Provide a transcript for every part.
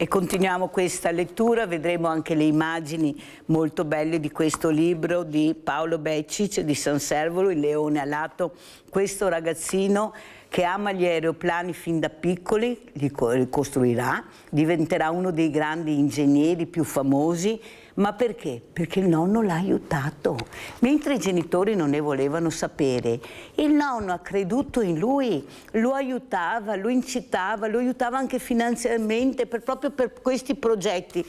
E continuiamo questa lettura, vedremo anche le immagini molto belle di questo libro di Paolo Beccic di San Servolo, Il leone alato. Questo ragazzino che ama gli aeroplani fin da piccoli, li costruirà, diventerà uno dei grandi ingegneri più famosi. Ma perché? Perché il nonno l'ha aiutato, mentre i genitori non ne volevano sapere. Il nonno ha creduto in lui, lo aiutava, lo incitava, lo aiutava anche finanziariamente proprio per questi progetti.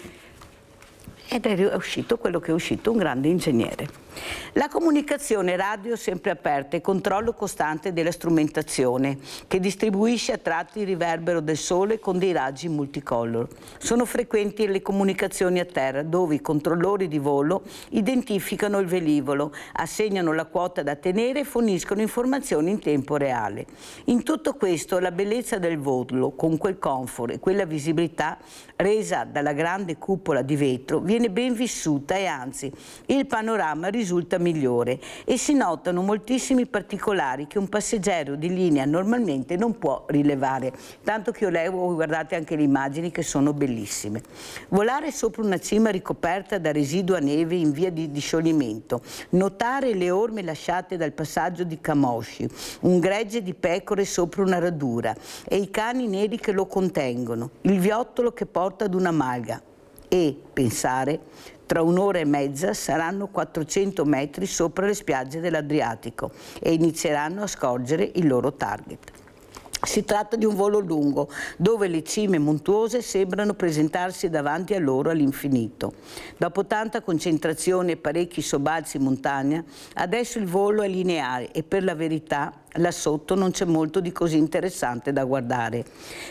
Ed è uscito quello che è uscito, un grande ingegnere. La comunicazione radio sempre aperta e controllo costante della strumentazione che distribuisce a tratti il riverbero del sole con dei raggi multicolor. Sono frequenti le comunicazioni a terra dove i controllori di volo identificano il velivolo, assegnano la quota da tenere e forniscono informazioni in tempo reale. In tutto questo la bellezza del volo con quel comfort e quella visibilità resa dalla grande cupola di vetro viene ben vissuta e anzi il panorama risulta migliore e si notano moltissimi particolari che un passeggero di linea normalmente non può rilevare, tanto che io leggo, guardate anche le immagini che sono bellissime. Volare sopra una cima ricoperta da residua neve in via di scioglimento, notare le orme lasciate dal passaggio di camosci, un gregge di pecore sopra una radura e i cani neri che lo contengono, il viottolo che porta ad una malga e pensare tra un'ora e mezza saranno 400 metri sopra le spiagge dell'Adriatico e inizieranno a scorgere il loro target. Si tratta di un volo lungo, dove le cime montuose sembrano presentarsi davanti a loro all'infinito. Dopo tanta concentrazione e parecchi sobbalzi in montagna, adesso il volo è lineare e per la verità là sotto non c'è molto di così interessante da guardare.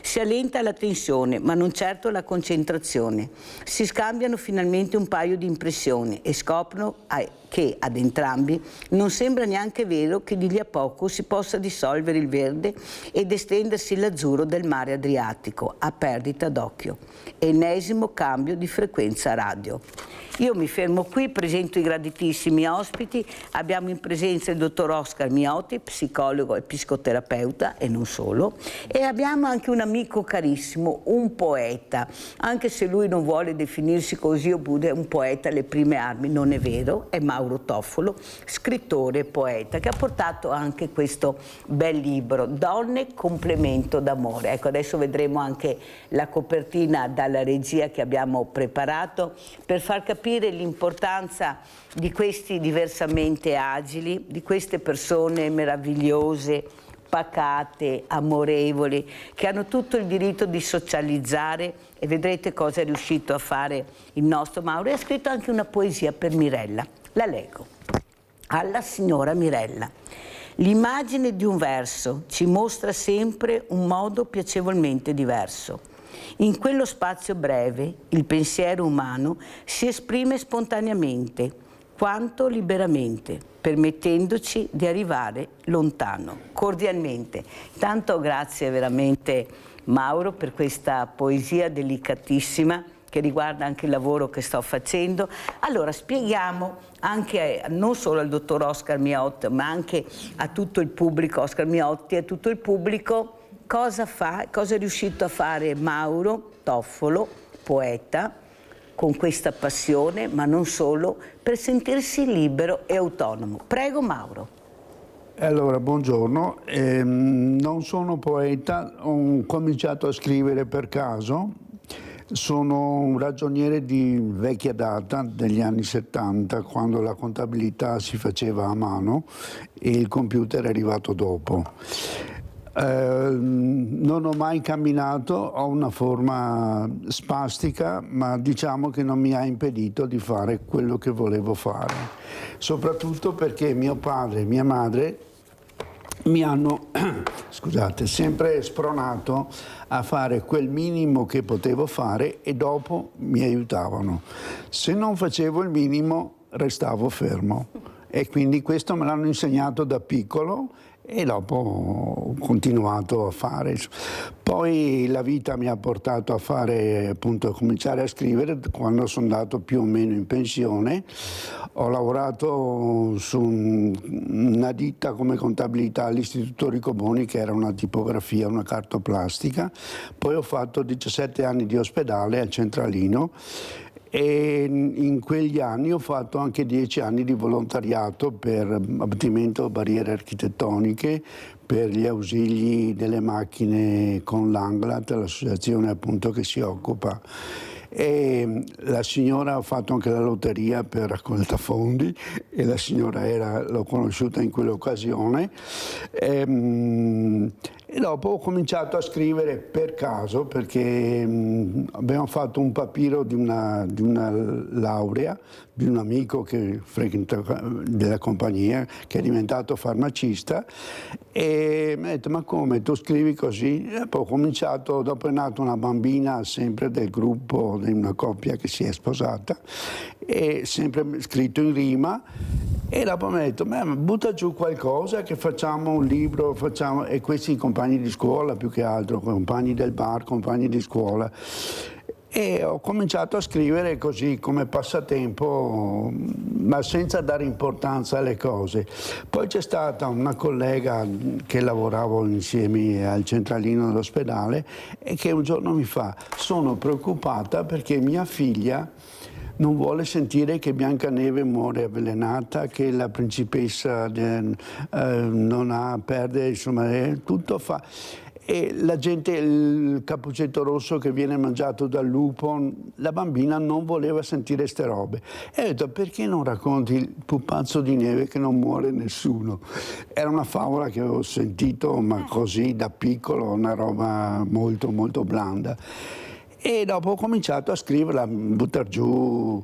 Si allenta la tensione, ma non certo la concentrazione. Si scambiano finalmente un paio di impressioni e scoprono che ad entrambi non sembra neanche vero che di lì a poco si possa dissolvere il verde ed estendersi l'azzurro del mare Adriatico a perdita d'occhio. Ennesimo cambio di frequenza radio. Io mi fermo qui, presento i graditissimi ospiti. Abbiamo in presenza il dottor Oscar Miotti, psicologo e psicoterapeuta e non solo, e abbiamo anche un amico carissimo, un poeta, anche se lui non vuole definirsi così oppure un poeta alle prime armi, non è vero, è Mauro Toffolo, scrittore e poeta, che ha portato anche questo bel libro, Donne, complemento d'amore. Ecco, adesso vedremo anche la copertina dalla regia che abbiamo preparato per far capire l'importanza di questi diversamente agili, di queste persone meravigliose, pacate, amorevoli, che hanno tutto il diritto di socializzare e vedrete cosa è riuscito a fare il nostro Mauro. E ha scritto anche una poesia per Mirella, la leggo. Alla signora Mirella. L'immagine di un verso ci mostra sempre un modo piacevolmente diverso. In quello spazio breve il pensiero umano si esprime spontaneamente, quanto liberamente, permettendoci di arrivare lontano, cordialmente. Tanto grazie veramente Mauro per questa poesia delicatissima che riguarda anche il lavoro che sto facendo. Allora spieghiamo anche non solo al dottor Oscar Miotti, ma anche a tutto il pubblico, Oscar Miotti e a tutto il pubblico, cosa è riuscito a fare Mauro Toffolo, poeta, con questa passione, ma non solo, per sentirsi libero e autonomo. Prego Mauro. Allora, buongiorno. Non sono poeta, ho cominciato a scrivere per caso. Sono un ragioniere di vecchia data, degli anni 70, quando la contabilità si faceva a mano e il computer è arrivato dopo. Non ho mai camminato, ho una forma spastica, ma diciamo che non mi ha impedito di fare quello che volevo fare. Soprattutto perché mio padre e mia madre mi hanno, scusate, sempre spronato a fare quel minimo che potevo fare e dopo mi aiutavano. Se non facevo il minimo restavo fermo e quindi questo me l'hanno insegnato da piccolo e dopo ho continuato a fare. Poi la vita mi ha portato a fare, appunto, a cominciare a scrivere quando sono andato più o meno in pensione. Ho lavorato su una ditta come contabilità all'Istituto Riccoboni, che era una tipografia, una cartoplastica. Poi ho fatto 17 anni di ospedale al Centralino, e in quegli anni ho fatto anche 10 anni di volontariato per abbattimento barriere architettoniche, per gli ausili delle macchine con l'Anglat, l'associazione appunto che si occupa. E la signora ha fatto anche la lotteria per raccolta fondi, e la signora l'ho conosciuta in quell'occasione. E dopo ho cominciato a scrivere per caso, perché abbiamo fatto un papiro di una laurea di un amico che frequenta della compagnia, che è diventato farmacista, e mi ha detto: ma come, tu scrivi così? E poi ho cominciato, dopo è nata una bambina sempre del gruppo di una coppia che si è sposata, e sempre scritto in rima. E dopo mi ha detto: ma butta giù qualcosa, che facciamo un libro, facciamo. E questi compagni di scuola, più che altro, compagni del bar, compagni di scuola. E ho cominciato a scrivere così come passatempo, ma senza dare importanza alle cose. Poi c'è stata una collega che lavoravo insieme al Centralino dell'ospedale, e che un giorno mi fa: sono preoccupata perché mia figlia non vuole sentire che Biancaneve muore avvelenata, che la principessa perde, insomma, tutto fa. E la gente, il cappuccetto rosso che viene mangiato dal lupo, la bambina non voleva sentire ste robe. E ho detto: perché non racconti il pupazzo di neve che non muore nessuno? Era una favola che avevo sentito, ma così da piccolo, una roba molto molto blanda. E dopo ho cominciato a scriverla, buttar giù,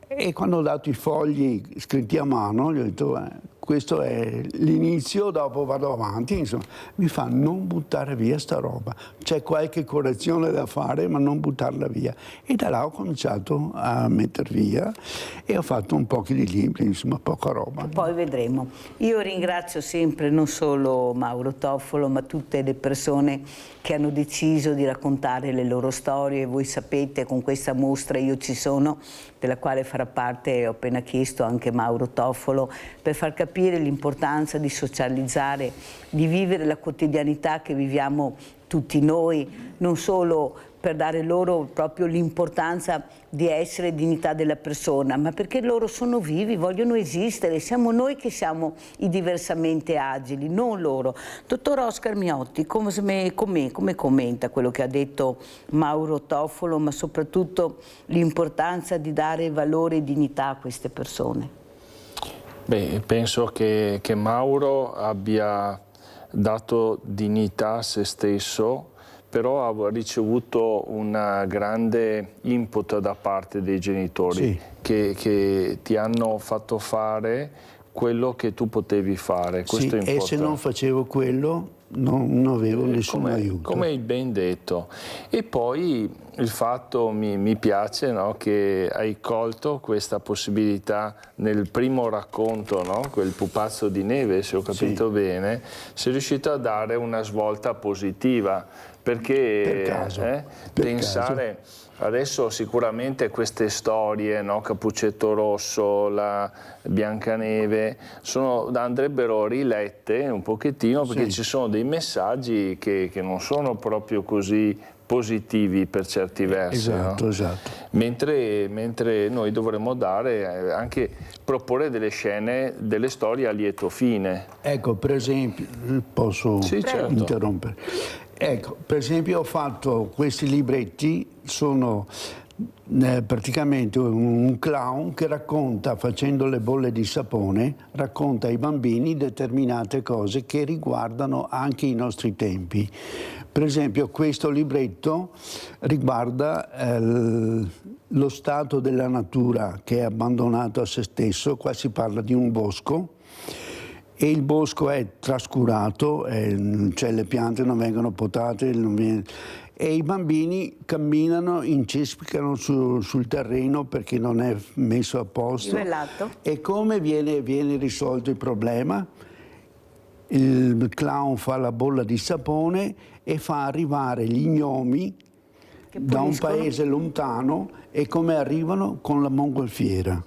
e quando ho dato i fogli scritti a mano gli ho detto: questo è l'inizio, dopo vado avanti. Insomma, mi fa: non buttare via sta roba, c'è qualche correzione da fare, ma non buttarla via. E da là ho cominciato a metter via, e ho fatto un po' di libri, insomma, poca roba. Poi vedremo. Io ringrazio sempre non solo Mauro Toffolo, ma tutte le persone che hanno deciso di raccontare le loro storie. Voi sapete, con questa mostra Io ci sono, della quale farà parte, ho appena chiesto, anche Mauro Toffolo, per far capire l'importanza di socializzare, di vivere la quotidianità che viviamo tutti noi, non solo per dare loro proprio l'importanza di essere dignità della persona, ma perché loro sono vivi, vogliono esistere, siamo noi che siamo i diversamente agili, non loro. Dottor Oscar Miotti, come commenta quello che ha detto Mauro Toffolo, ma soprattutto l'importanza di dare valore e dignità a queste persone? Beh, penso che Mauro abbia dato dignità a se stesso, però ha ricevuto un grande input da parte dei genitori, sì, che ti hanno fatto fare quello che tu potevi fare. Questo è importante. E se non facevo quello non avevo nessun aiuto. Come hai ben detto. E poi il fatto, mi piace, no, che hai colto questa possibilità nel primo racconto, no, quel pupazzo di neve, se ho capito bene, sei riuscito a dare una svolta positiva, perché per caso, pensare... caso. Adesso sicuramente queste storie, no, Cappuccetto Rosso, la Biancaneve, andrebbero rilette un pochettino, perché ci sono dei messaggi che non sono proprio così positivi per certi versi. Esatto, no? Esatto. Mentre noi dovremmo dare, anche proporre delle scene, delle storie a lieto fine. Ecco, per esempio, posso interrompere? Ecco, per esempio ho fatto questi libretti, sono praticamente un clown che racconta, facendo le bolle di sapone, racconta ai bambini determinate cose che riguardano anche i nostri tempi. Per esempio questo libretto riguarda lo stato della natura che è abbandonato a se stesso. Qua si parla di un bosco, e il bosco è trascurato, cioè le piante non vengono potate, e i bambini camminano, incespicano sul terreno perché non è messo a posto. Livellato. E come viene risolto il problema? il clown fa la bolla di sapone e fa arrivare gli gnomi da un paese lontano, e come arrivano? Con la mongolfiera.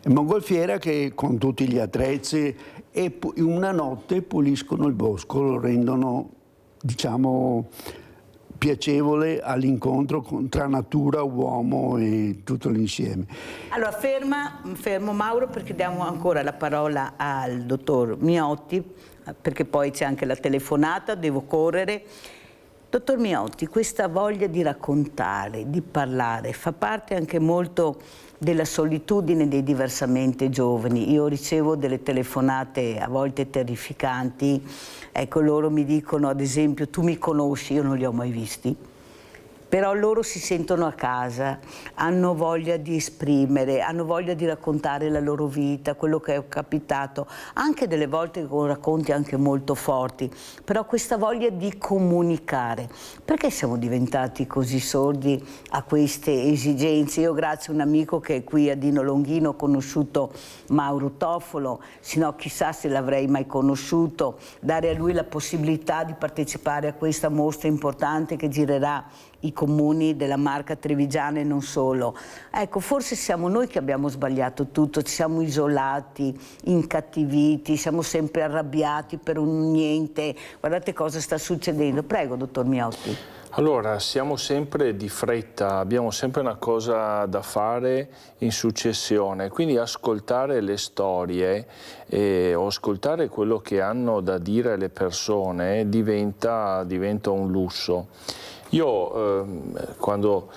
Mongolfiera che con tutti gli attrezzi, e in una notte puliscono il bosco, lo rendono, diciamo, piacevole all'incontro tra natura, uomo e tutto l'insieme. Allora fermo Mauro, perché diamo ancora la parola al dottor Miotti, perché poi c'è anche la telefonata, devo correre. Dottor Miotti, questa voglia di raccontare, di parlare, fa parte anche molto della solitudine dei diversamente giovani. Io ricevo delle telefonate a volte terrificanti, ecco, loro mi dicono ad esempio: tu mi conosci, io non li ho mai visti. Però loro si sentono a casa, hanno voglia di esprimere, hanno voglia di raccontare la loro vita, quello che è capitato, anche delle volte con racconti anche molto forti, però questa voglia di comunicare. Perché siamo diventati così sordi a queste esigenze? Io grazie a un amico che è qui a Dino Longhino ho conosciuto Mauro Toffolo, se no chissà se l'avrei mai conosciuto, dare a lui la possibilità di partecipare a questa mostra importante che girerà i comuni della Marca trevigiana e non solo. Ecco, forse siamo noi che abbiamo sbagliato tutto, ci siamo isolati, incattiviti, siamo sempre arrabbiati per un niente. Guardate cosa sta succedendo. Prego, dottor Miotti. Allora, siamo sempre di fretta, abbiamo sempre una cosa da fare in successione, quindi ascoltare le storie o ascoltare quello che hanno da dire le persone diventa un lusso. Io, quando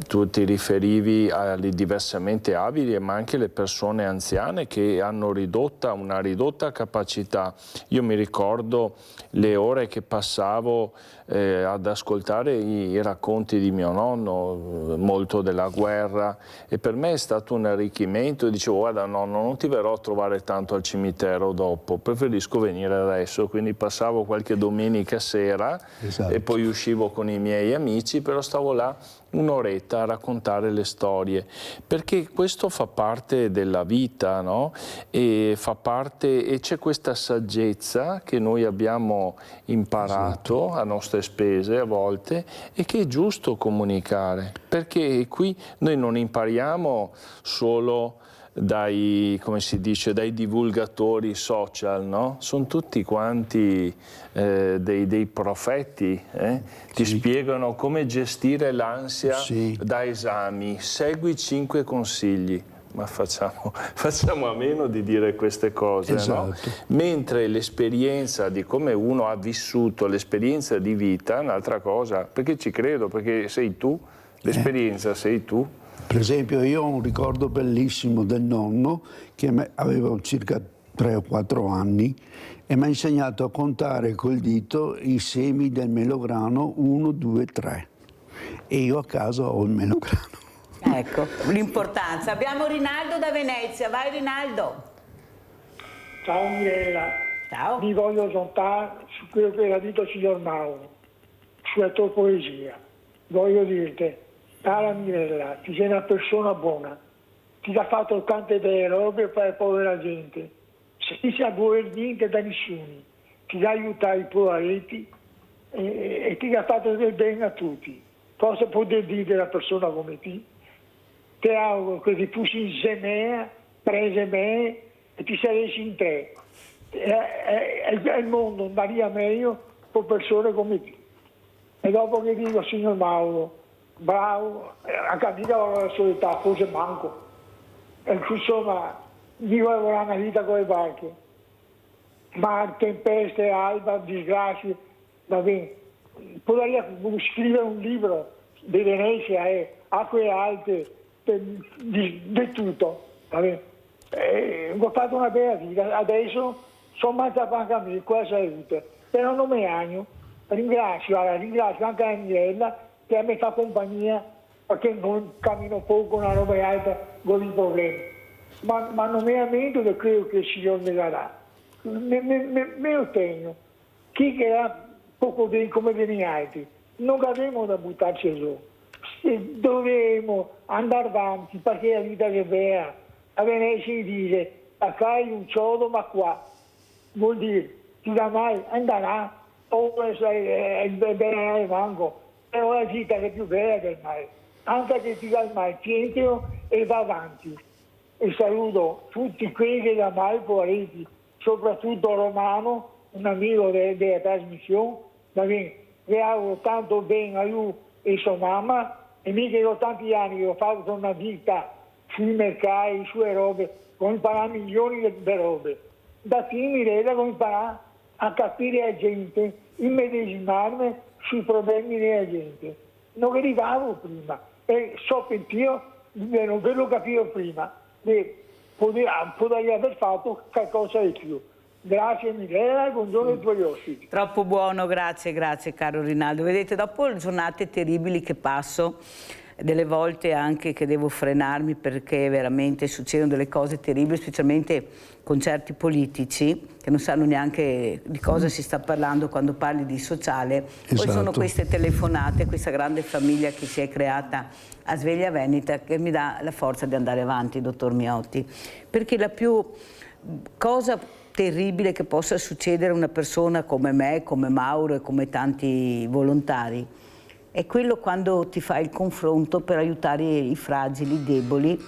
tu ti riferivi alle diversamente abili, ma anche le persone anziane che hanno una ridotta capacità. Io mi ricordo le ore che passavo ad ascoltare i racconti di mio nonno, molto della guerra, e per me è stato un arricchimento. Dicevo: guarda nonno, non ti verrò a trovare tanto al cimitero dopo, preferisco venire adesso. Quindi passavo qualche domenica sera, esatto, e poi uscivo con i miei amici, però stavo là un'oretta a raccontare le storie, perché questo fa parte della vita, no? E fa parte, e c'è questa saggezza che noi abbiamo imparato, esatto, a nostre spese a volte, e che è giusto comunicare, perché qui noi non impariamo solo dai, come si dice, dai divulgatori social, no? Sono tutti quanti dei profeti, ti spiegano come gestire l'ansia da esami, segui 5 consigli. Ma facciamo a meno di dire queste cose, esatto, no? Mentre l'esperienza di come uno ha vissuto, l'esperienza di vita è un'altra cosa, perché ci credo, perché sei tu, l'esperienza sei tu. Per esempio io ho un ricordo bellissimo del nonno che aveva circa 3 o 4 anni e mi ha insegnato a contare col dito i semi del melograno 1, 2, 3 e io a casa ho il melograno. Ecco, l'importanza. Abbiamo Rinaldo da Venezia, vai Rinaldo. Ciao Mirella. Ciao. Mi voglio contare su quello che ha detto il signor Mauro, sulla tua poesia. Voglio dirti, cara Mirella, ti sei una persona buona, ti ha fatto tante belle robe per la povera gente, senza voler niente da nessuno, ti ha aiutato i poveretti e ti ha fatto del bene a tutti. Cosa poter dire della persona come te? Ti auguro che ti fossi insieme, prese me e ti saresti in te. Il mondo andaria meglio con persone come te. E dopo che dico, signor Mauro, bravo, a capire la sua età, forse manco. E insomma, io avrò una vita con le barche. Ma tempeste, alba, disgrazie, va bene. Potrei scrivere un libro di Venezia, acque alte, di tutto, va bene. Ho fatto una bella vita, adesso sono mangiato anche a me, con la salute, però non mi agno. Ringrazio anche la Mirella che mi fa compagnia, perché non cammino poco, una roba alta, con i problemi. Ma non mi lamento di quello che il Signore mi darà. Me lo tengo. Chi che ha poco bene come degli altri, non avremo da buttarci giù. Dovremo andare avanti perché la vita è vera. A Venezia si dice: a fare un chiodo ma qua. vuol dire ti dà mai andrà o è bene al mango, però la vita è più bella del mare, anche che ti dà il mare, tientelo e va avanti. E saluto tutti quelli che da mai guariti, soprattutto Romano, un amico della trasmissione, le auguro tanto bene a lui e sua mamma, e mica io tanti anni che ho fatto una vita sui mercati, sulle robe, come imparare milioni di robe. Da qui mi reda come imparare a capire la gente, immedesimarmi sui problemi della gente. Non arrivavo prima e so che io non ve lo capivo prima, potrei aver fatto qualcosa di più. Grazie Mirella e buongiorno ai tuoi ospiti. Troppo buono, grazie caro Rinaldo. Vedete, dopo le giornate terribili che passo, delle volte anche che devo frenarmi perché veramente succedono delle cose terribili, specialmente con certi politici che non sanno neanche di cosa si sta parlando quando parli di sociale. Esatto. Poi sono queste telefonate, questa grande famiglia che si è creata a Sveglia Veneta che mi dà la forza di andare avanti, dottor Miotti, perché la più cosa terribile che possa succedere a una persona come me, come Mauro e come tanti volontari è quello quando ti fai il confronto per aiutare i fragili, i deboli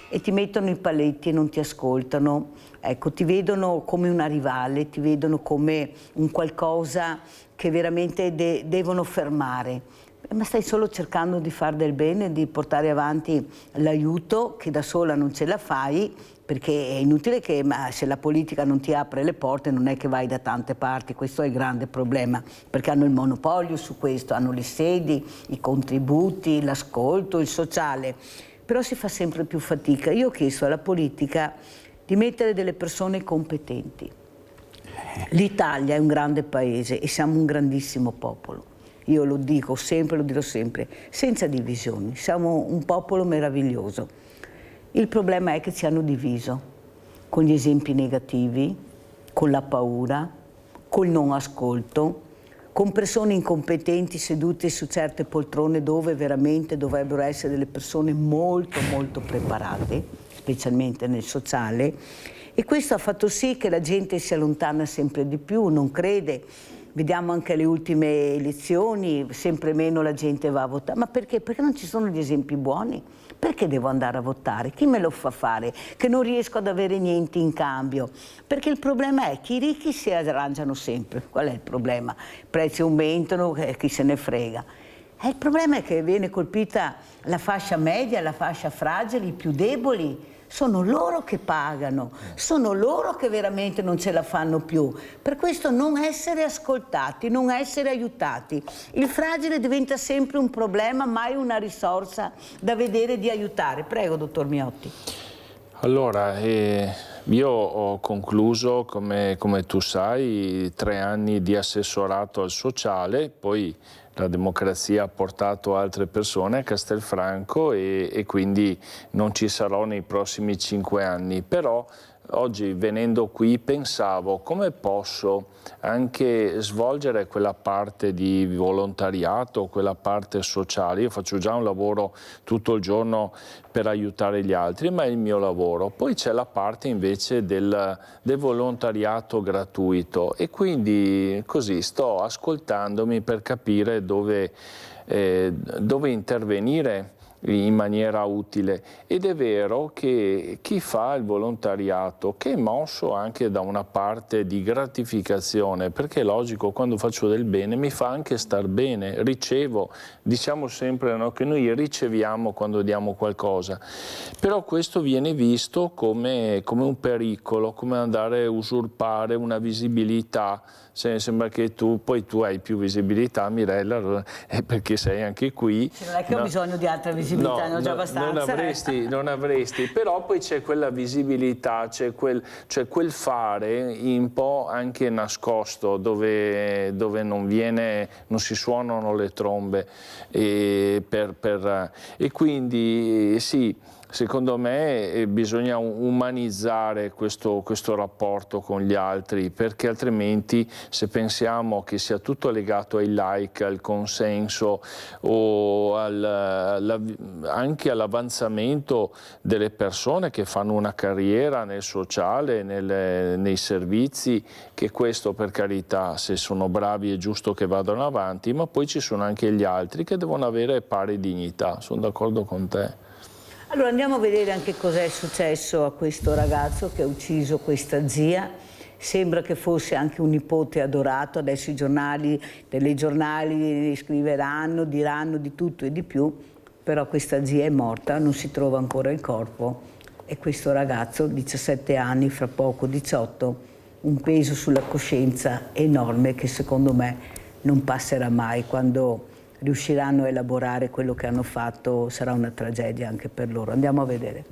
e ti mettono i paletti e non ti ascoltano. Ecco, ti vedono come una rivale, ti vedono come un qualcosa che veramente devono fermare. Ma stai solo cercando di fare del bene, di portare avanti l'aiuto che da sola non ce la fai, perché è inutile che se la politica non ti apre le porte non è che vai da tante parti, questo è il grande problema, perché hanno il monopolio su questo, hanno le sedi, i contributi, l'ascolto, il sociale, però si fa sempre più fatica. Io ho chiesto alla politica di mettere delle persone competenti. L'Italia è un grande paese e siamo un grandissimo popolo. Io lo dico sempre, lo dirò sempre, senza divisioni, siamo un popolo meraviglioso. Il problema è che ci hanno diviso con gli esempi negativi, con la paura, col non ascolto, con persone incompetenti sedute su certe poltrone dove veramente dovrebbero essere delle persone molto molto preparate, specialmente nel sociale, e questo ha fatto sì che la gente si allontana sempre di più, non crede. Vediamo anche le ultime elezioni, sempre meno la gente va a votare. Ma perché? Perché non ci sono gli esempi buoni? Perché devo andare a votare? Chi me lo fa fare? Che non riesco ad avere niente in cambio? Perché il problema è che i ricchi si arrangiano sempre. Qual è il problema? I prezzi aumentano, chi se ne frega. Il problema è che viene colpita la fascia media, la fascia fragile, i più deboli. Sono loro che pagano, sono loro che veramente non ce la fanno più. Per questo non essere ascoltati, non essere aiutati. Il fragile diventa sempre un problema, mai una risorsa da vedere di aiutare. Prego, dottor Miotti. Allora, io ho concluso, come tu sai, 3 anni di assessorato al sociale, poi la democrazia ha portato altre persone a Castelfranco e quindi non ci sarò nei prossimi 5 anni, però oggi venendo qui pensavo come posso anche svolgere quella parte di volontariato, quella parte sociale. Io faccio già un lavoro tutto il giorno per aiutare gli altri, ma è il mio lavoro. Poi c'è la parte invece del volontariato gratuito e quindi così sto ascoltandomi per capire dove intervenire in maniera utile. Ed è vero che chi fa il volontariato, che è mosso anche da una parte di gratificazione, perché è logico, quando faccio del bene mi fa anche star bene, ricevo, diciamo sempre, no, che noi riceviamo quando diamo qualcosa, però questo viene visto come un pericolo, come andare a usurpare una visibilità. Sembra che tu hai più visibilità, Mirella, perché sei anche qui. Non è che ho bisogno di altra visibilità, ne ho già abbastanza. Non avresti, però poi c'è quella visibilità, c'è quel fare un po' anche nascosto, dove non si suonano le trombe, e quindi sì, secondo me bisogna umanizzare questo rapporto con gli altri, perché altrimenti, se pensiamo che sia tutto legato ai like, al consenso o anche all'avanzamento delle persone che fanno una carriera nel sociale, nei servizi, che questo, per carità, se sono bravi è giusto che vadano avanti, ma poi ci sono anche gli altri che devono avere pari dignità. Sono d'accordo con te. Allora andiamo a vedere anche cos'è successo a questo ragazzo che ha ucciso questa zia. Sembra che fosse anche un nipote adorato, adesso i telegiornali scriveranno, diranno di tutto e di più, però questa zia è morta, non si trova ancora il corpo, e questo ragazzo, 17 anni, fra poco 18, un peso sulla coscienza enorme che secondo me non passerà mai. Quando riusciranno a elaborare quello che hanno fatto sarà una tragedia anche per loro. Andiamo a vedere.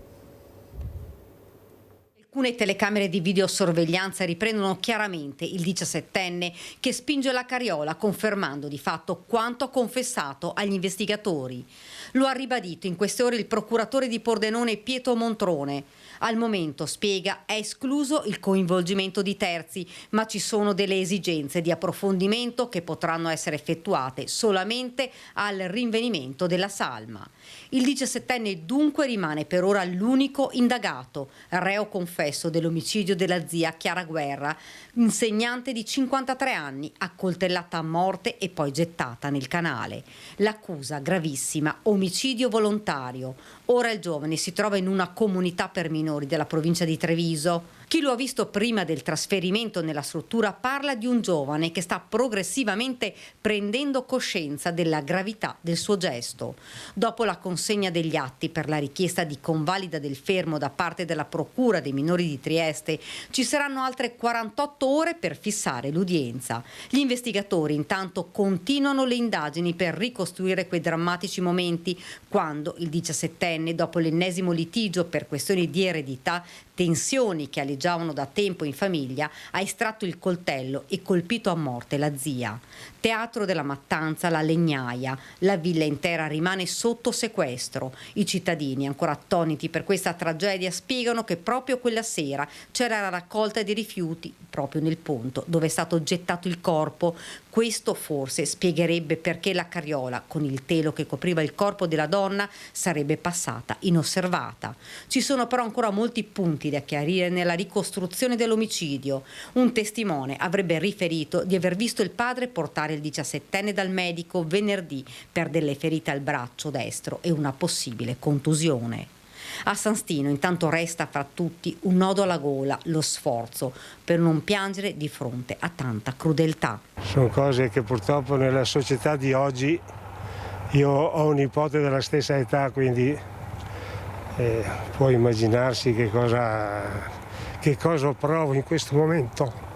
Alcune telecamere di videosorveglianza riprendono chiaramente il 17enne che spinge la carriola, confermando di fatto quanto ha confessato agli investigatori. Lo ha ribadito in queste ore il procuratore di Pordenone Pietro Montrone. Al momento, spiega, è escluso il coinvolgimento di terzi, ma ci sono delle esigenze di approfondimento che potranno essere effettuate solamente al rinvenimento della salma. Il 17enne dunque rimane per ora l'unico indagato, reo confesso dell'omicidio della zia Chiara Guerra, insegnante di 53 anni, accoltellata a morte e poi gettata nel canale. L'accusa gravissima, omicidio volontario. Ora il giovane si trova in una comunità per minori della provincia di Treviso. Chi lo ha visto prima del trasferimento nella struttura parla di un giovane che sta progressivamente prendendo coscienza della gravità del suo gesto. Dopo la consegna degli atti per la richiesta di convalida del fermo da parte della Procura dei minori di Trieste, ci saranno altre 48 ore per fissare l'udienza. Gli investigatori intanto continuano le indagini per ricostruire quei drammatici momenti quando il 17enne, dopo l'ennesimo litigio per questioni di eredità, tensioni che alleggiavano da tempo in famiglia, ha estratto il coltello e colpito a morte la zia. Teatro della mattanza la legnaia, la villa intera rimane sotto sequestro. I cittadini, ancora attoniti per questa tragedia, spiegano che proprio quella sera c'era la raccolta di rifiuti proprio nel ponto dove è stato gettato il corpo. Questo forse spiegherebbe perché la carriola con il telo che copriva il corpo della donna sarebbe passata inosservata. Ci sono però ancora molti punti da chiarire nella ricostruzione dell'omicidio. Un testimone avrebbe riferito di aver visto il padre portare il 17enne dal medico venerdì per delle ferite al braccio destro e una possibile contusione. A San Stino intanto resta fra tutti un nodo alla gola, lo sforzo per non piangere di fronte a tanta crudeltà. Sono cose che purtroppo nella società di oggi, io ho un nipote della stessa età, quindi può immaginarsi che cosa provo in questo momento.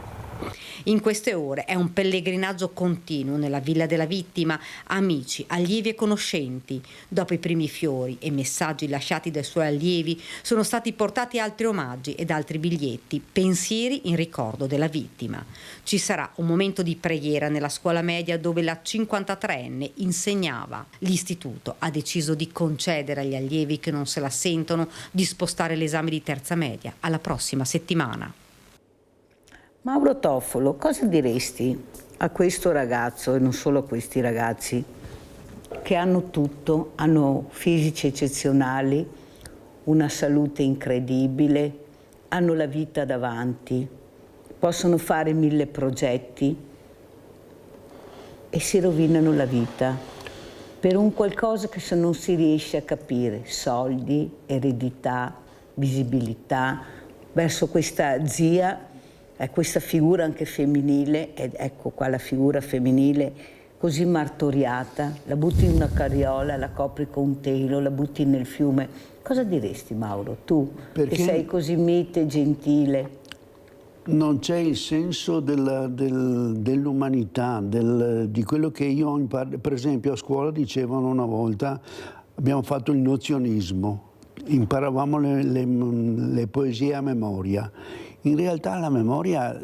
In queste ore è un pellegrinaggio continuo nella villa della vittima, amici, allievi e conoscenti. Dopo i primi fiori e messaggi lasciati dai suoi allievi, sono stati portati altri omaggi ed altri biglietti, pensieri in ricordo della vittima. Ci sarà un momento di preghiera nella scuola media dove la 53enne insegnava. L'istituto ha deciso di concedere agli allievi che non se la sentono di spostare l'esame di terza media alla prossima settimana. Mauro Toffolo, cosa diresti a questo ragazzo e non solo a questi ragazzi che hanno tutto, hanno fisici eccezionali, una salute incredibile, hanno la vita davanti, possono fare 1000 progetti e si rovinano la vita per un qualcosa che non si riesce a capire, soldi, eredità, visibilità, verso questa zia. Questa figura anche femminile, ed ecco qua la figura femminile così martoriata, la butti in una carriola, la copri con un telo, la butti nel fiume. Cosa diresti, Mauro, tu che sei così mite e gentile? Non c'è il senso dell'umanità, di quello che io ho imparato. Per esempio a scuola dicevano una volta, abbiamo fatto il nozionismo, imparavamo le poesie a memoria. In realtà la memoria,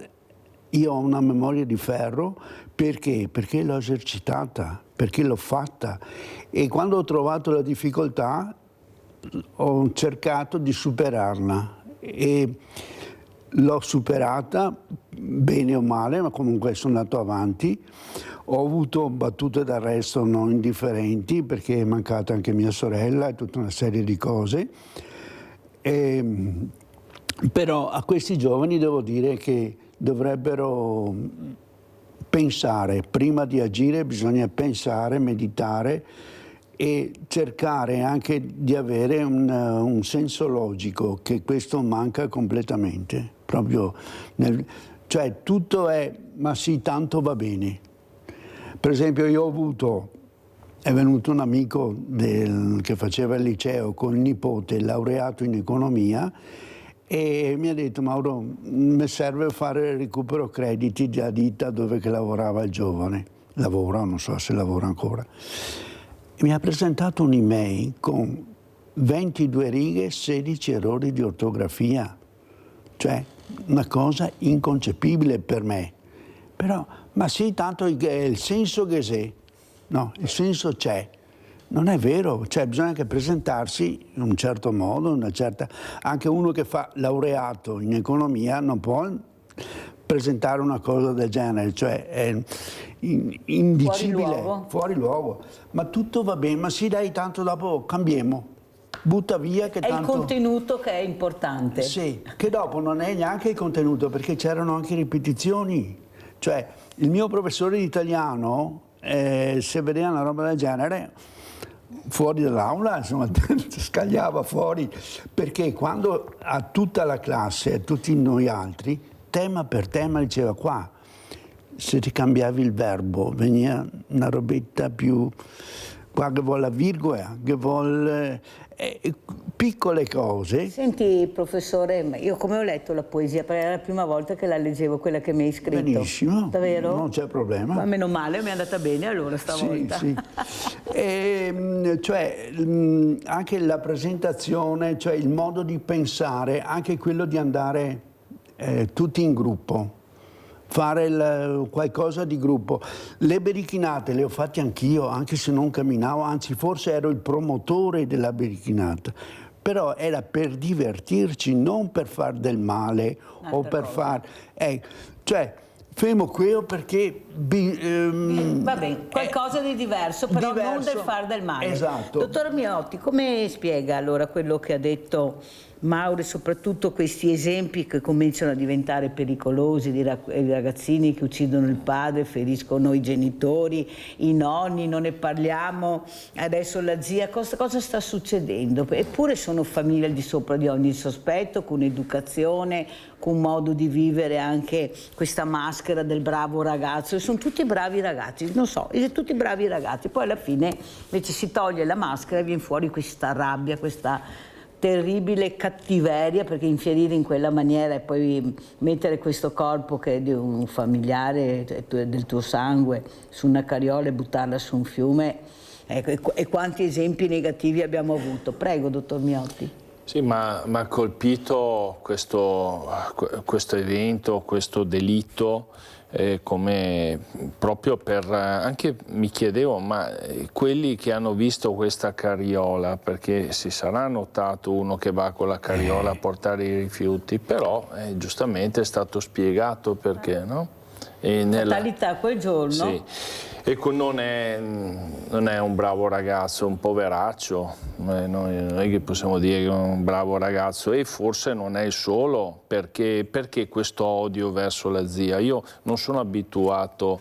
io ho una memoria di ferro, perché? Perché l'ho esercitata, perché l'ho fatta. E quando ho trovato la difficoltà, ho cercato di superarla e l'ho superata bene o male, ma comunque sono andato avanti. Ho avuto battute d'arresto non indifferenti perché è mancata anche mia sorella e tutta una serie di cose. Però a questi giovani devo dire che dovrebbero pensare, prima di agire bisogna pensare, meditare e cercare anche di avere un senso logico, che questo manca completamente. Proprio cioè tutto è, ma sì, tanto va bene. Per esempio è venuto un amico che faceva il liceo con il nipote laureato in economia e mi ha detto: Mauro, mi serve fare recupero crediti della ditta dove che lavorava il giovane. Lavora, non so se lavora ancora. E mi ha presentato un'email con 22 righe, 16 errori di ortografia. Cioè, una cosa inconcepibile per me. Però, ma sì, tanto il senso che sei. No, il senso c'è. Non è vero, cioè bisogna anche presentarsi in un certo modo, anche uno che fa laureato in economia non può presentare una cosa del genere, cioè è indicibile, fuori luogo. Ma tutto va bene, ma sì dai, tanto dopo cambiamo, butta via che tanto... È il contenuto che è importante. Sì, che dopo non è neanche il contenuto, perché c'erano anche ripetizioni. Cioè, il mio professore di italiano, se vedeva una roba del genere, fuori dall'aula, insomma, scagliava fuori, perché quando a tutta la classe, a tutti noi altri, tema per tema diceva: qua, se ti cambiavi il verbo, veniva una robetta più, qua che vuole la virgola, che vuole piccole cose. Senti professore, io come ho letto la poesia, perché era la prima volta che la leggevo, quella che mi hai scritto. Benissimo, davvero? Non c'è problema. Ma meno male, mi è andata bene allora stavolta. Sì, sì. Cioè, anche la presentazione, cioè il modo di pensare, anche quello di andare tutti in gruppo, fare qualcosa di gruppo. Le berichinate le ho fatte anch'io, anche se non camminavo, anzi forse ero il promotore della berichinata, però era per divertirci, non per far del male o per far... cioè, fermo quello perché... Va bene, qualcosa di diverso, però non del far del male. Esatto. Dottor Miotti, come spiega allora quello che ha detto Mauro e soprattutto questi esempi che cominciano a diventare pericolosi di ragazzini che uccidono il padre, feriscono i genitori, i nonni, non ne parliamo, adesso la zia, cosa sta succedendo? Eppure sono famiglie al di sopra di ogni sospetto, con educazione, con modo di vivere anche questa maschera del bravo ragazzo, e sono tutti bravi ragazzi, non so, tutti bravi ragazzi, poi alla fine invece si toglie la maschera e viene fuori questa rabbia, questa terribile cattiveria, perché infierire in quella maniera e poi mettere questo corpo che è di un familiare del tuo sangue su una carriola e buttarla su un fiume, e quanti esempi negativi abbiamo avuto. Prego, dottor Miotti. Sì, ma ha colpito questo evento, questo delitto, come proprio per, anche mi chiedevo, ma quelli che hanno visto questa carriola, perché si sarà notato uno che va con la carriola a portare i rifiuti, però giustamente è stato spiegato perché, no? Fatalità quel giorno. Sì. Ecco, non è un bravo ragazzo, un poveraccio, non è che possiamo dire che è un bravo ragazzo, e forse non è il solo, perché questo odio verso la zia. Io non sono abituato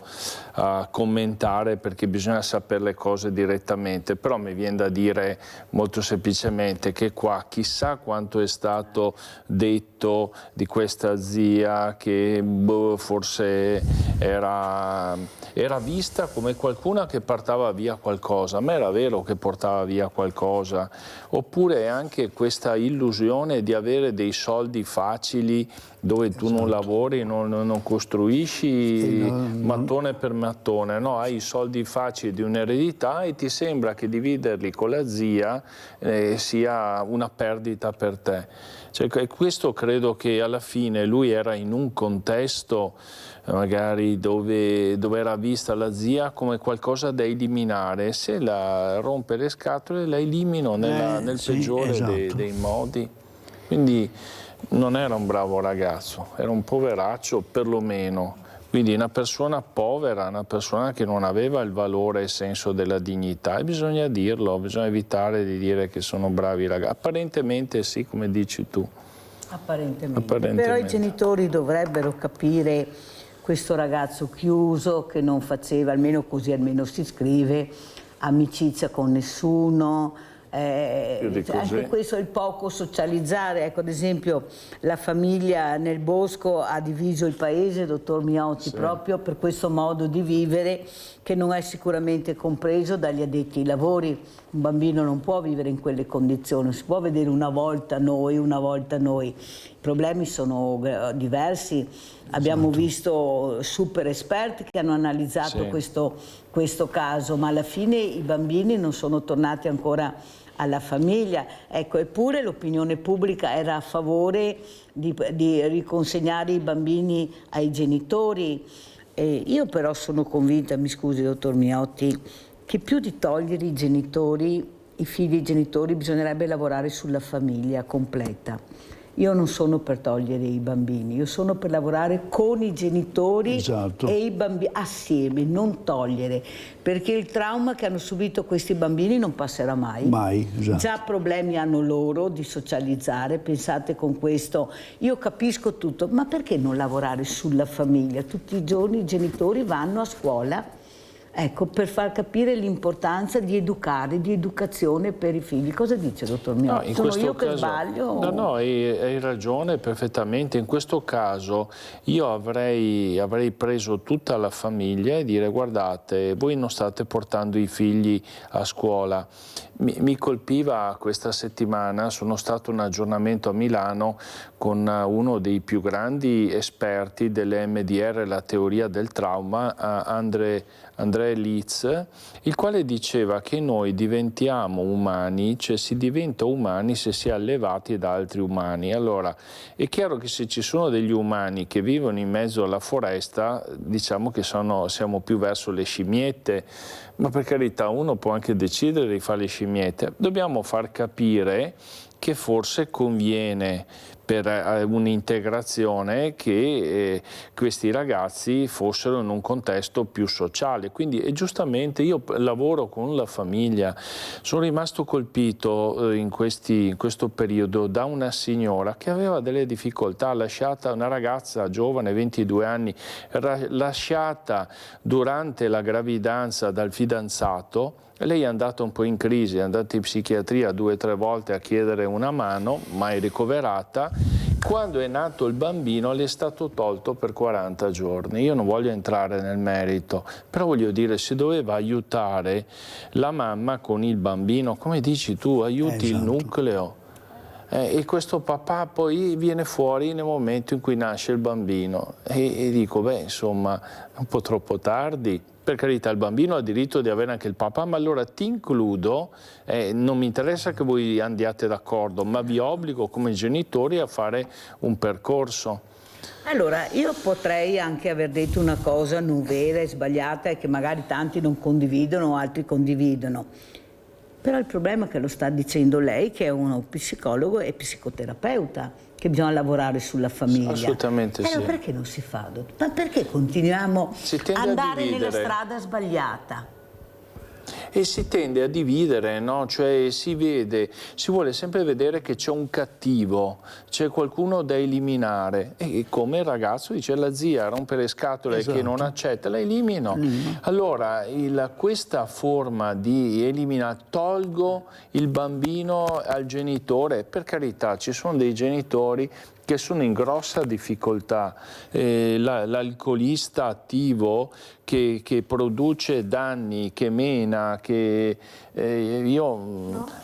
a commentare perché bisogna sapere le cose direttamente, però mi viene da dire molto semplicemente che qua chissà quanto è stato detto di questa zia che forse era vista come qualcuna che portava via qualcosa, ma era vero che portava via qualcosa, oppure anche questa illusione di avere dei soldi facili dove tu non lavori, non costruisci mattone per mattone, no? Hai i soldi facili di un'eredità e ti sembra che dividerli con la zia sia una perdita per te. Cioè, questo credo che alla fine lui era in un contesto magari dove era vista la zia come qualcosa da eliminare. Se la rompe le scatole la elimino nel sì, peggiore esatto. dei modi. Quindi non era un bravo ragazzo, era un poveraccio perlomeno. Quindi una persona povera, una persona che non aveva il valore e il senso della dignità, e bisogna dirlo, bisogna evitare di dire che sono bravi ragazzi. Apparentemente sì, come dici tu. Apparentemente. Però i genitori dovrebbero capire questo ragazzo chiuso che non faceva, almeno così almeno si scrive, amicizia con nessuno. Anche questo è il poco socializzare. Ecco, ad esempio la famiglia nel bosco ha diviso il paese, dottor Miotti, sì, proprio per questo modo di vivere che non è sicuramente compreso dagli addetti ai lavori. Un bambino non può vivere in quelle condizioni, non si può vedere una volta noi, una volta noi. I problemi sono diversi. Abbiamo visto super esperti che hanno analizzato questo caso, ma alla fine i bambini non sono tornati ancora alla famiglia. Ecco, eppure l'opinione pubblica era a favore di riconsegnare i bambini ai genitori. Io però sono convinta, mi scusi dottor Miotti, che più di togliere i genitori, i figli e i genitori, bisognerebbe lavorare sulla famiglia completa. Io non sono per togliere i bambini, io sono per lavorare con i genitori, esatto, e i bambini assieme, non togliere, perché il trauma che hanno subito questi bambini non passerà mai. Mai, esatto. Già problemi hanno loro di socializzare, pensate con questo, io capisco tutto, ma perché non lavorare sulla famiglia? Tutti i giorni i genitori vanno a scuola, ecco, per far capire l'importanza di educare, di educazione per i figli. Cosa dice, dottor Miotti? No, sono io che sbaglio? No, hai ragione perfettamente. In questo caso io avrei preso tutta la famiglia e dire: guardate, voi non state portando i figli a scuola. Mi colpiva questa settimana, sono stato a un aggiornamento a Milano con uno dei più grandi esperti dell'EMDR, la teoria del trauma, André Litz, il quale diceva che noi diventiamo umani, cioè si diventa umani se si è allevati da altri umani. Allora, è chiaro che se ci sono degli umani che vivono in mezzo alla foresta, diciamo che siamo più verso le scimmiette, ma per carità uno può anche decidere di fare le scimmiette. Dobbiamo far capire che forse conviene per un'integrazione che questi ragazzi fossero in un contesto più sociale. Quindi giustamente io lavoro con la famiglia, sono rimasto colpito in questo periodo da una signora che aveva delle difficoltà, lasciata, una ragazza giovane, 22 anni, lasciata durante la gravidanza dal fidanzato. Lei è andata un po' in crisi, è andata in psichiatria 2 o 3 volte a chiedere una mano, mai ricoverata. Quando è nato il bambino le è stato tolto per 40 giorni. Io non voglio entrare nel merito, però voglio dire, si doveva aiutare la mamma con il bambino, come dici tu, aiuti il nucleo. E questo papà poi viene fuori nel momento in cui nasce il bambino. E dico, beh, insomma, è un po' troppo tardi. Per carità, il bambino ha diritto di avere anche il papà, ma allora ti includo, non mi interessa che voi andiate d'accordo, ma vi obbligo come genitori a fare un percorso. Allora, io potrei anche aver detto una cosa non vera e sbagliata e che magari tanti non condividono, altri condividono. Però il problema è che lo sta dicendo lei, che è uno psicologo e psicoterapeuta, che bisogna lavorare sulla famiglia. Assolutamente sì. Allora perché non si fa? Ma perché continuiamo ad andare nella strada sbagliata? E si tende a dividere, no? Cioè si vuole sempre vedere che c'è un cattivo, c'è qualcuno da eliminare. E come il ragazzo dice, la zia rompe le scatole, che non accetta, la elimino. Allora questa forma di eliminare, tolgo il bambino al genitore, per carità, ci sono dei genitori che sono in grossa difficoltà, l'alcolista attivo che produce danni, che mena, che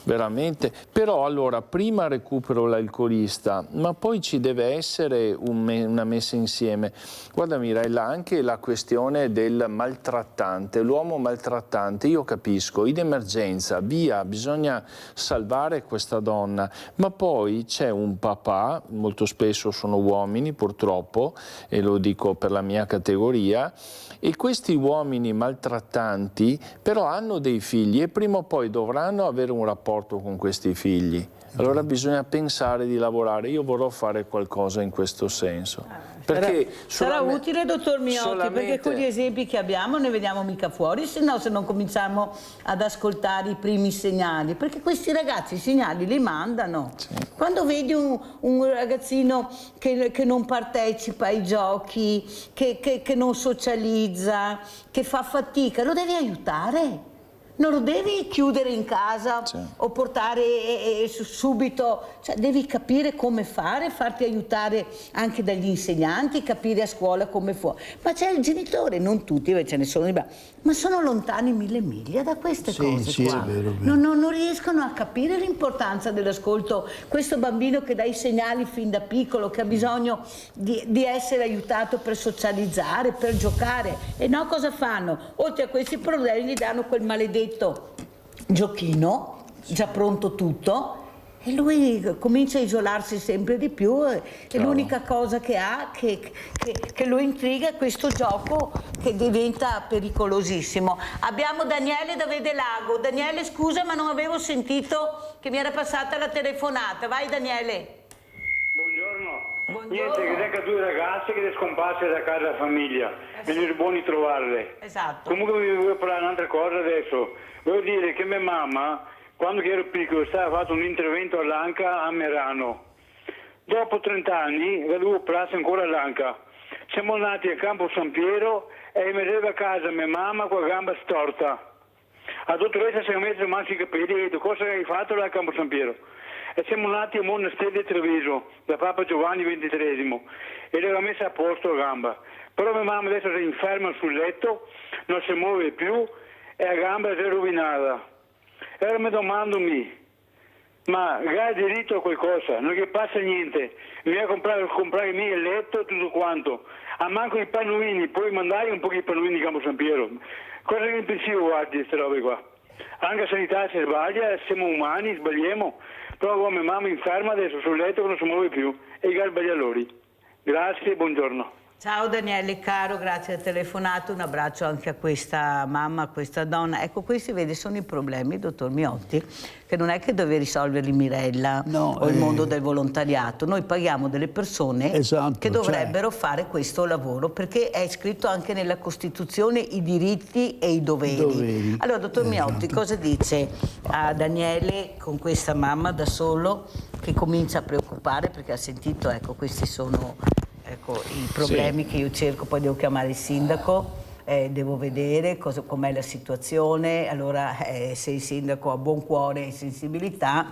veramente, però allora prima recupero l'alcolista, ma poi ci deve essere una messa insieme. Guarda Mirella, anche la questione del maltrattante, l'uomo maltrattante, io capisco, in emergenza, via, bisogna salvare questa donna, ma poi c'è un papà, molto spesso sono uomini purtroppo, e lo dico per la mia categoria, e questi uomini maltrattanti però hanno dei figli e prima o poi dovranno avere un rapporto con questi figli. Allora bisogna pensare di lavorare. Io vorrò fare qualcosa in questo senso. Perché sarà utile, dottor Miotti, perché con gli esempi che abbiamo ne vediamo mica fuori, se non cominciamo ad ascoltare i primi segnali, perché questi ragazzi i segnali li mandano. Sì. Quando vedi un ragazzino che non partecipa ai giochi, che non socializza, che fa fatica, lo devi aiutare. Non lo devi chiudere in casa o portare subito, cioè devi capire come fare, farti aiutare anche dagli insegnanti, capire a scuola come fa. Ma c'è il genitore, non tutti, ce ne sono di bravo, ma sono lontani 1000 miglia da queste cose qua. È vero, vero. Non riescono a capire l'importanza dell'ascolto. Questo bambino che dà i segnali fin da piccolo, che ha bisogno di essere aiutato per socializzare, per giocare. E no, cosa fanno? Oltre a questi problemi gli danno quel maledetto giochino, già pronto tutto, e lui comincia a isolarsi sempre di più e l'unica cosa che ha che lo intriga è questo gioco che diventa pericolosissimo. Abbiamo Daniele da Vedelago. Daniele, scusa, ma non avevo sentito che mi era passata la telefonata. Vai Daniele. Buongiorno. Niente, che tenga due ragazze che sono scomparse da casa della famiglia e non è buono trovarle. Esatto. Comunque vi voglio parlare un'altra cosa adesso. Voglio dire che mia mamma, quando ero piccolo, stava fatto un intervento all'Anca a Merano. Dopo 30 anni avevo preso ancora all'Anca. Siamo andati a Campo San Piero e mi arriva a casa mia mamma con la gamba storta. La dottoressa si è messa mansi i capelli e ha detto: cosa hai fatto là a Campo San Piero? E siamo andati a Monastero di Treviso da Papa Giovanni XXIII e l'aveva messa a posto la gamba. Però mia mamma adesso è inferma sul letto, non si muove più e la gamba si è rovinata. E allora mi domando, ma ha diritto a qualcosa, non gli passa niente, mi va a comprare mio il letto e tutto quanto. A manco i pannolini, puoi mandare un po' di pannolini a Campo San Piero. Cosa che impensio guardi queste robe qua? Anche la sanità si sbaglia, siamo umani, sbagliamo, però come mamma inferma adesso sul letto che non si muove più e i garbaglialori. Grazie e buongiorno. Ciao Daniele caro, grazie per aver telefonato, un abbraccio anche a questa mamma, a questa donna. Ecco, questi vede sono i problemi, dottor Miotti, che non è che deve risolverli Mirella o il mondo del volontariato. Noi paghiamo delle persone che dovrebbero fare questo lavoro, perché è scritto anche nella Costituzione i diritti e i doveri. Allora, dottor Miotti, cosa dice a Daniele con questa mamma da solo che comincia a preoccupare perché ha sentito, ecco, questi sono... Ecco, i problemi che io cerco, poi devo chiamare il sindaco, devo vedere com'è la situazione, allora se il sindaco ha buon cuore e sensibilità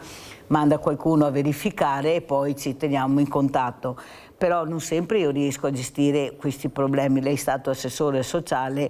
manda qualcuno a verificare e poi ci teniamo in contatto. Però non sempre io riesco a gestire questi problemi. Lei è stato assessore sociale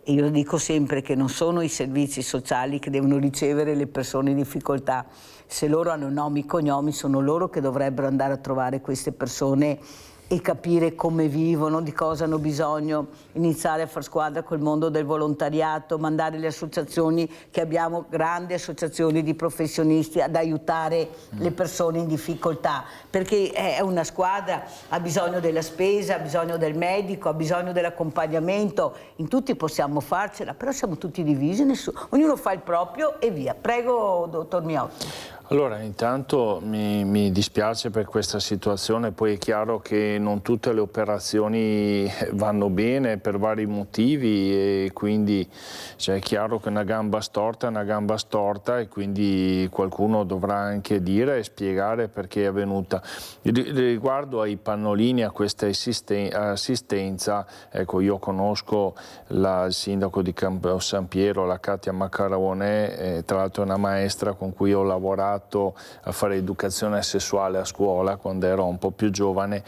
e io dico sempre che non sono i servizi sociali che devono ricevere le persone in difficoltà. Se loro hanno nomi e cognomi sono loro che dovrebbero andare a trovare queste persone e capire come vivono, di cosa hanno bisogno, iniziare a far squadra col mondo del volontariato, mandare le associazioni, che abbiamo grandi associazioni di professionisti, ad aiutare le persone in difficoltà, perché è una squadra, ha bisogno della spesa, ha bisogno del medico, ha bisogno dell'accompagnamento, in tutti possiamo farcela, però siamo tutti divisi, ognuno fa il proprio e via. Prego, dottor Miotti. Allora, intanto mi dispiace per questa situazione, poi è chiaro che non tutte le operazioni vanno bene per vari motivi e quindi è chiaro che una gamba storta è una gamba storta e quindi qualcuno dovrà anche dire e spiegare perché è avvenuta. Riguardo ai pannolini, a questa assistenza, ecco, io conosco il sindaco di Campo San Piero, la Katia Maccarone, tra l'altro è una maestra con cui ho lavorato a fare educazione sessuale a scuola quando ero un po' più giovane,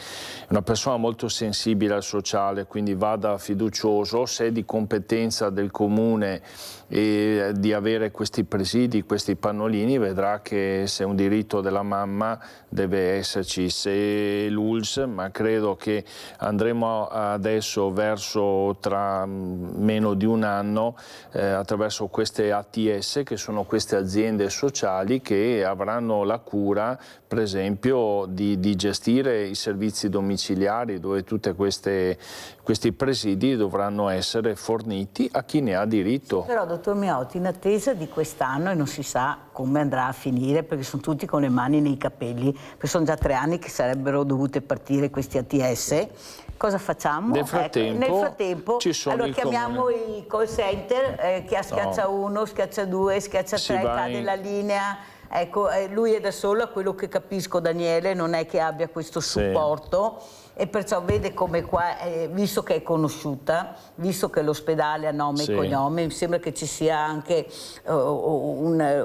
una persona molto sensibile al sociale, quindi vada fiducioso, se è di competenza del comune e di avere questi presidi, questi pannolini, vedrà che se è un diritto della mamma deve esserci, se l'ULS, ma credo che andremo adesso verso tra meno di un anno attraverso queste ATS, che sono queste aziende sociali che che avranno la cura, per esempio, di gestire i servizi domiciliari, dove tutti questi presidi dovranno essere forniti a chi ne ha diritto. Però, dottor Miotti, in attesa di quest'anno, e non si sa come andrà a finire, perché sono tutti con le mani nei capelli, perché sono già 3 anni che sarebbero dovute partire questi ATS, cosa facciamo? Nel frattempo ci sono allora chiamiamo i call center, chi schiaccia 1, schiaccia 2, schiaccia 3, cade la linea. Ecco, lui è da solo, a quello che capisco, Daniele, non è che abbia questo supporto, e perciò vede come qua, visto che è conosciuta, visto che l'ospedale ha nome e cognome, mi sembra che ci sia anche un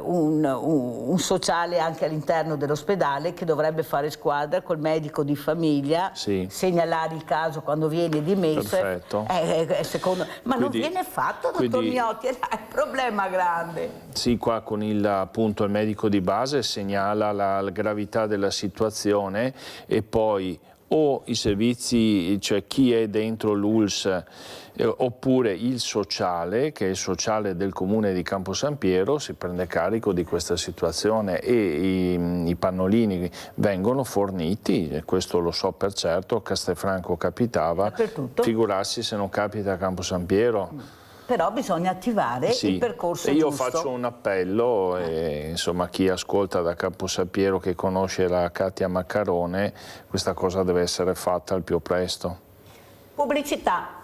sociale anche all'interno dell'ospedale che dovrebbe fare squadra col medico di famiglia, segnalare il caso quando viene dimesso. Ma non viene fatto, dottor Miotti, è il problema grande. Sì, qua con appunto il medico di base segnala la gravità della situazione, e poi o i servizi, cioè chi è dentro l'ULSS, oppure il sociale, che è il sociale del comune di Campo San Piero, si prende carico di questa situazione, e i pannolini vengono forniti, e questo lo so per certo. A Castelfranco capitava, figurarsi se non capita a Campo San Piero. Però bisogna attivare il percorso giusto. Io giusto. Faccio un appello, insomma, chi ascolta da Campo San Piero, che conosce la Katia Maccarone, questa cosa deve essere fatta al più presto. Pubblicità.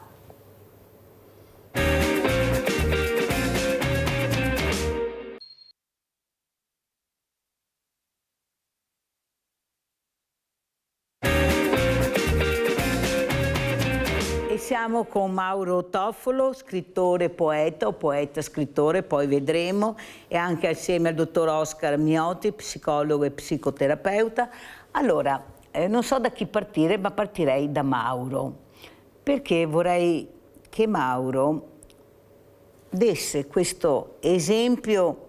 Siamo con Mauro Toffolo, scrittore poeta, o poeta scrittore, poi vedremo, e anche assieme al dottor Oscar Miotti, psicologo e psicoterapeuta. Allora, non so da chi partire, ma partirei da Mauro, perché vorrei che Mauro desse questo esempio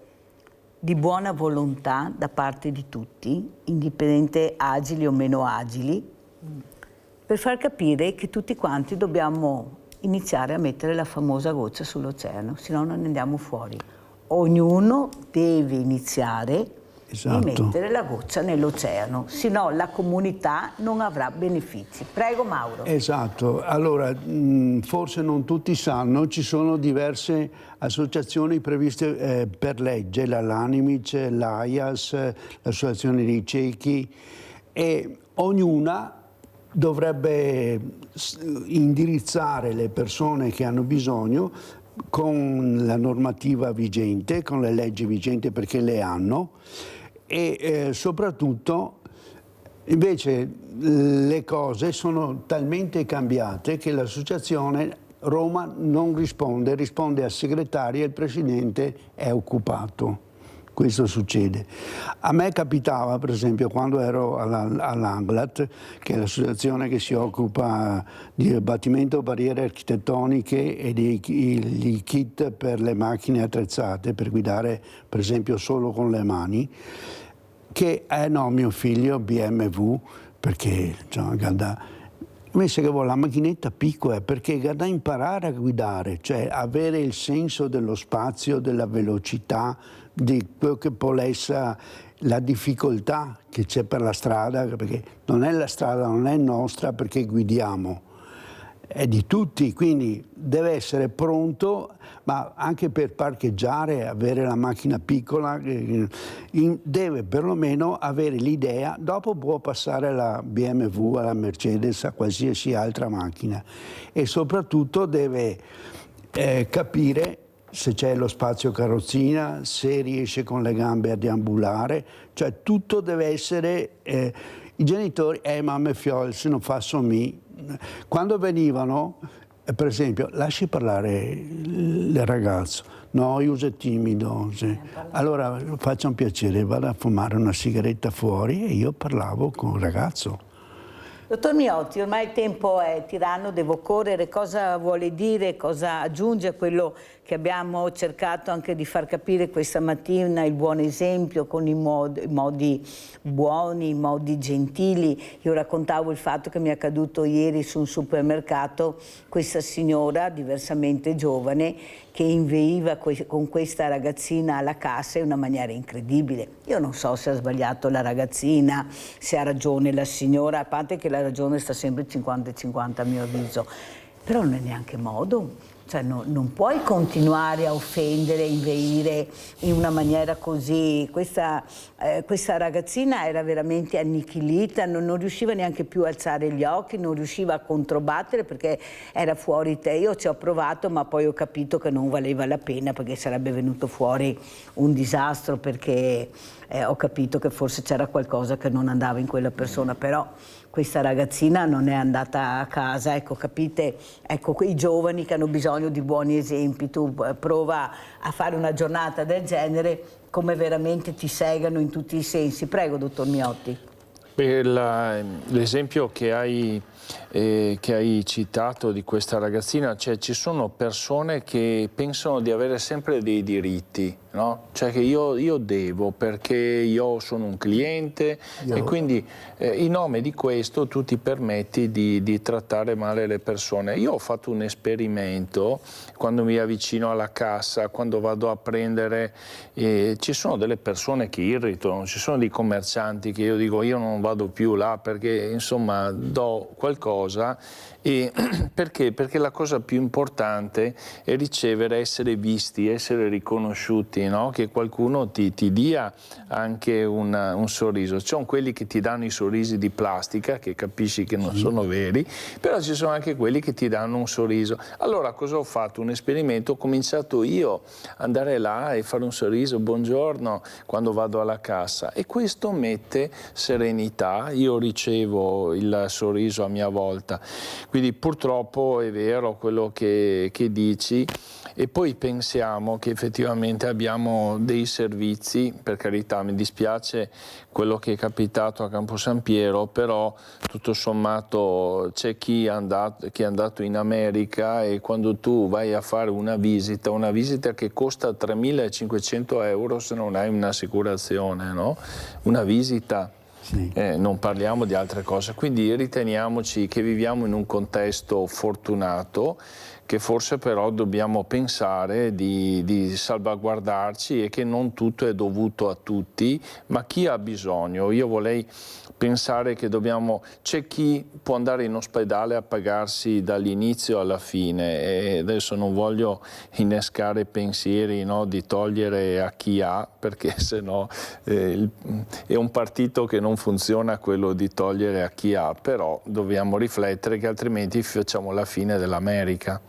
di buona volontà da parte di tutti, indipendente agili o meno agili, per far capire che tutti quanti dobbiamo iniziare a mettere la famosa goccia sull'oceano, se no non andiamo fuori. Ognuno deve iniziare a mettere la goccia nell'oceano, se no la comunità non avrà benefici. Prego Mauro. Esatto, allora forse non tutti sanno, ci sono diverse associazioni previste per legge, la LANIMIC, l'AIAS, l'Associazione dei Ciechi, e ognuna dovrebbe indirizzare le persone che hanno bisogno con la normativa vigente, con le leggi vigenti, perché le hanno, e soprattutto invece le cose sono talmente cambiate che l'associazione Roma non risponde, risponde al segretario e il presidente è occupato. Questo succede. A me capitava, per esempio, quando ero all'Anglat, che è l'associazione che si occupa di abbattimento barriere architettoniche e dei kit per le macchine attrezzate, per guidare, per esempio, solo con le mani, che no, mio figlio BMW, perché invece che vuole la macchinetta piccola, perché da imparare a guidare, cioè avere il senso dello spazio, della velocità, di quello che può essere la difficoltà che c'è per la strada, perché la strada non è nostra perché guidiamo, è di tutti, quindi deve essere pronto, ma anche per parcheggiare, avere la macchina piccola, deve perlomeno avere l'idea, dopo può passare alla BMW, alla Mercedes, a qualsiasi altra macchina, e soprattutto deve capire se c'è lo spazio carrozzina, se riesce con le gambe a deambulare, cioè tutto deve essere, i genitori, mamma e fiol, se non faccio mi. Quando venivano, per esempio, lasci parlare il ragazzo, no, io sono timido, allora faccia un piacere, vado a fumare una sigaretta fuori, e io parlavo con il ragazzo. Dottor Miotti, ormai il tempo è tiranno, devo correre. Cosa vuole dire, cosa aggiunge a quello che abbiamo cercato anche di far capire questa mattina, il buon esempio con i modi buoni, i modi gentili? Io raccontavo il fatto che mi è accaduto ieri su un supermercato, questa signora diversamente giovane che inveiva con questa ragazzina alla cassa in una maniera incredibile. Io non so se ha sbagliato la ragazzina, se ha ragione la signora, a parte che la ragione sta sempre 50-50 a mio avviso, però non è neanche modo. Cioè non puoi continuare a offendere, inveire in una maniera così. Questa ragazzina era veramente annichilita, non riusciva neanche più a alzare gli occhi, non riusciva a controbattere perché era fuori te. Io ci ho provato, ma poi ho capito che non valeva la pena perché sarebbe venuto fuori un disastro, perché ho capito che forse c'era qualcosa che non andava in quella persona, però questa ragazzina non è andata a casa, ecco, capite? Ecco, quei giovani che hanno bisogno di buoni esempi, tu prova a fare una giornata del genere, come veramente ti segano in tutti i sensi. Prego, dottor Miotti. L'esempio che hai citato di questa ragazzina, cioè ci sono persone che pensano di avere sempre dei diritti, no? Cioè che io devo perché io sono un cliente e quindi in nome di questo tu ti permetti di trattare male le persone. Io ho fatto un esperimento quando mi avvicino alla cassa, quando vado a prendere, ci sono delle persone che irritano, ci sono dei commercianti che io dico io non vado più là perché insomma do qualcosa. E perché? Perché la cosa più importante è ricevere, essere visti, essere riconosciuti, no? Che qualcuno ti dia anche un sorriso. Ci sono quelli che ti danno i sorrisi di plastica, che capisci che non sono veri, però ci sono anche quelli che ti danno un sorriso. Allora cosa ho fatto? Un esperimento, ho cominciato io ad andare là e fare un sorriso, buongiorno, quando vado alla cassa, e questo mette serenità, io ricevo il sorriso a mia volta. Quindi purtroppo è vero quello che dici, e poi pensiamo che effettivamente abbiamo dei servizi, per carità mi dispiace quello che è capitato a Campo San Piero, però tutto sommato c'è chi è andato in America e quando tu vai a fare una visita che costa 3.500 euro se non hai un'assicurazione, no? Una visita. Sì. Non parliamo di altre cose, quindi riteniamoci che viviamo in un contesto fortunato, che forse però dobbiamo pensare di salvaguardarci e che non tutto è dovuto a tutti, ma chi ha bisogno. Io vorrei pensare che c'è chi può andare in ospedale a pagarsi dall'inizio alla fine, e adesso non voglio innescare pensieri, no, di togliere a chi ha, perché sennò è un partito che non funziona quello di togliere a chi ha, però dobbiamo riflettere che altrimenti facciamo la fine dell'America.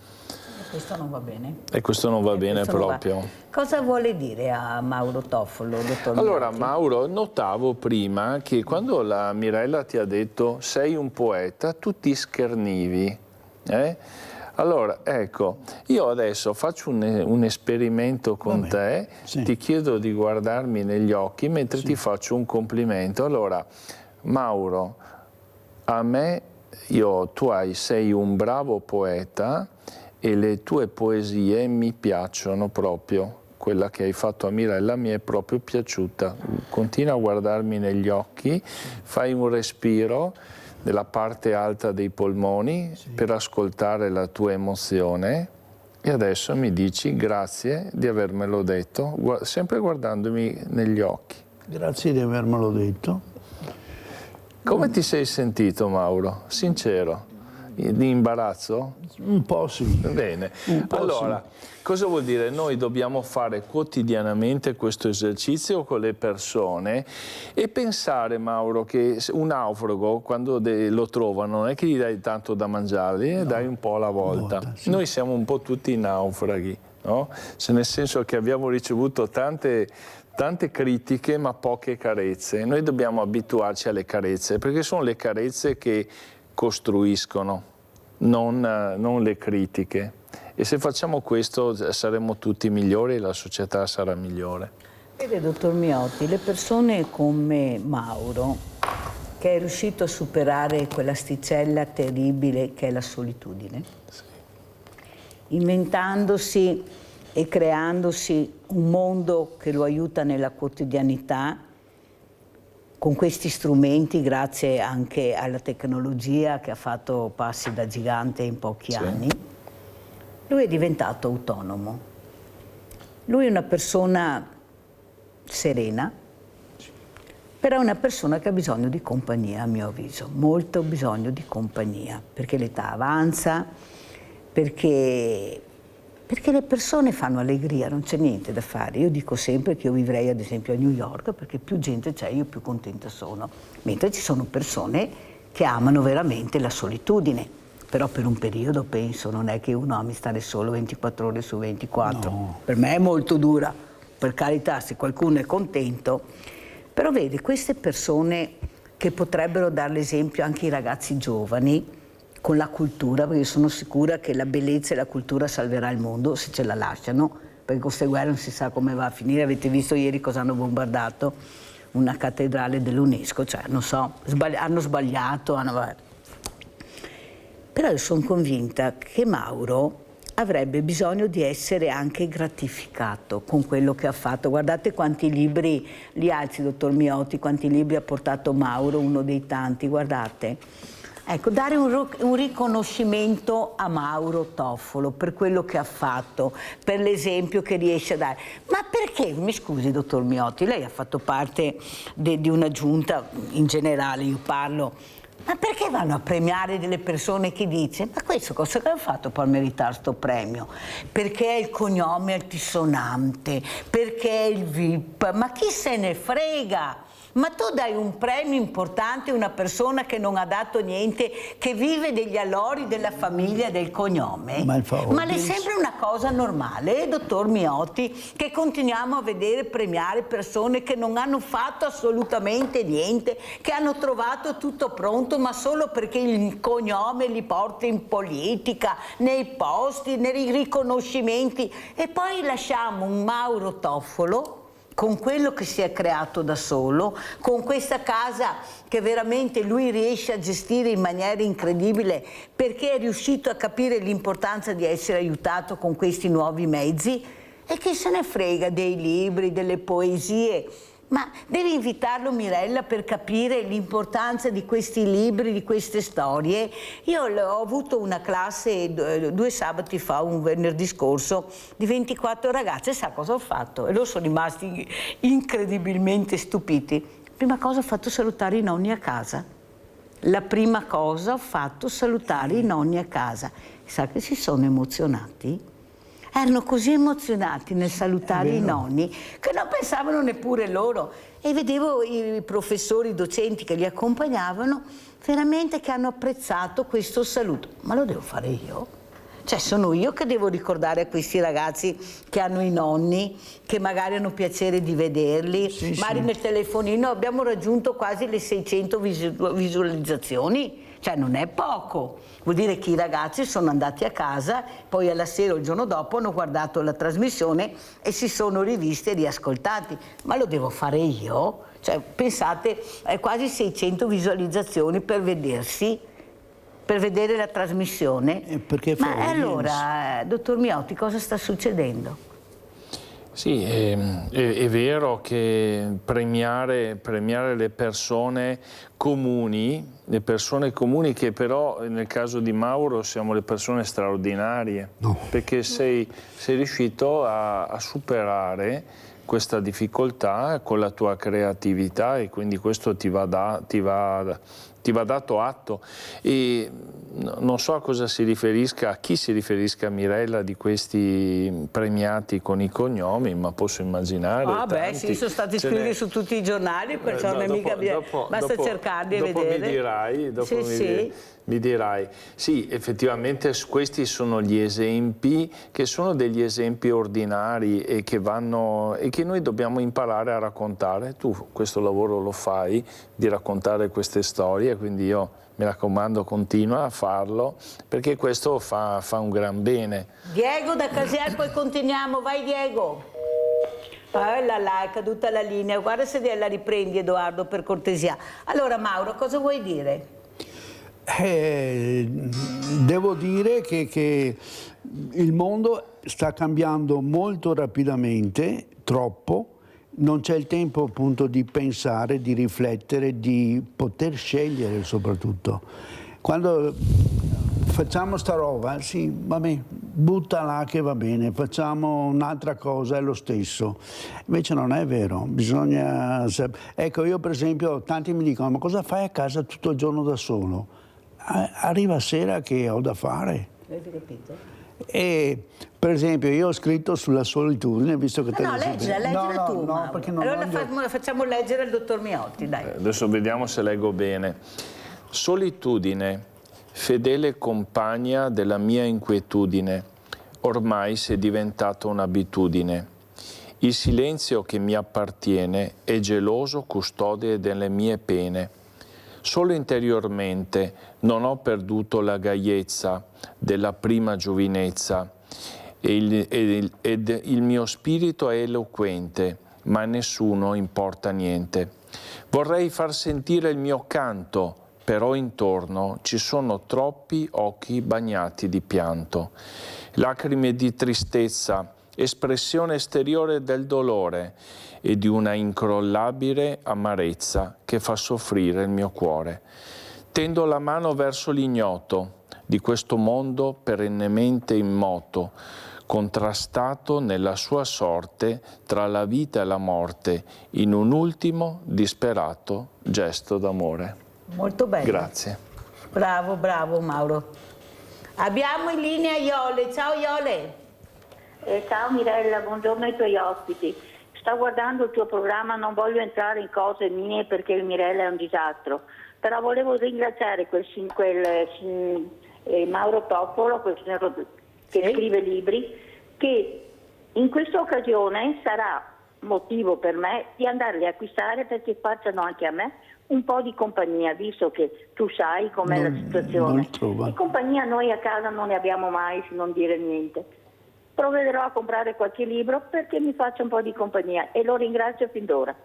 Questo non va bene. E questo non va bene proprio. Cosa vuole dire a Mauro Toffolo, dottor Miotti? Allora Mauro, notavo prima che quando la Mirella ti ha detto sei un poeta, tu ti schernivi. Allora, ecco, io adesso faccio un esperimento con te, sì. Ti chiedo di guardarmi negli occhi mentre ti faccio un complimento. Allora, Mauro, a me, sei un bravo poeta e le tue poesie mi piacciono proprio. Quella che hai fatto a Mirella mi è proprio piaciuta. Continua a guardarmi negli occhi, fai un respiro nella parte alta dei polmoni, sì, per ascoltare la tua emozione, e adesso mi dici grazie di avermelo detto, sempre guardandomi negli occhi. Grazie di avermelo detto. Come ti sei sentito, Mauro? Sincero? Di imbarazzo? Un po' sì. Bene. Allora, cosa vuol dire? Noi dobbiamo fare quotidianamente questo esercizio con le persone e pensare, Mauro, che un naufrago, quando lo trovano, non è che gli dai tanto da mangiare, ne dai un po' alla volta. Sì. Noi siamo un po' tutti naufraghi, no? Nel senso che abbiamo ricevuto tante critiche ma poche carezze. Noi dobbiamo abituarci alle carezze, perché sono le carezze che costruiscono, non le critiche. E se facciamo questo saremo tutti migliori e la società sarà migliore. Vede, dottor Miotti, le persone come Mauro, che è riuscito a superare quell'asticella terribile che è la solitudine, sì, inventandosi e creandosi un mondo che lo aiuta nella quotidianità, con questi strumenti, grazie anche alla tecnologia che ha fatto passi da gigante in pochi anni, lui è diventato autonomo. Lui è una persona serena, però è una persona che ha bisogno di compagnia, a mio avviso, molto bisogno di compagnia, perché l'età avanza, perché le persone fanno allegria, non c'è niente da fare. Io dico sempre che io vivrei ad esempio a New York, perché più gente c'è io più contenta sono, mentre ci sono persone che amano veramente la solitudine, però per un periodo penso, non è che uno ami stare solo 24 ore su 24, no. Per me è molto dura, per carità, se qualcuno è contento, però vede queste persone che potrebbero dare l'esempio anche ai ragazzi giovani, con la cultura, perché io sono sicura che la bellezza e la cultura salverà il mondo se ce la lasciano, perché con queste guerre non si sa come va a finire. Avete visto ieri cosa hanno bombardato? Una cattedrale dell'UNESCO, cioè non so, hanno sbagliato, però io sono convinta che Mauro avrebbe bisogno di essere anche gratificato con quello che ha fatto. Guardate quanti libri, li alzi dottor Miotti, quanti libri ha portato Mauro, uno dei tanti, guardate. Ecco, dare un riconoscimento a Mauro Toffolo per quello che ha fatto, per l'esempio che riesce a dare. Ma perché, mi scusi dottor Miotti, lei ha fatto parte di una giunta, in generale io parlo, ma perché vanno a premiare delle persone che dice ma questo cosa che ha fatto per meritare sto premio? Perché è il cognome altisonante, perché è il VIP, ma chi se ne frega? Ma tu dai un premio importante a una persona che non ha dato niente, che vive degli allori della famiglia, del cognome? Ma le sembra una cosa normale, dottor Miotti, che continuiamo a vedere premiare persone che non hanno fatto assolutamente niente, che hanno trovato tutto pronto, ma solo perché il cognome li porta in politica, nei posti, nei riconoscimenti, e poi lasciamo un Mauro Toffolo con quello che si è creato da solo, con questa casa che veramente lui riesce a gestire in maniera incredibile, perché è riuscito a capire l'importanza di essere aiutato con questi nuovi mezzi, e chi se ne frega dei libri, delle poesie. Ma devi invitarlo, Mirella, per capire l'importanza di questi libri, di queste storie. Io ho avuto una classe 2 sabati fa, un venerdì scorso, di 24 ragazze. Sa cosa ho fatto? E loro sono rimasti incredibilmente stupiti. Prima cosa ho fatto salutare i nonni a casa. La prima cosa ho fatto salutare i nonni a casa. Sa che si sono emozionati? Erano così emozionati nel salutare i nonni che non pensavano neppure loro, e vedevo i professori, i docenti che li accompagnavano veramente che hanno apprezzato questo saluto. Ma lo devo fare io? Cioè sono io che devo ricordare a questi ragazzi che hanno i nonni, che magari hanno piacere di vederli, magari nel telefonino abbiamo raggiunto quasi le 600 visualizzazioni. Cioè non è poco, vuol dire che i ragazzi sono andati a casa, poi alla sera o il giorno dopo hanno guardato la trasmissione e si sono rivisti e riascoltati. Ma lo devo fare io? Cioè pensate, quasi 600 visualizzazioni per vedersi, per vedere la trasmissione. Ma allora, dottor Miotti, cosa sta succedendo? Sì, è vero che premiare le persone comuni che però nel caso di Mauro siamo le persone straordinarie, perché sei riuscito a superare questa difficoltà con la tua creatività, e quindi questo ti va dato atto. E non so a cosa si riferisca, a chi si riferisca Mirella di questi premiati con i cognomi, ma posso immaginare. Ah beh, sì, sono stati scritti su tutti i giornali, perciò non è mica basta cercarli e vedere. Dopo mi dirai. Sì, effettivamente questi sono gli esempi, che sono degli esempi ordinari e che noi dobbiamo imparare a raccontare. Tu questo lavoro lo fai, di raccontare queste storie, quindi io mi raccomando continua a farlo, perché questo fa un gran bene. Diego da Casier, poi continuiamo, vai Diego. Là, è caduta la linea, guarda se la riprendi Edoardo per cortesia. Allora Mauro, cosa vuoi dire? Devo dire che il mondo sta cambiando molto rapidamente, troppo. Non c'è il tempo appunto di pensare, di riflettere, di poter scegliere soprattutto. Quando facciamo sta roba, sì, vabbè, butta là che va bene, facciamo un'altra cosa, è lo stesso. Invece non è vero, bisogna... Ecco, io per esempio, tanti mi dicono, ma cosa fai a casa tutto il giorno da solo? Arriva sera che ho da fare. Avete capito? E per esempio io ho scritto sulla solitudine, visto che te No, leggila tu. No, perché non allora voglio... la facciamo leggere al dottor Miotti, dai. Adesso vediamo se leggo bene. Solitudine, fedele compagna della mia inquietudine, ormai sei diventato un'abitudine. Il silenzio che mi appartiene è geloso custode delle mie pene. Solo interiormente non ho perduto la gaiezza della prima giovinezza ed il mio spirito è eloquente, ma a nessuno importa niente. Vorrei far sentire il mio canto, però intorno ci sono troppi occhi bagnati di pianto. Lacrime di tristezza, espressione esteriore del dolore e di una incrollabile amarezza che fa soffrire il mio cuore. Tendo la mano verso l'ignoto di questo mondo perennemente immoto, contrastato nella sua sorte tra la vita e la morte, in un ultimo disperato gesto d'amore. Molto bello. Grazie. Bravo, bravo Mauro. Abbiamo in linea Iole. Ciao Iole. Ciao Mirella, buongiorno ai tuoi ospiti. Sto guardando il tuo programma, non voglio entrare in cose mie perché il Mirella è un disastro, però volevo ringraziare Mauro Toffolo, quel signor che scrive libri, che in questa occasione sarà motivo per me di andarli a acquistare perché facciano anche a me un po' di compagnia, visto che tu sai com'è la situazione. E compagnia noi a casa non ne abbiamo mai, se non dire niente. Provvederò a comprare qualche libro perché mi faccia un po' di compagnia e lo ringrazio fin d'ora.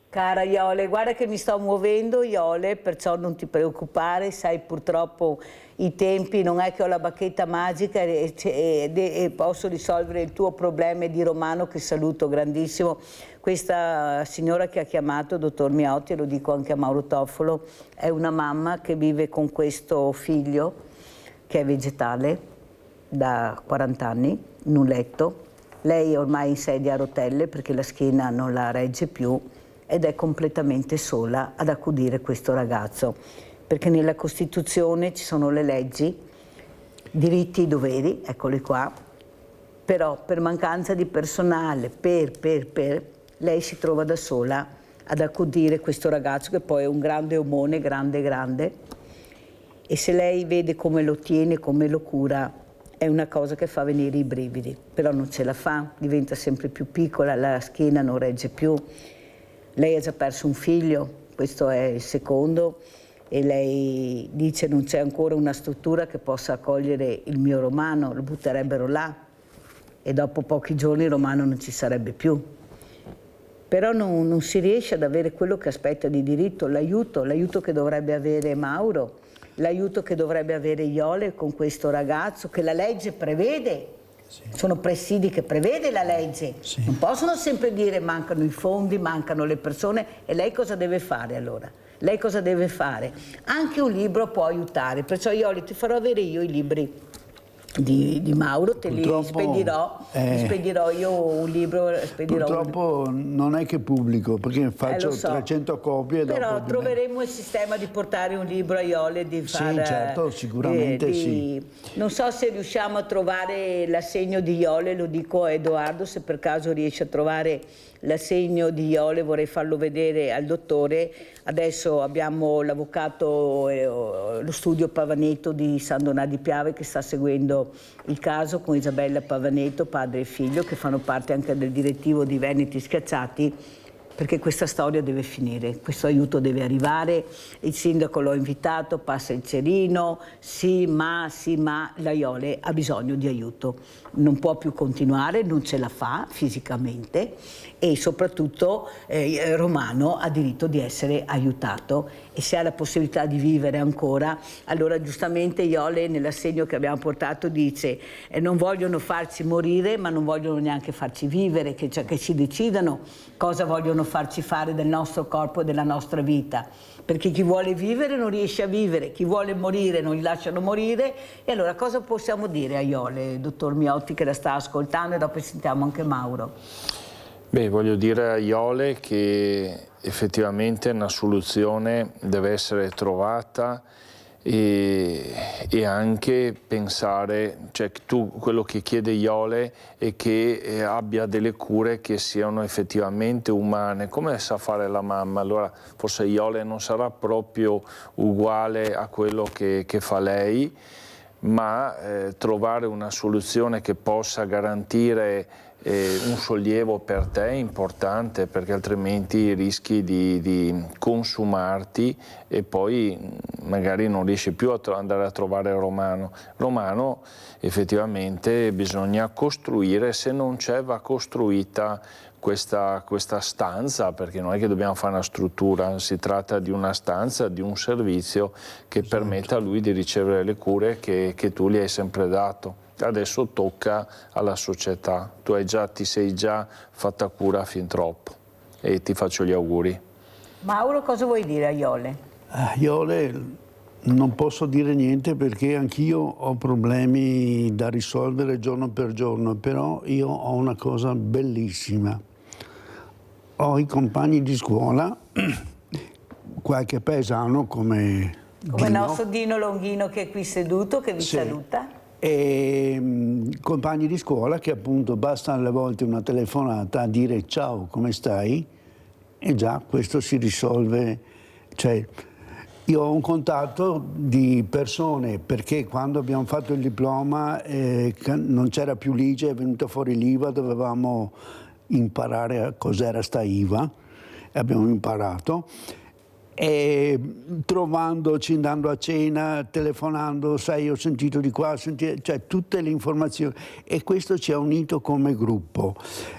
Cara Iole, guarda che mi sto muovendo Iole, perciò non ti preoccupare, sai purtroppo i tempi, non è che ho la bacchetta magica e posso risolvere il tuo problema di Romano, che saluto grandissimo. Questa signora che ha chiamato, dottor Miotti, e lo dico anche a Mauro Toffolo, è una mamma che vive con questo figlio che è vegetale da 40 anni, in un letto. Lei è ormai in sedia a rotelle perché la schiena non la regge più ed è completamente sola ad accudire questo ragazzo, perché nella Costituzione ci sono le leggi, diritti e doveri, eccoli qua, però per mancanza di personale, lei si trova da sola ad accudire questo ragazzo che poi è un grande omone, grande, e se lei vede come lo tiene, come lo cura, è una cosa che fa venire i brividi, però non ce la fa, diventa sempre più piccola, la schiena non regge più. Lei ha già perso un figlio, questo è il secondo, e lei dice non c'è ancora una struttura che possa accogliere il mio Romano, lo butterebbero là e dopo pochi giorni il Romano non ci sarebbe più. Però non si riesce ad avere quello che aspetta di diritto, l'aiuto che dovrebbe avere Mauro, l'aiuto che dovrebbe avere Iole con questo ragazzo, che la legge prevede. Sì. Sono presidi che prevede la legge, sì. Non possono sempre dire mancano i fondi, mancano le persone, e lei cosa deve fare allora? Lei cosa deve fare? Anche un libro può aiutare, perciò Iole ti farò avere io i libri di Mauro, te li spedirò io un libro. Purtroppo non è che pubblico, perché faccio 300 copie. Però troveremo il sistema di portare un libro a Iole, di fare... Sì, certo, sicuramente sì. Non so se riusciamo a trovare l'assegno di Iole, lo dico a Edoardo, se per caso riesce a trovare l'assegno di Iole vorrei farlo vedere al dottore. Adesso abbiamo l'avvocato, lo studio Pavaneto di San Donà di Piave che sta seguendo il caso con Isabella Pavaneto, padre e figlio, che fanno parte anche del direttivo di Veneti Schiacciati, perché questa storia deve finire, questo aiuto deve arrivare. Il sindaco l'ho invitato, passa il cerino, sì ma la Iole ha bisogno di aiuto, non può più continuare, non ce la fa fisicamente e soprattutto Romano ha diritto di essere aiutato e se ha la possibilità di vivere ancora, allora giustamente Iole nell'assegno che abbiamo portato dice non vogliono farci morire ma non vogliono neanche farci vivere, che ci decidano cosa vogliono farci fare del nostro corpo e della nostra vita, perché chi vuole vivere non riesce a vivere, chi vuole morire non gli lasciano morire. E allora cosa possiamo dire a Iole, dottor Miotti, che la sta ascoltando, e dopo sentiamo anche Mauro? Beh, voglio dire a Iole che effettivamente una soluzione deve essere trovata, e anche pensare, cioè tu quello che chiede Iole è che abbia delle cure che siano effettivamente umane, come sa fare la mamma. Allora forse Iole non sarà proprio uguale a quello che fa lei, ma trovare una soluzione che possa garantire un sollievo per te è importante, perché altrimenti rischi di consumarti e poi magari non riesci più a andare a trovare Romano. Romano effettivamente bisogna costruire, se non c'è va costruita questa stanza, perché non è che dobbiamo fare una struttura, si tratta di una stanza, di un servizio che permetta a lui di ricevere le cure che tu gli hai sempre dato. Adesso tocca alla società. Tu ti sei già fatta cura fin troppo e ti faccio gli auguri. Mauro, cosa vuoi dire a Iole? A Iole non posso dire niente, perché anch'io ho problemi da risolvere giorno per giorno, però io ho una cosa bellissima. Ho i compagni di scuola, qualche paesano come il nostro Dino Longhino, che è qui seduto, che vi saluta. E compagni di scuola che appunto basta alle volte una telefonata a dire ciao, come stai? E già questo si risolve. Cioè, io ho un contatto di persone, perché quando abbiamo fatto il diploma non c'era più l'IGE, è venuta fuori l'IVA, dovevamo imparare cos'era sta IVA, e abbiamo imparato. E trovandoci, andando a cena, telefonando, sai, ho sentito di qua, cioè tutte le informazioni, e questo ci ha unito come gruppo.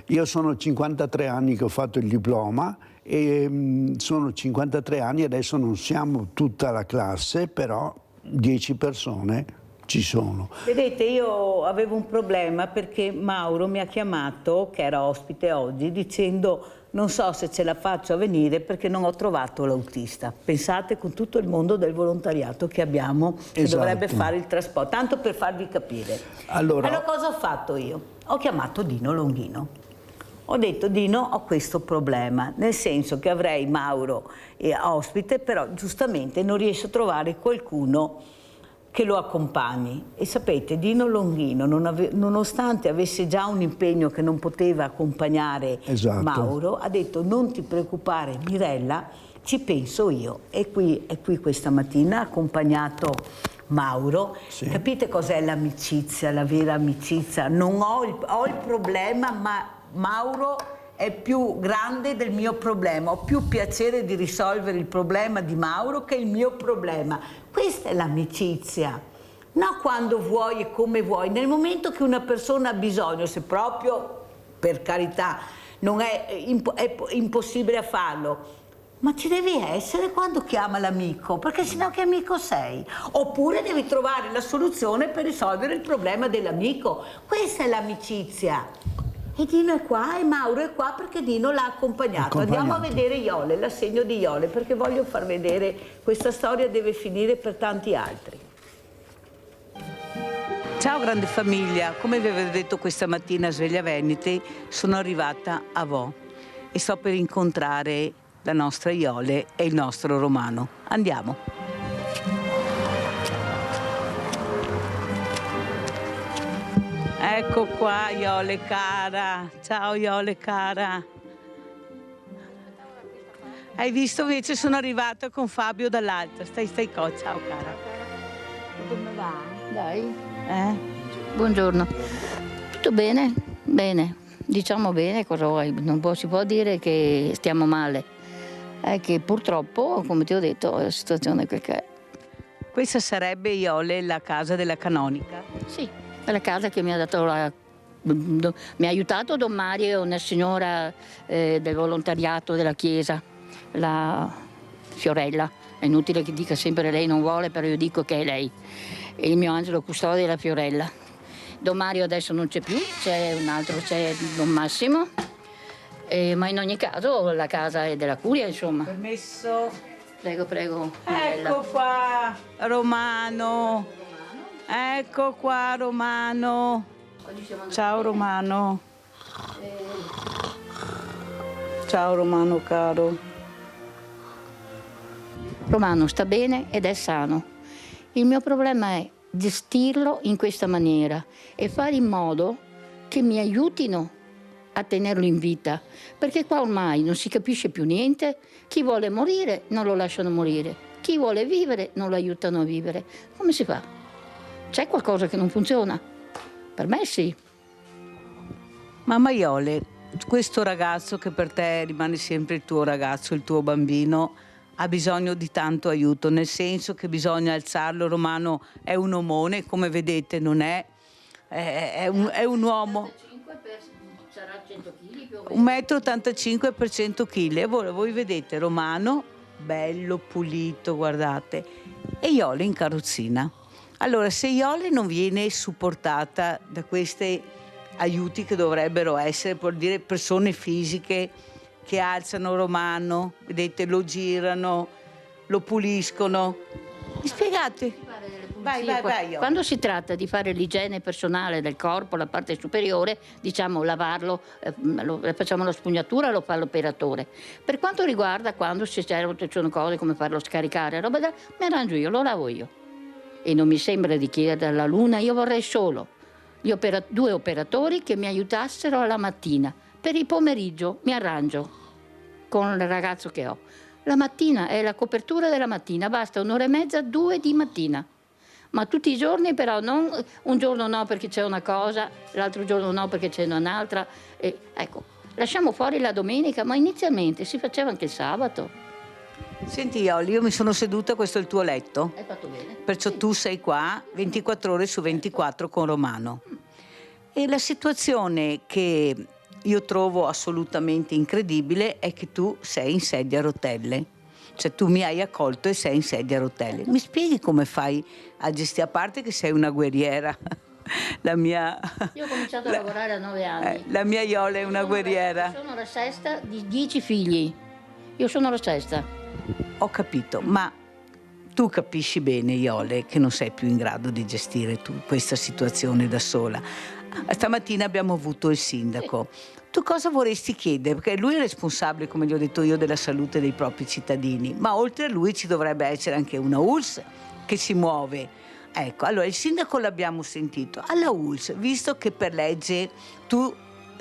Io sono 53 anni che ho fatto il diploma, e sono 53 anni, adesso non siamo tutta la classe, però 10 persone ci sono. Vedete, io avevo un problema, perché Mauro mi ha chiamato, che era ospite oggi, dicendo: non so se ce la faccio a venire perché non ho trovato l'autista. Pensate, con tutto il mondo del volontariato che abbiamo, che dovrebbe fare il trasporto, tanto per farvi capire. Allora cosa ho fatto io? Ho chiamato Dino Longhino. Ho detto: Dino, ho questo problema, nel senso che avrei Mauro ospite, però giustamente non riesco a trovare qualcuno che lo accompagni. E sapete, Dino Longhino, nonostante avesse già un impegno che non poteva accompagnare Mauro, ha detto: non ti preoccupare Mirella, ci penso io. E qui questa mattina ha accompagnato Mauro. Sì. Capite cos'è l'amicizia, la vera amicizia? Non ho il problema, ma Mauro è più grande del mio problema, ho più piacere di risolvere il problema di Mauro che il mio problema. Questa è l'amicizia, no quando vuoi e come vuoi, nel momento che una persona ha bisogno, se proprio, per carità, non è impossibile a farlo, ma ci devi essere quando chiama l'amico, perché sennò che amico sei? Oppure devi trovare la soluzione per risolvere il problema dell'amico. Questa è l'amicizia. E Dino è qua e Mauro è qua perché Dino l'ha accompagnato. Andiamo a vedere Iole, l'assegno di Iole, perché voglio far vedere, questa storia deve finire per tanti altri. Ciao grande famiglia, come vi avevo detto questa mattina a Sveglia Veneti, sono arrivata a Vo e sto per incontrare la nostra Iole e il nostro Romano. Andiamo. Ecco qua Iole cara, ciao Iole cara. Hai visto, invece sono arrivata con Fabio dall'alto, stai qua, ciao cara. Come va? Dai. Buongiorno. Tutto bene? Bene, diciamo bene, cosa vuoi? Non si può dire che stiamo male. È che purtroppo, come ti ho detto, la situazione è quel che è. Questa sarebbe, Iole, la casa della canonica? Sì. È la casa che mi ha dato mi ha aiutato Don Mario, una signora del volontariato della chiesa, la Fiorella. È inutile che dica sempre lei non vuole, però io dico che è lei. E il mio angelo custode è la Fiorella. Don Mario adesso non c'è più, c'è un altro, c'è Don Massimo. Ma in ogni caso la casa è della curia, insomma. Permesso. Prego, prego. Mirella. Ecco qua, Romano. Ecco qua, Romano. Ciao, Romano. Ciao, Romano caro. Romano sta bene ed è sano. Il mio problema è gestirlo in questa maniera e fare in modo che mi aiutino a tenerlo in vita, perché qua ormai non si capisce più niente. Chi vuole morire non lo lasciano morire, chi vuole vivere non lo aiutano a vivere. Come si fa? C'è qualcosa che non funziona? Per me sì. Mamma Iole, questo ragazzo che per te rimane sempre il tuo ragazzo, il tuo bambino, ha bisogno di tanto aiuto, nel senso che bisogna alzarlo. Romano è un omone, come vedete, non è un uomo. Sarà 100 kg più o meno. 1,85 m per 100 kg. E voi vedete Romano, bello, pulito, guardate. E Iole in carrozzina. Allora, se Iole non viene supportata da questi aiuti che dovrebbero essere, vuol dire persone fisiche che alzano Romano, vedete, lo girano, lo puliscono. Mi spiegate? Vai, Iole. Quando si tratta di fare l'igiene personale del corpo, la parte superiore, diciamo lavarlo, facciamo la spugnatura, lo fa l'operatore. Per quanto riguarda quando ci sono cose come farlo scaricare, roba mi arrangio io, lo lavo io. E non mi sembra di chiedere alla luna, io vorrei solo due operatori che mi aiutassero alla mattina. Per il pomeriggio mi arrangio con il ragazzo che ho. La mattina è la copertura della mattina, basta 1 ora e mezza, 2 di mattina. Ma tutti i giorni però, non un giorno no perché c'è una cosa, l'altro giorno no perché c'è un'altra. Ecco, lasciamo fuori la domenica, ma inizialmente si faceva anche il sabato. Senti Iole, io mi sono seduta, questo è il tuo letto. Hai fatto bene. Perciò sì. Tu sei qua 24 ore su 24 con Romano. E la situazione che io trovo assolutamente incredibile è che tu sei in sedia a rotelle. Cioè tu mi hai accolto e sei in sedia a rotelle. Mi spieghi come fai a gestire, a parte che sei una guerriera. La mia... Io ho cominciato a lavorare a 9 anni. La mia Iole è una guerriera. Sono la sesta di 10 figli. Io sono la sesta. Ho capito, ma tu capisci bene, Iole, che non sei più in grado di gestire questa situazione da sola. Stamattina abbiamo avuto il sindaco. Tu cosa vorresti chiedere? Perché lui è responsabile, come gli ho detto io, della salute dei propri cittadini, ma oltre a lui ci dovrebbe essere anche una ULSS che si muove. Ecco, allora il sindaco l'abbiamo sentito. Alla ULSS, visto che per legge tu,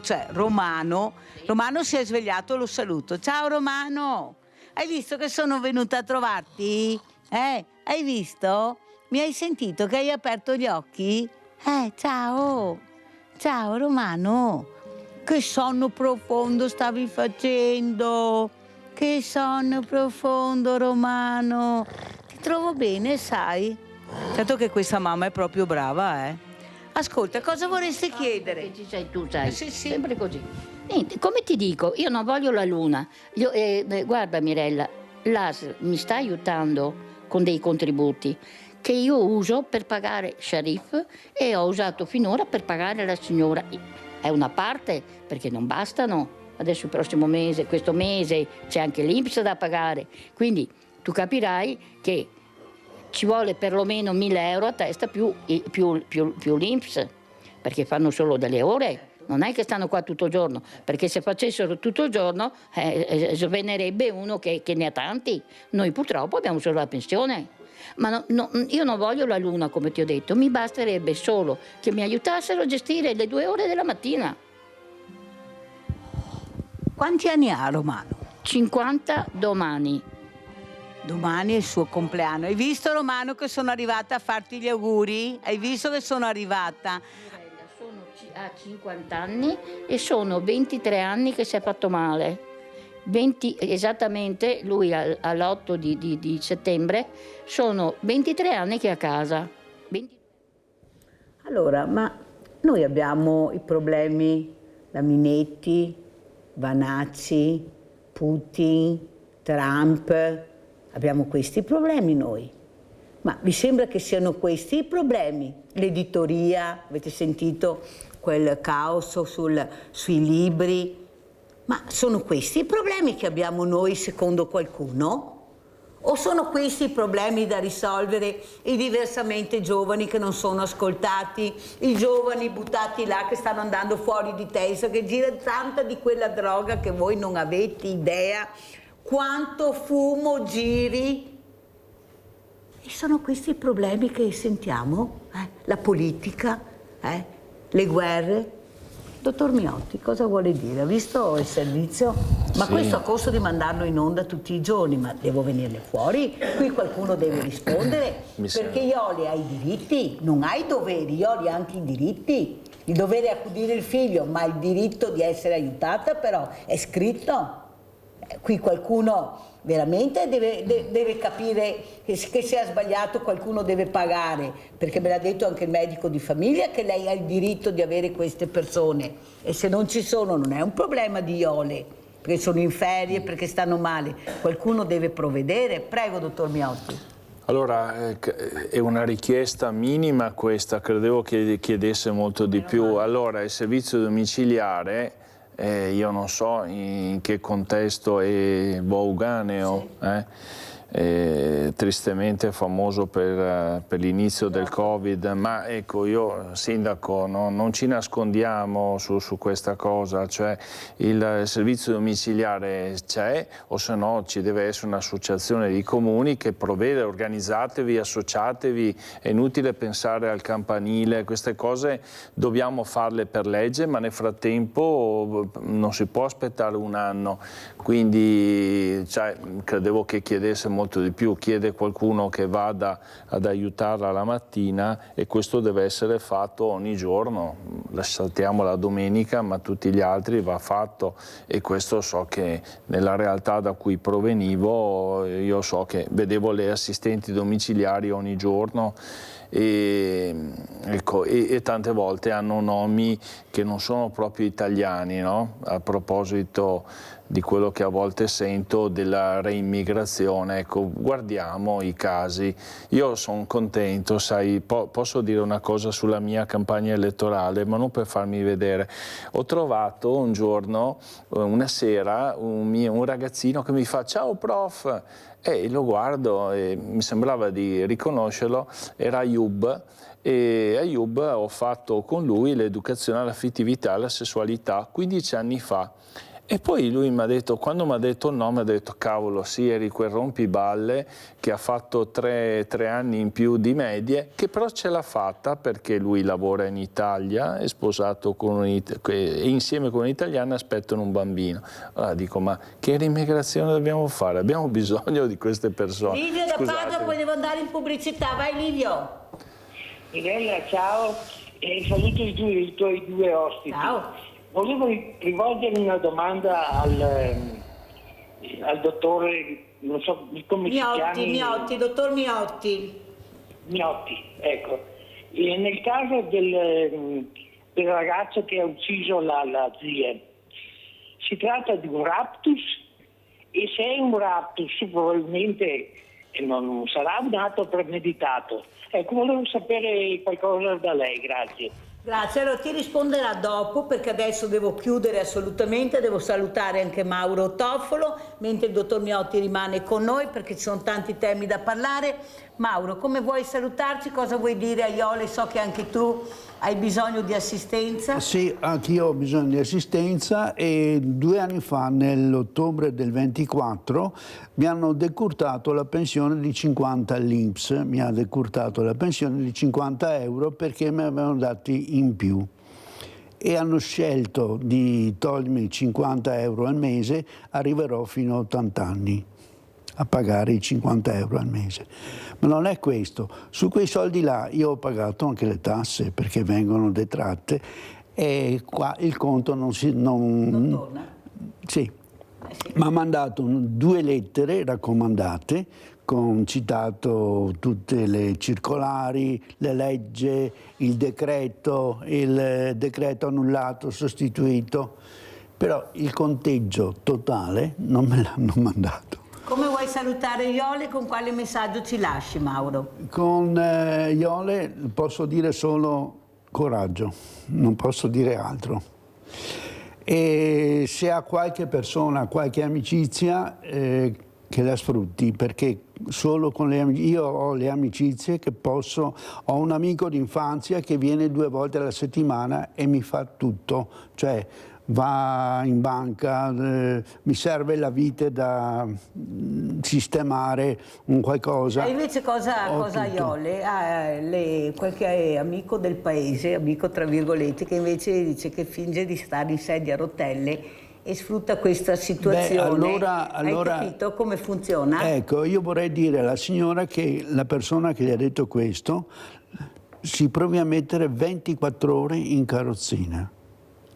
cioè Romano si è svegliato, lo saluto. Ciao Romano, hai visto che sono venuta a trovarti? Hai visto? Mi hai sentito che hai aperto gli occhi? Ciao Romano. Che sonno profondo stavi facendo? Che sonno profondo, Romano. Ti trovo bene, sai? Certo che questa mamma è proprio brava, eh? Ascolta, cosa vorresti chiedere? Che ci sei tu, sai? Sì. Sempre così. Niente, come ti dico, io non voglio la luna. Guarda Mirella, l'ASL mi sta aiutando con dei contributi che io uso per pagare Sharif e ho usato finora per pagare la signora. È una parte, perché non bastano. Adesso il prossimo mese, questo mese, c'è anche l'INPS da pagare. Quindi tu capirai che ci vuole perlomeno 1.000 euro a testa più l'INPS, perché fanno solo delle ore. Non è che stanno qua tutto il giorno, perché se facessero tutto il giorno svenerebbe uno che ne ha tanti. Noi purtroppo abbiamo solo la pensione. Ma io non voglio la luna, come ti ho detto, mi basterebbe solo che mi aiutassero a gestire le 2 ore della mattina. Quanti anni ha Romano? 50 domani. Domani è il suo compleanno. Hai visto, Romano, che sono arrivata a farti gli auguri? Hai visto che sono arrivata? Ha 50 anni e sono 23 anni che si è fatto male. 20, esattamente, lui all'8 di settembre, sono 23 anni che è a casa. 20... Allora, ma noi abbiamo i problemi, la Minetti, Vanacci, Putin, Trump, abbiamo questi problemi noi. Ma vi sembra che siano questi i problemi? L'editoria, avete sentito quel caos sui libri? Ma sono questi i problemi che abbiamo noi secondo qualcuno? O sono questi i problemi da risolvere i diversamente giovani che non sono ascoltati, i giovani buttati là che stanno andando fuori di testa, che gira tanta di quella droga che voi non avete idea quanto fumo giri? E sono questi i problemi che sentiamo? La politica, le guerre. Dottor Miotti, cosa vuole dire? Ha visto il servizio? Ma sì. Questo a costo di mandarlo in onda tutti i giorni, ma devo venirne fuori? Qui qualcuno deve rispondere, perché Iole ha i diritti, non ha i doveri, Iole ha anche i diritti. Il dovere è accudire il figlio, ma il diritto di essere aiutata però è scritto. Qui qualcuno veramente deve capire che se ha sbagliato qualcuno deve pagare, perché me l'ha detto anche il medico di famiglia che lei ha il diritto di avere queste persone, e se non ci sono non è un problema di Iole, perché sono in ferie, perché stanno male, qualcuno deve provvedere. Prego, dottor Miotti. Allora, è una richiesta minima questa, credevo che chiedesse molto di più. Allora, il servizio domiciliare, io non so in che contesto è Bouganeo, tristemente famoso per l'inizio del Covid, ma ecco, io sindaco non ci nascondiamo su questa cosa, cioè il servizio domiciliare c'è, o se no ci deve essere un'associazione di comuni che provvede, organizzatevi, associatevi, è inutile pensare al campanile, queste cose dobbiamo farle per legge, ma nel frattempo non si può aspettare un anno, quindi credevo che chiedesse molto di più, chiede qualcuno che vada ad aiutarla la mattina, e questo deve essere fatto ogni giorno, saltiamo la domenica, ma tutti gli altri va fatto, e questo so che nella realtà da cui provenivo io so che vedevo le assistenti domiciliari ogni giorno e tante volte hanno nomi che non sono proprio italiani, no? A proposito di quello che a volte sento della reimmigrazione, ecco, guardiamo i casi. Io sono contento, sai, posso dire una cosa sulla mia campagna elettorale, ma non per farmi vedere. Ho trovato un giorno, una sera, un ragazzino che mi fa "Ciao prof", e lo guardo e mi sembrava di riconoscerlo, era Ayub, e Ayub ho fatto con lui l'educazione all'affettività e alla sessualità 15 anni fa. E poi lui mi ha detto, quando mi ha detto il nome, ha detto cavolo, sì, eri quel rompiballe che ha fatto tre anni in più di medie, che però ce l'ha fatta perché lui lavora in Italia, è sposato con e insieme con un'italiana aspettano un bambino. Allora dico, ma che immigrazione dobbiamo fare? Abbiamo bisogno di queste persone. Livio da Padova, poi devo andare in pubblicità, vai Livio. Mirella, ciao, e saluto i tuoi due ospiti. Ciao. Volevo rivolgere una domanda al dottore, non so come si chiama. Miotti, dottor Miotti. Miotti, ecco. E nel caso del ragazzo che ha ucciso la zia, si tratta di un raptus? E se è un raptus, probabilmente non sarà un atto premeditato. Ecco, volevo sapere qualcosa da lei, grazie. Grazie, allora ti risponderà dopo, perché adesso devo chiudere assolutamente, devo salutare anche Mauro Toffolo, mentre il dottor Miotti rimane con noi perché ci sono tanti temi da parlare. Mauro, come vuoi salutarci? Cosa vuoi dire a Iole? So che anche tu hai bisogno di assistenza. Sì, anch'io ho bisogno di assistenza, e 2 anni fa, nell'ottobre del 24, mi hanno decurtato la pensione di 50 all'INPS, mi ha decurtato la pensione di 50 euro perché mi avevano dati in più. E hanno scelto di togliermi 50 euro al mese, arriverò fino a 80 anni a pagare i 50 euro al mese. Ma non è questo, su quei soldi là io ho pagato anche le tasse perché vengono detratte, e qua il conto non torna? Sì, mi ha mandato 2 lettere raccomandate con citato tutte le circolari, le leggi, il decreto annullato, sostituito, però il conteggio totale non me l'hanno mandato. Come vuoi salutare Iole? Con quale messaggio ci lasci, Mauro? Con Iole posso dire solo coraggio, non posso dire altro. e se ha qualche persona, qualche amicizia, che la sfrutti, perché solo con io ho le amicizie che posso, ho un amico d'infanzia che viene 2 volte alla settimana e mi fa tutto, cioè va in banca, mi serve la vite da sistemare un qualcosa. E invece cosa Iole? Qualche amico del paese, amico tra virgolette, che invece dice che finge di stare in sedia a rotelle e sfrutta questa situazione. Hai capito come funziona? Ecco, io vorrei dire alla signora che la persona che gli ha detto questo si provi a mettere 24 ore in carrozzina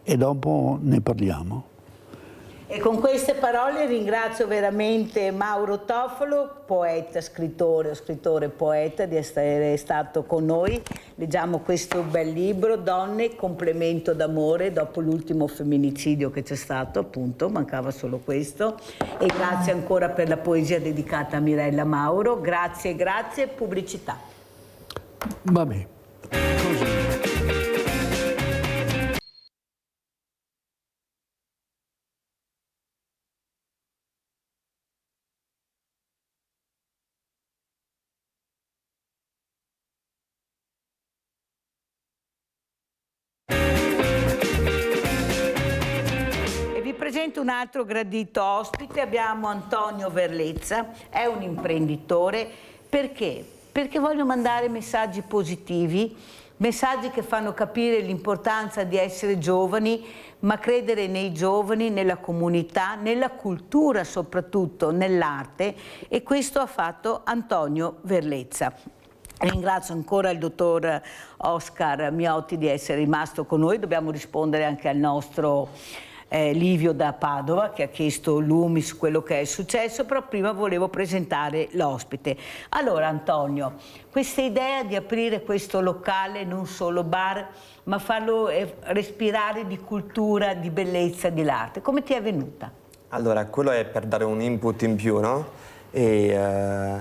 e dopo ne parliamo. E con queste parole ringrazio veramente Mauro Toffolo, poeta, scrittore poeta, di essere stato con noi. Leggiamo questo bel libro, Donne, complemento d'amore, dopo l'ultimo femminicidio che c'è stato, appunto, mancava solo questo. E grazie ancora per la poesia dedicata a Mirella Mauro. Grazie, pubblicità. Vabbè, così. Presento un altro gradito ospite, abbiamo Antonio Verlezza, è un imprenditore. Perché? Perché voglio mandare messaggi positivi, messaggi che fanno capire l'importanza di essere giovani, ma credere nei giovani, nella comunità, nella cultura soprattutto, nell'arte, e questo ha fatto Antonio Verlezza. Ringrazio ancora il dottor Oscar Miotti di essere rimasto con noi, dobbiamo rispondere anche al nostro Livio da Padova che ha chiesto lumi su quello che è successo, però prima volevo presentare l'ospite. Allora Antonio, questa idea di aprire questo locale, non solo bar, ma farlo respirare di cultura, di bellezza, di arte, come ti è venuta? Allora, quello è per dare un input in più, no? E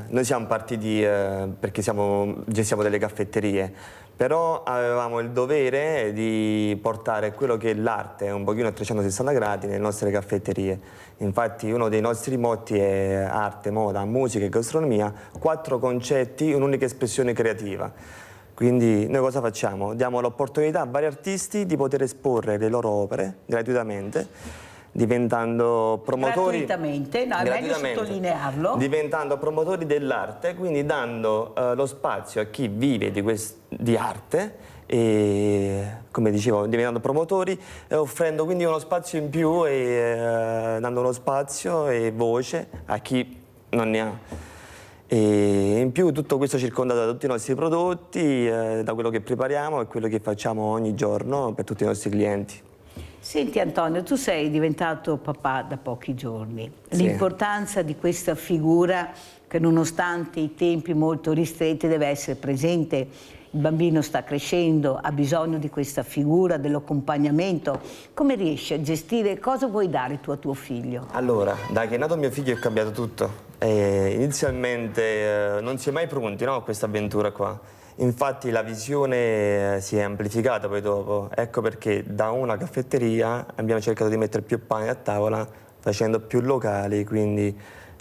noi siamo partiti perché gestiamo delle caffetterie, però avevamo il dovere di portare quello che è l'arte un pochino a 360 gradi nelle nostre caffetterie. Infatti uno dei nostri motti è arte, moda, musica e gastronomia, 4 concetti, un'unica espressione creativa. Quindi noi cosa facciamo? Diamo l'opportunità a vari artisti di poter esporre le loro opere gratuitamente, diventando promotori, gratuitamente, no, è meglio sottolinearlo, diventando promotori dell'arte, quindi dando lo spazio a chi vive di arte e, come dicevo, diventando promotori e offrendo quindi uno spazio in più e dando uno spazio e voce a chi non ne ha. E in più tutto questo circondato da tutti i nostri prodotti, da quello che prepariamo e quello che facciamo ogni giorno per tutti i nostri clienti. Senti Antonio, tu sei diventato papà da pochi giorni. Sì. L'importanza di questa figura che nonostante i tempi molto ristretti deve essere presente. Il bambino sta crescendo, ha bisogno di questa figura, dell'accompagnamento. Come riesci a gestire? Cosa vuoi dare tu a tuo figlio? Allora, da che è nato mio figlio è cambiato tutto. Inizialmente non si è mai pronti, no, a questa avventura qua. Infatti la visione si è amplificata poi dopo, ecco perché da una caffetteria abbiamo cercato di mettere più pane a tavola facendo più locali, quindi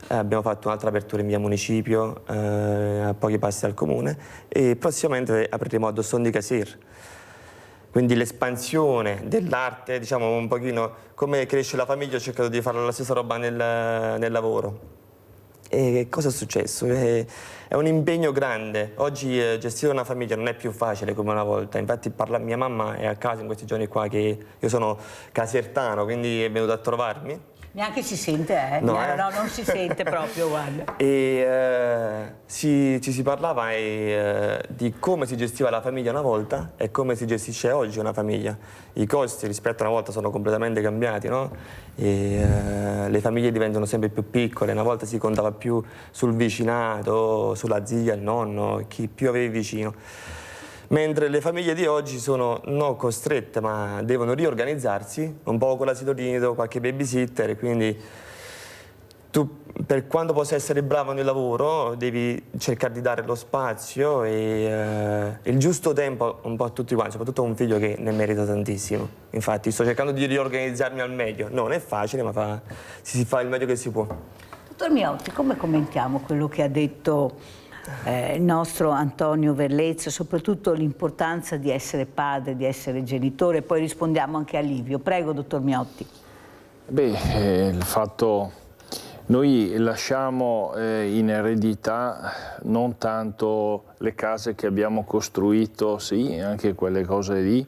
abbiamo fatto un'altra apertura in via Municipio, a pochi passi dal comune, e prossimamente apriremo a Doston di Casir. Quindi l'espansione dell'arte, diciamo un pochino come cresce la famiglia, ho cercato di fare la stessa roba nel lavoro. E cosa è successo? È un impegno grande. Oggi gestire una famiglia non è più facile come una volta. Infatti mia mamma è a casa in questi giorni qua, che io sono casertano, quindi è venuta a trovarmi. Neanche si sente, eh? No, non si sente proprio, guarda. E ci si parlava di come si gestiva la famiglia una volta e come si gestisce oggi una famiglia. I costi rispetto a una volta sono completamente cambiati, no? E le famiglie diventano sempre più piccole, una volta si contava più sul vicinato, sulla zia, il nonno, chi più avevi vicino. Mentre le famiglie di oggi sono non costrette, ma devono riorganizzarsi, un po' con l'asilo nido, qualche babysitter, quindi tu per quanto possa essere bravo nel lavoro devi cercare di dare lo spazio e il giusto tempo un po' a tutti quanti, soprattutto a un figlio che ne merita tantissimo. Infatti sto cercando di riorganizzarmi al meglio, non è facile ma si fa il meglio che si può. Dottor Miotti, come commentiamo quello che ha detto il nostro Antonio Verlezzo, soprattutto l'importanza di essere padre, di essere genitore? Poi rispondiamo anche a Livio. Prego, dottor Miotti. Beh, il fatto... Noi lasciamo in eredità non tanto le case che abbiamo costruito, sì, anche quelle cose lì,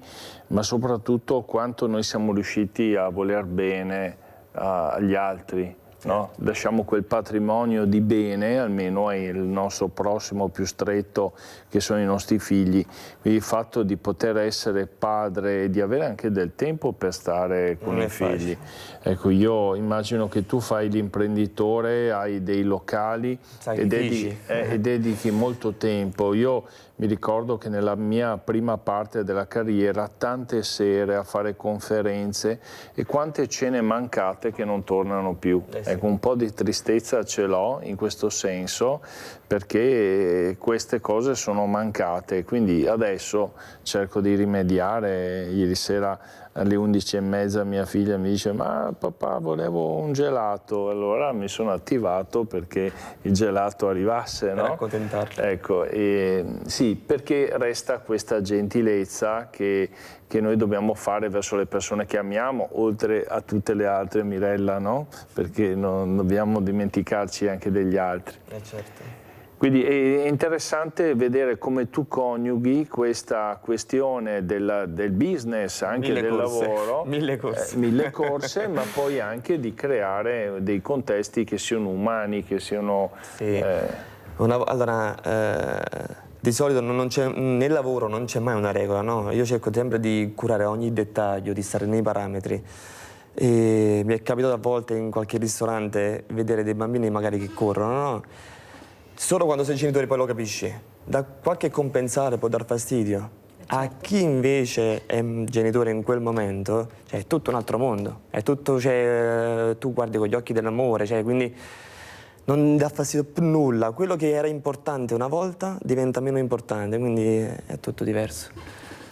ma soprattutto quanto noi siamo riusciti a voler bene agli altri. No? Lasciamo quel patrimonio di bene, almeno è il nostro prossimo più stretto, che sono i nostri figli. Quindi il fatto di poter essere padre e di avere anche del tempo per stare con i figli. Ecco, io immagino che tu fai l'imprenditore, hai dei locali e dedichi molto tempo. Io mi ricordo che nella mia prima parte della carriera tante sere a fare conferenze e quante cene mancate che non tornano più. Ecco, un po' di tristezza ce l'ho in questo senso, perché queste cose sono mancate, quindi adesso cerco di rimediare. Ieri sera alle 11:30 mia figlia mi dice: ma papà, volevo un gelato. Allora mi sono attivato perché il gelato arrivasse, no? Per accontentarla. Ecco, sì, perché resta questa gentilezza che noi dobbiamo fare verso le persone che amiamo, oltre a tutte le altre, Mirella, no? Perché non dobbiamo dimenticarci anche degli altri. Certo. Quindi è interessante vedere come tu coniughi questa questione del business, anche del lavoro, mille corse, ma poi anche di creare dei contesti che siano umani, che siano... Sì. Di solito nel lavoro non c'è mai una regola, no? Io cerco sempre di curare ogni dettaglio, di stare nei parametri. E mi è capitato a volte in qualche ristorante vedere dei bambini magari che corrono, no? Solo quando sei genitore poi lo capisci. Da qualche compensare può dar fastidio. A chi invece è genitore in quel momento, cioè, è tutto un altro mondo. È tutto, cioè, tu guardi con gli occhi dell'amore, cioè, quindi non dà fastidio più nulla. Quello che era importante una volta diventa meno importante, quindi è tutto diverso.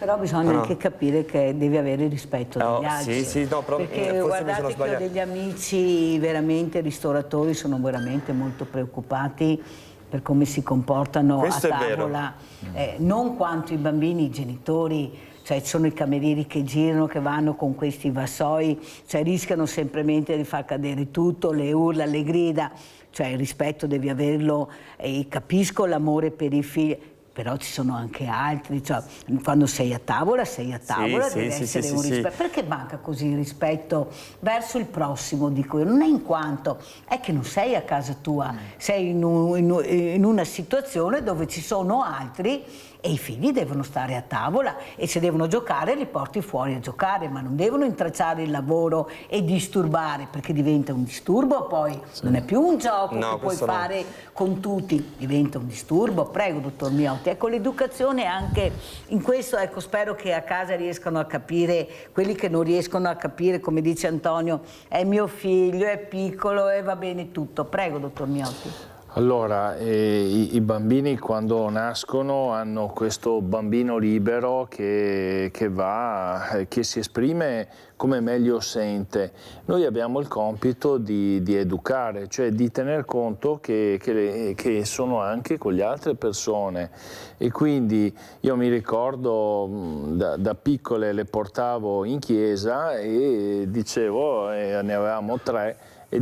Però bisogna anche capire che devi avere rispetto degli altri. Sì, no, però perché guardate che ho degli amici veramente ristoratori, sono veramente molto preoccupati per come si comportano a tavola, non quanto i bambini, i genitori, cioè ci sono i camerieri che girano, che vanno con questi vassoi, cioè rischiano semplicemente di far cadere tutto, le urla, le grida, cioè il rispetto devi averlo, e capisco l'amore per i figli, però ci sono anche altri, cioè, quando sei a tavola deve essere un rispetto. Perché manca così il rispetto verso il prossimo? Dico io, non è in quanto è che non sei a casa tua, sei in una situazione dove ci sono altri e i figli devono stare a tavola, e se devono giocare li porti fuori a giocare, ma non devono intralciare il lavoro e disturbare, perché diventa un disturbo, poi non è più un gioco che puoi fare con tutti, diventa un disturbo. Prego, dottor Miotti. Ecco, l'educazione anche in questo, ecco, spero che a casa riescano a capire, quelli che non riescono a capire, come dice Antonio, è mio figlio, è piccolo e va bene tutto. Prego, dottor Miotti. Allora, i bambini quando nascono hanno questo bambino libero che si esprime come meglio sente. Noi abbiamo il compito di educare, cioè di tener conto che sono anche con le altre persone, e quindi io mi ricordo da piccole le portavo in chiesa e dicevo, ne avevamo 3, e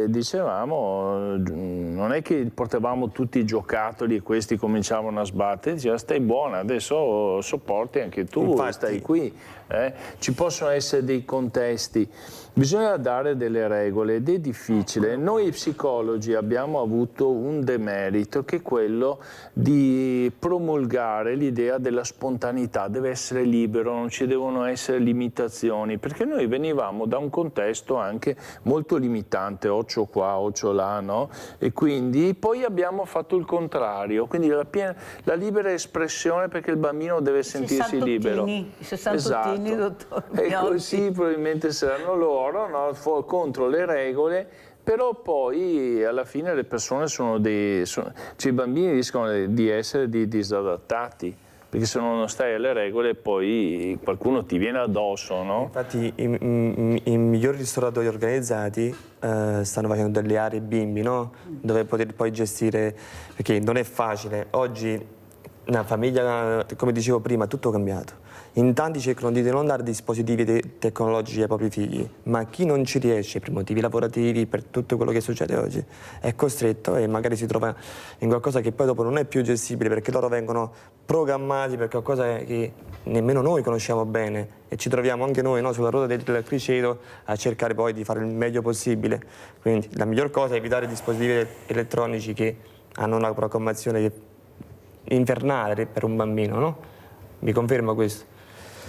dicevamo, non è che portavamo tutti i giocattoli e questi cominciavano a sbattere, diceva stai buona, adesso sopporti anche tu. Infatti, stai qui. Ci possono essere dei contesti, bisogna dare delle regole ed è difficile. Noi psicologi abbiamo avuto un demerito, che è quello di promulgare l'idea della spontaneità, deve essere libero, non ci devono essere limitazioni, perché noi venivamo da un contesto anche molto limitante, occhio qua, occhio là, no? E quindi poi abbiamo fatto il contrario, quindi la libera espressione, perché il bambino deve sentirsi libero. Esatto. Dottor E così probabilmente saranno loro, no? Contro le regole Però poi alla fine le persone cioè i bambini rischiano di essere disadattati, perché se non stai alle regole poi qualcuno ti viene addosso, no? Infatti i migliori ristoratori organizzati stanno facendo delle aree bimbi, no? Dove poter poi gestire, perché non è facile. Oggi una famiglia, come dicevo prima, è tutto cambiato. In tanti cercano di non dare dispositivi tecnologici ai propri figli, ma chi non ci riesce per motivi lavorativi, per tutto quello che succede oggi, è costretto e magari si trova in qualcosa che poi dopo non è più gestibile, perché loro vengono programmati per qualcosa che nemmeno noi conosciamo bene e ci troviamo anche noi, no, sulla ruota del criceto a cercare poi di fare il meglio possibile. Quindi la miglior cosa è evitare dispositivi elettronici che hanno una programmazione infernale per un bambino, no? Mi conferma questo?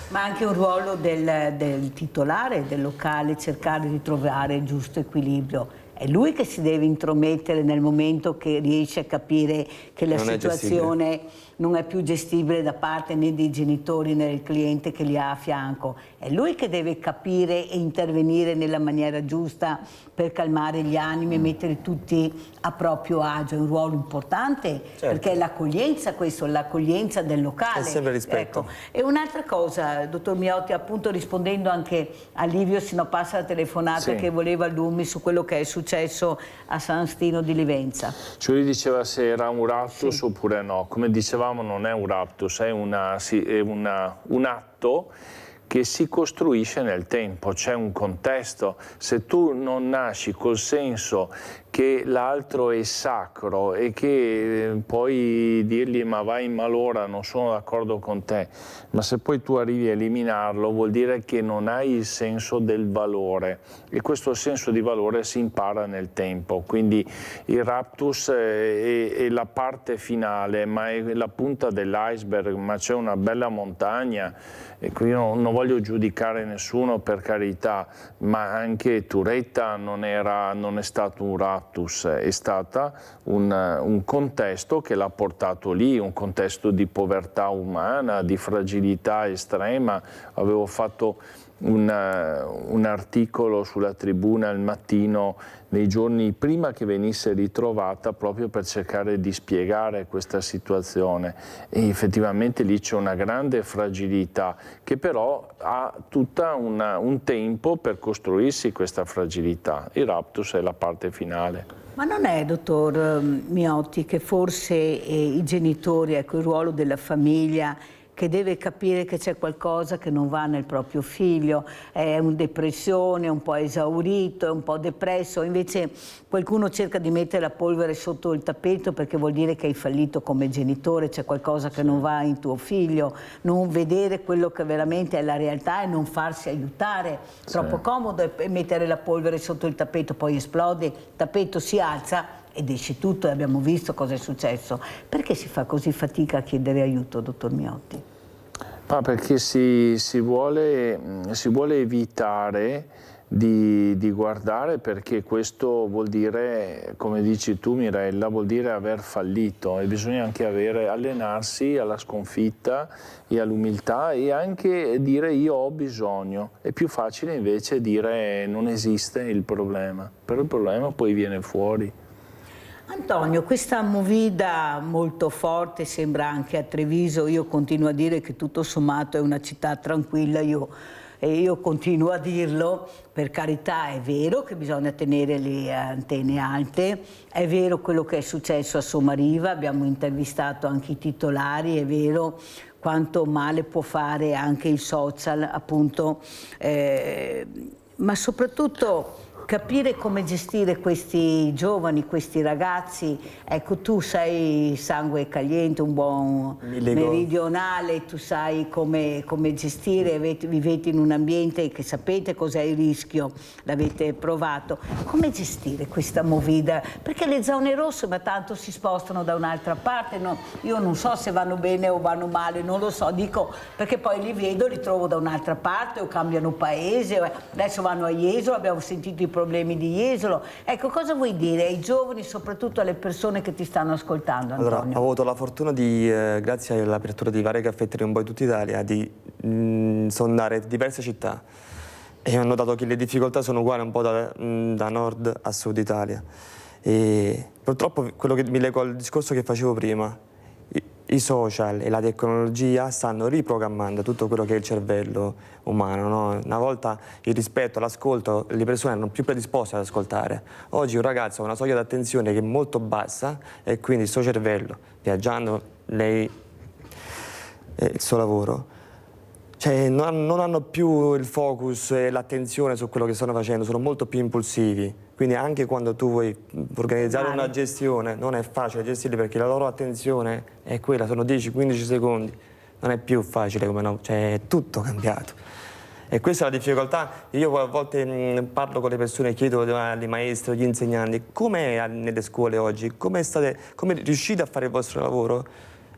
Ma anche un ruolo del titolare del locale, cercare di trovare il giusto equilibrio. È lui che si deve intromettere nel momento che riesce a capire che la situazione non è più gestibile da parte né dei genitori né del cliente che li ha a fianco. È lui che deve capire e intervenire nella maniera giusta per calmare gli animi e mettere tutti a proprio agio. È un ruolo importante, perché è l'accoglienza, questo, l'accoglienza del locale. È sempre rispetto. Ecco. E un'altra cosa, dottor Miotti, appunto rispondendo anche a Livio, se no passa la telefonata che voleva Lumi su quello che è successo a San Stino di Livenza. Cioè lui diceva se era un raptus oppure no. Come dicevamo, non è un raptus, è un atto che si costruisce nel tempo, c'è un contesto. Se tu non nasci col senso che l'altro è sacro e che puoi dirgli ma vai in malora, non sono d'accordo con te, ma se poi tu arrivi a eliminarlo vuol dire che non hai il senso del valore, e questo senso di valore si impara nel tempo. Quindi il raptus è la parte finale, ma è la punta dell'iceberg, ma c'è una bella montagna. Ecco, io non voglio giudicare nessuno, per carità, ma anche Turetta non è stato un raptus, è stato un contesto che l'ha portato lì, un contesto di povertà umana, di fragilità estrema. Avevo fatto un articolo sulla Tribuna al mattino nei giorni prima che venisse ritrovata, proprio per cercare di spiegare questa situazione, e effettivamente lì c'è una grande fragilità che però ha tutta un tempo per costruirsi questa fragilità. Il raptus è la parte finale. Ma non è, dottor Miotti, che forse i genitori, ecco, il ruolo della famiglia, che deve capire che c'è qualcosa che non va nel proprio figlio, è una depressione, è un po' esaurito, è un po' depresso, invece qualcuno cerca di mettere la polvere sotto il tappeto perché vuol dire che hai fallito come genitore, c'è qualcosa che non va in tuo figlio, non vedere quello che veramente è la realtà e non farsi aiutare. Troppo comodo è mettere la polvere sotto il tappeto, poi esplode, il tappeto si alza ed esce tutto, e abbiamo visto cosa è successo. Perché si fa così fatica a chiedere aiuto, dottor Miotti? Ma perché si vuole evitare di guardare, perché questo vuol dire, come dici tu Mirella, vuol dire aver fallito, e bisogna anche allenarsi alla sconfitta e all'umiltà, e anche dire io ho bisogno. È più facile invece dire non esiste il problema, però il problema poi viene fuori. Antonio, questa movida molto forte sembra anche a Treviso. Io continuo a dire che tutto sommato è una città tranquilla, io continuo a dirlo. Per carità, è vero che bisogna tenere le antenne alte, è vero quello che è successo a Somariva, abbiamo intervistato anche i titolari, è vero quanto male può fare anche il social, appunto, ma soprattutto capire come gestire questi giovani, questi ragazzi. Ecco, tu sei sangue caliente, un buon meridionale, tu sai come gestire, vivete in un ambiente che sapete cos'è il rischio, l'avete provato. Come gestire questa movida? Perché le zone rosse, ma tanto si spostano da un'altra parte, no? Io non so se vanno bene o vanno male, non lo so, dico perché poi li vedo, li trovo da un'altra parte o cambiano paese, adesso vanno a Jesolo, abbiamo sentito i problemi di Jesolo. Ecco, cosa vuoi dire ai giovani, soprattutto alle persone che ti stanno ascoltando, Antonio? Allora, ho avuto la fortuna di, grazie all'apertura di varie caffetterie un po' in tutta Italia, di sondare diverse città. e ho notato che le difficoltà sono uguali un po' da nord a sud Italia. E purtroppo quello che mi lego al discorso che facevo prima, i social e la tecnologia stanno riprogrammando tutto quello che è il cervello umano, no? Una volta il rispetto, l'ascolto, le persone erano più predisposte ad ascoltare. Oggi un ragazzo ha una soglia d'attenzione che è molto bassa e quindi il suo cervello, viaggiando, lei e il suo lavoro, cioè non hanno più il focus e l'attenzione su quello che stanno facendo, sono molto più impulsivi. Quindi anche quando tu vuoi organizzare una gestione non è facile gestirli perché la loro attenzione è quella, sono 10-15 secondi, non è più facile come no, cioè è tutto cambiato. E questa è la difficoltà. Io a volte parlo con le persone, chiedo ai maestri, agli insegnanti, com'è nelle scuole oggi, come riuscite a fare il vostro lavoro?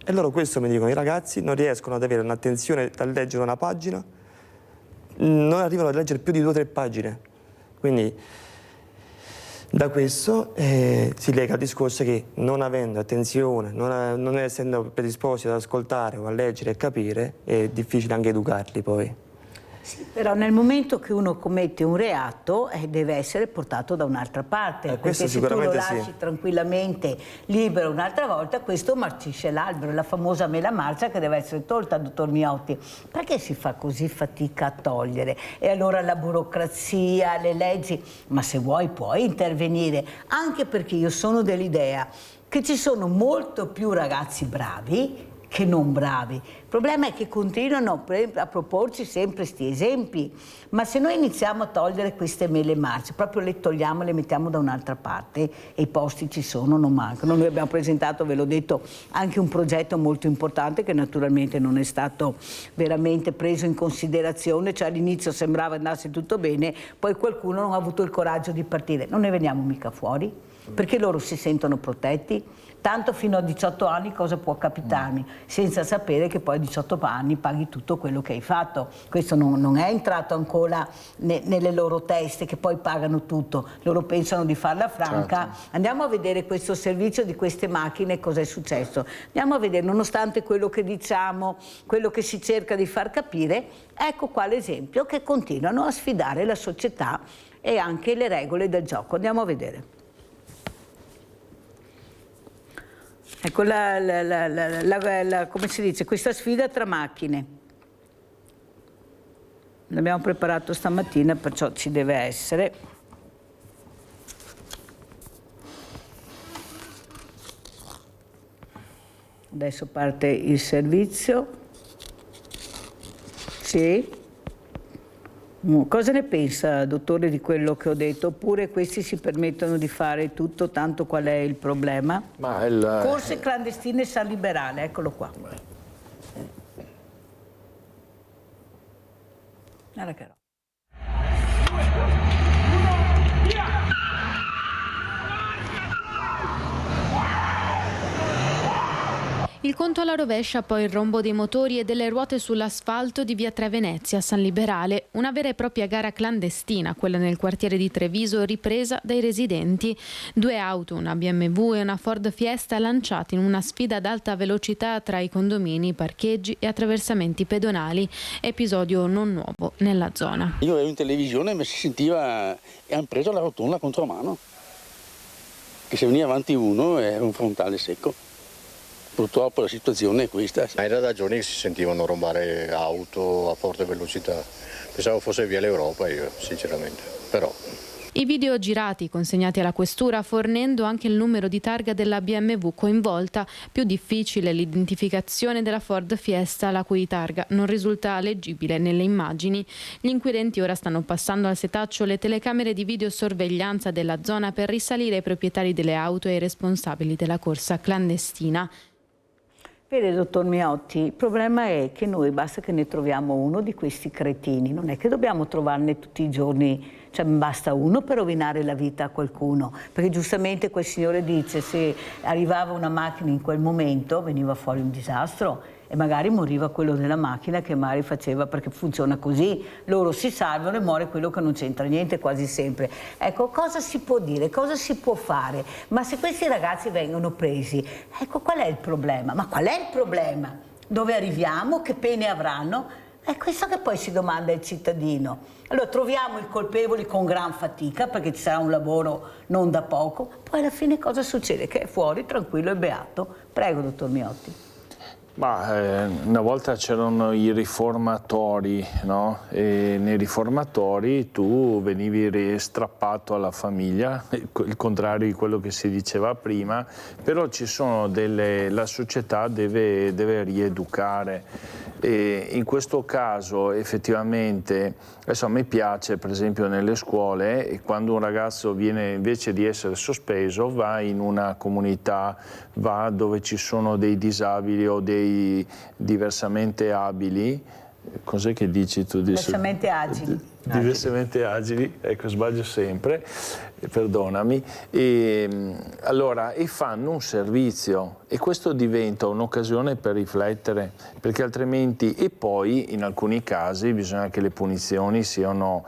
E loro questo mi dicono, i ragazzi non riescono ad avere un'attenzione da leggere una pagina, non arrivano a leggere più di 2 o 3 pagine. Quindi da questo si lega al discorso che non avendo attenzione, non essendo predisposti ad ascoltare o a leggere e capire, è difficile anche educarli poi. Sì, però nel momento che uno commette un reato deve essere portato da un'altra parte, perché se tu lo lasci tranquillamente libero un'altra volta, questo marcisce l'albero, la famosa mela marcia che deve essere tolta, dottor Miotti. Perché si fa così fatica a togliere? E allora la burocrazia, le leggi, ma se vuoi puoi intervenire, anche perché io sono dell'idea che ci sono molto più ragazzi bravi che non bravi. Il problema è che continuano a proporci sempre questi esempi, ma se noi iniziamo a togliere queste mele marce, proprio le togliamo e le mettiamo da un'altra parte, e i posti ci sono, non mancano. Noi abbiamo presentato, ve l'ho detto, anche un progetto molto importante che naturalmente non è stato veramente preso in considerazione, cioè all'inizio sembrava andasse tutto bene, poi qualcuno non ha avuto il coraggio di partire. Non ne veniamo mica fuori, perché loro si sentono protetti. Tanto fino a 18 anni cosa può capitarmi, senza sapere che poi a 18 anni paghi tutto quello che hai fatto. Questo non è entrato ancora nelle loro teste, che poi pagano tutto. Loro pensano di farla franca. Certo. Andiamo a vedere questo servizio di queste macchine, cosa è successo. Andiamo a vedere, nonostante quello che diciamo, quello che si cerca di far capire, ecco qua l'esempio che continuano a sfidare la società e anche le regole del gioco. Andiamo a vedere. Ecco come si dice, questa sfida tra macchine. L'abbiamo preparato stamattina, perciò ci deve essere. Adesso parte il servizio. Sì. Cosa ne pensa, dottore, di quello che ho detto? Oppure questi si permettono di fare tutto, tanto qual è il problema? Corse clandestine San Liberale, eccolo qua. Guarda che roba. Il conto alla rovescia, poi il rombo dei motori e delle ruote sull'asfalto di via Tre Venezia a San Liberale, una vera e propria gara clandestina, quella nel quartiere di Treviso, ripresa dai residenti. 2 auto, una BMW e una Ford Fiesta, lanciate in una sfida ad alta velocità tra i condomini, parcheggi e attraversamenti pedonali. Episodio non nuovo nella zona. Io ero in televisione e si sentiva, e hanno preso la rotonda contromano, che se veniva avanti uno era un frontale secco. Purtroppo la situazione è questa. Era da giorni che si sentivano rombare auto a forte velocità. Pensavo fosse via l'Europa io, sinceramente, però. I video girati consegnati alla questura fornendo anche il numero di targa della BMW coinvolta. Più difficile l'identificazione della Ford Fiesta, la cui targa non risulta leggibile nelle immagini. Gli inquirenti ora stanno passando al setaccio le telecamere di videosorveglianza della zona per risalire ai proprietari delle auto e ai responsabili della corsa clandestina. Vede, dottor Miotti, il problema è che noi basta che ne troviamo uno di questi cretini, non è che dobbiamo trovarne tutti i giorni, cioè basta uno per rovinare la vita a qualcuno, perché giustamente quel signore dice se arrivava una macchina in quel momento veniva fuori un disastro e magari moriva quello della macchina che magari faceva, perché funziona così, loro si salvano e muore quello che non c'entra niente quasi sempre. Ecco, cosa si può dire, cosa si può fare? Ma se questi ragazzi vengono presi, ecco qual è il problema? Ma qual è il problema? Dove arriviamo? Che pene avranno? È questo che poi si domanda il cittadino. Allora troviamo i colpevoli con gran fatica, perché ci sarà un lavoro non da poco, poi alla fine cosa succede? Che è fuori tranquillo e beato. Prego, dottor Miotti. Ma una volta c'erano i riformatori, no? E nei riformatori tu venivi strappato alla famiglia, il contrario di quello che si diceva prima, però ci sono la società deve rieducare. E in questo caso effettivamente, adesso a me piace per esempio nelle scuole, e quando un ragazzo viene invece di essere sospeso va in una comunità, va dove ci sono dei disabili o dei diversamente abili. Cos'è che dici tu? Diversamente agili. Diversamente agili, ecco, sbaglio sempre, perdonami, e fanno un servizio, e questo diventa un'occasione per riflettere, perché altrimenti, e poi in alcuni casi bisogna che le punizioni siano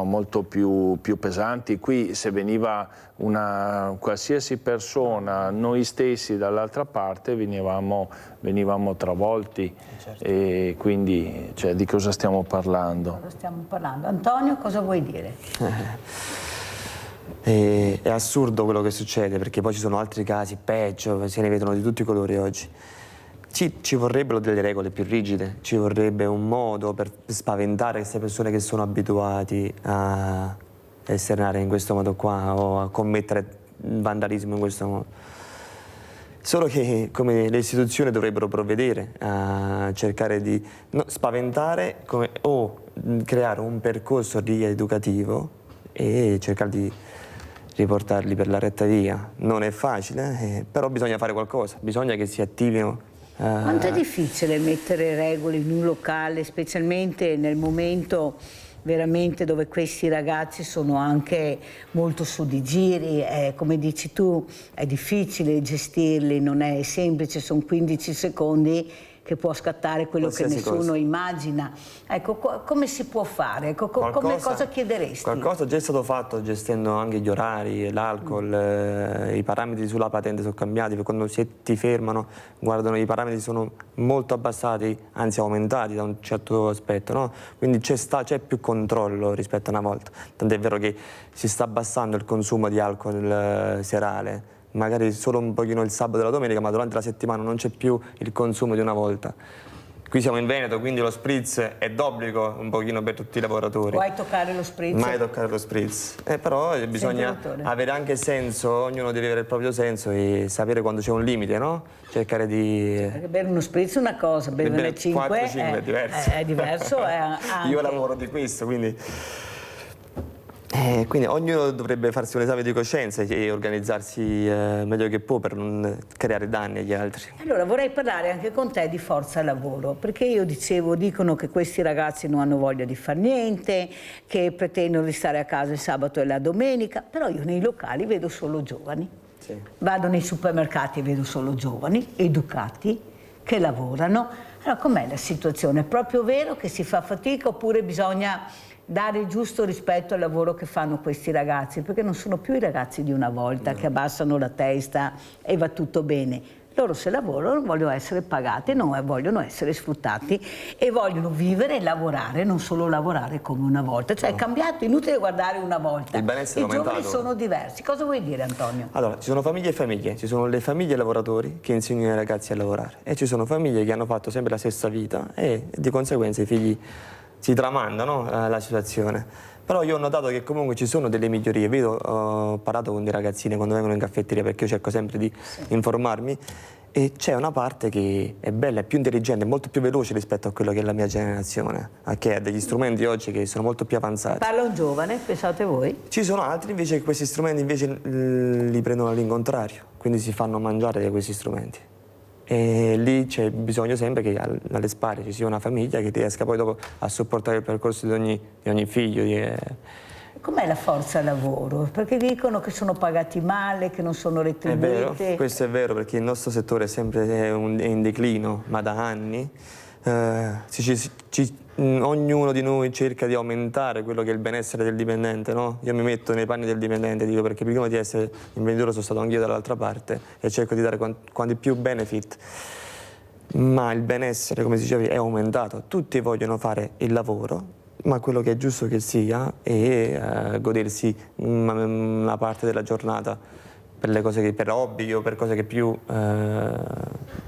molto più pesanti. Qui se veniva una qualsiasi persona, noi stessi dall'altra parte venivamo travolti, certo. E quindi di cosa stiamo parlando? Antonio, cosa vuoi dire? È assurdo quello che succede, perché poi ci sono altri casi peggio, se ne vedono di tutti i colori oggi. Ci vorrebbero delle regole più rigide, ci vorrebbe un modo per spaventare queste persone che sono abituati a esternare in questo modo qua o a commettere vandalismo in questo modo. Solo che come le istituzioni dovrebbero provvedere a cercare di spaventare o creare un percorso rieducativo e cercare di riportarli per la retta via. Non è facile, però bisogna fare qualcosa, bisogna che si attivino. Quanto è difficile mettere regole in un locale, specialmente nel momento veramente dove questi ragazzi sono anche molto su di giri, come dici tu, è difficile gestirli, non è semplice, sono 15 secondi che può scattare quello che nessuno immagina. Ecco, come si può fare? Ecco, cosa chiederesti? Qualcosa già è stato fatto gestendo anche gli orari, l'alcol, i parametri sulla patente sono cambiati, perché quando ti fermano, guardano, i parametri sono molto abbassati, anzi aumentati da un certo aspetto, no? Quindi c'è più controllo rispetto a una volta, tant'è vero che si sta abbassando il consumo di alcol serale, magari solo un pochino il sabato e la domenica, ma durante la settimana non c'è più il consumo di una volta. Qui siamo in Veneto, quindi lo spritz è d'obbligo un pochino per tutti i lavoratori. Puoi toccare lo spritz? Mai toccare lo spritz. Però bisogna avere anche senso, ognuno deve avere il proprio senso e sapere quando c'è un limite, no? Cercare di... Perché bere uno spritz è una cosa, bere 5 è diverso. È diverso. Anche... Io lavoro di questo, quindi ognuno dovrebbe farsi un esame di coscienza e organizzarsi meglio che può per non creare danni agli altri. Allora vorrei parlare anche con te di forza lavoro, perché io dicono che questi ragazzi non hanno voglia di fare niente, che pretendono di stare a casa il sabato e la domenica, però io nei locali vedo solo giovani. Sì. Vado nei supermercati e vedo solo giovani, educati, che lavorano. Allora com'è la situazione? È proprio vero che si fa fatica oppure bisogna dare il giusto rispetto al lavoro che fanno questi ragazzi, perché non sono più i ragazzi di una volta che abbassano la testa e va tutto bene. Loro se lavorano vogliono essere pagati, non vogliono essere sfruttati e vogliono vivere e lavorare, non solo lavorare come una volta. Cioè è cambiato, inutile guardare una volta. Il benessere I giovani sono diversi. Cosa vuoi dire, Antonio? Allora, ci sono famiglie e famiglie, ci sono le famiglie lavoratori che insegnano ai ragazzi a lavorare e ci sono famiglie che hanno fatto sempre la stessa vita e di conseguenza i figli si tramandano la situazione. Però io ho notato che comunque ci sono delle migliorie. Ho parlato con dei ragazzini quando vengono in caffetteria, perché io cerco sempre di informarmi, e c'è una parte che è bella, è più intelligente, è molto più veloce rispetto a quello che è la mia generazione, che ha degli strumenti oggi che sono molto più avanzati. Parla un giovane, pensate voi? Ci sono altri invece che questi strumenti invece li prendono all'incontrario, quindi si fanno mangiare di questi strumenti. E lì c'è bisogno sempre che alle spalle ci sia una famiglia che riesca poi dopo a supportare il percorso di ogni figlio. Com'è la forza ci Perché dicono che sono pagati male, che non sono retribuiti. È vero, questo è vero, perché il nostro settore è sempre in declino, ma da anni. Ognuno di noi cerca di aumentare quello che è il benessere del dipendente, no? Io mi metto nei panni del dipendente, dico, perché prima di essere imprenditore sono stato anch'io dall'altra parte e cerco di dare quanti più benefit. ma il benessere, come dicevi, è aumentato. Tutti vogliono fare il lavoro, ma quello che è giusto che sia è godersi una parte della giornata per le cose per hobby o per cose che più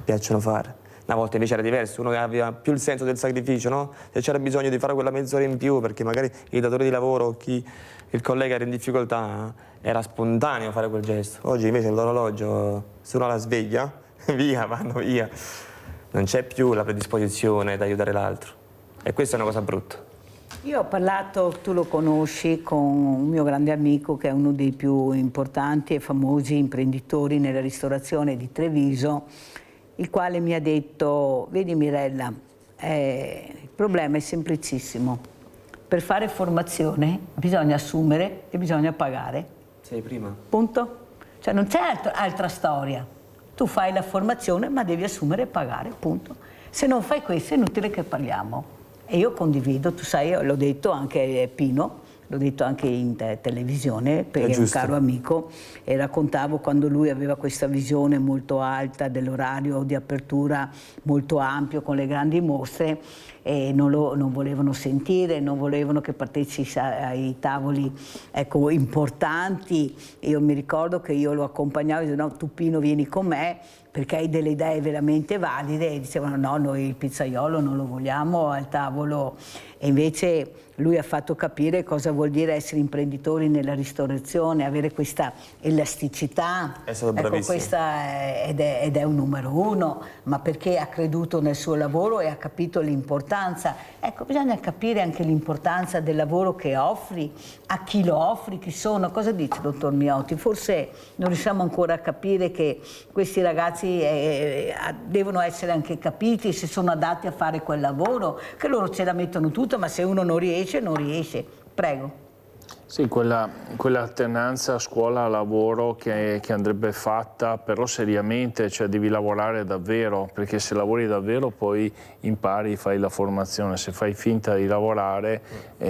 piacciono fare. Una volta invece era diverso, uno aveva più il senso del sacrificio, no? Se c'era bisogno di fare quella mezz'ora in più perché magari il datore di lavoro, il collega era in difficoltà, era spontaneo fare quel gesto. Oggi invece l'orologio, se uno la sveglia, via, vanno via. Non c'è più la predisposizione ad aiutare l'altro e questa è una cosa brutta. Io ho parlato, tu lo conosci, con un mio grande amico che è uno dei più importanti e famosi imprenditori nella ristorazione di Treviso, il quale mi ha detto: vedi Mirella, il problema è semplicissimo, per fare formazione bisogna assumere e bisogna pagare. Sei prima. Punto. Cioè non c'è altra storia, tu fai la formazione ma devi assumere e pagare, punto. Se non fai questo è inutile che parliamo. E io condivido, tu sai, l'ho detto anche a Pino, l'ho detto anche in televisione, perché è un caro amico, e raccontavo quando lui aveva questa visione molto alta dell'orario di apertura molto ampio con le grandi mostre, e non volevano sentire, non volevano che partecipi ai tavoli, ecco, importanti. Io mi ricordo che io lo accompagnavo e dicevo: no, tu Pino vieni con me perché hai delle idee veramente valide, e dicevano: no, noi il pizzaiolo non lo vogliamo al tavolo. E invece lui ha fatto capire cosa vuol dire essere imprenditori nella ristorazione, avere questa elasticità. È stato ecco, bravissimo. questa ed è un numero uno, ma perché ha creduto nel suo lavoro e ha capito l'importanza. Ecco, bisogna capire anche l'importanza del lavoro che offri, a chi lo offri, chi sono. Cosa dice, dottor Miotti? Forse non riusciamo ancora a capire che questi ragazzi devono essere anche capiti se sono adatti a fare quel lavoro, che loro ce la mettono tutta, ma se uno non riesce, non riesce. Prego. Sì, quell'alternanza scuola-lavoro che andrebbe fatta, però seriamente, cioè devi lavorare davvero, perché se lavori davvero poi impari, fai la formazione. Se fai finta di lavorare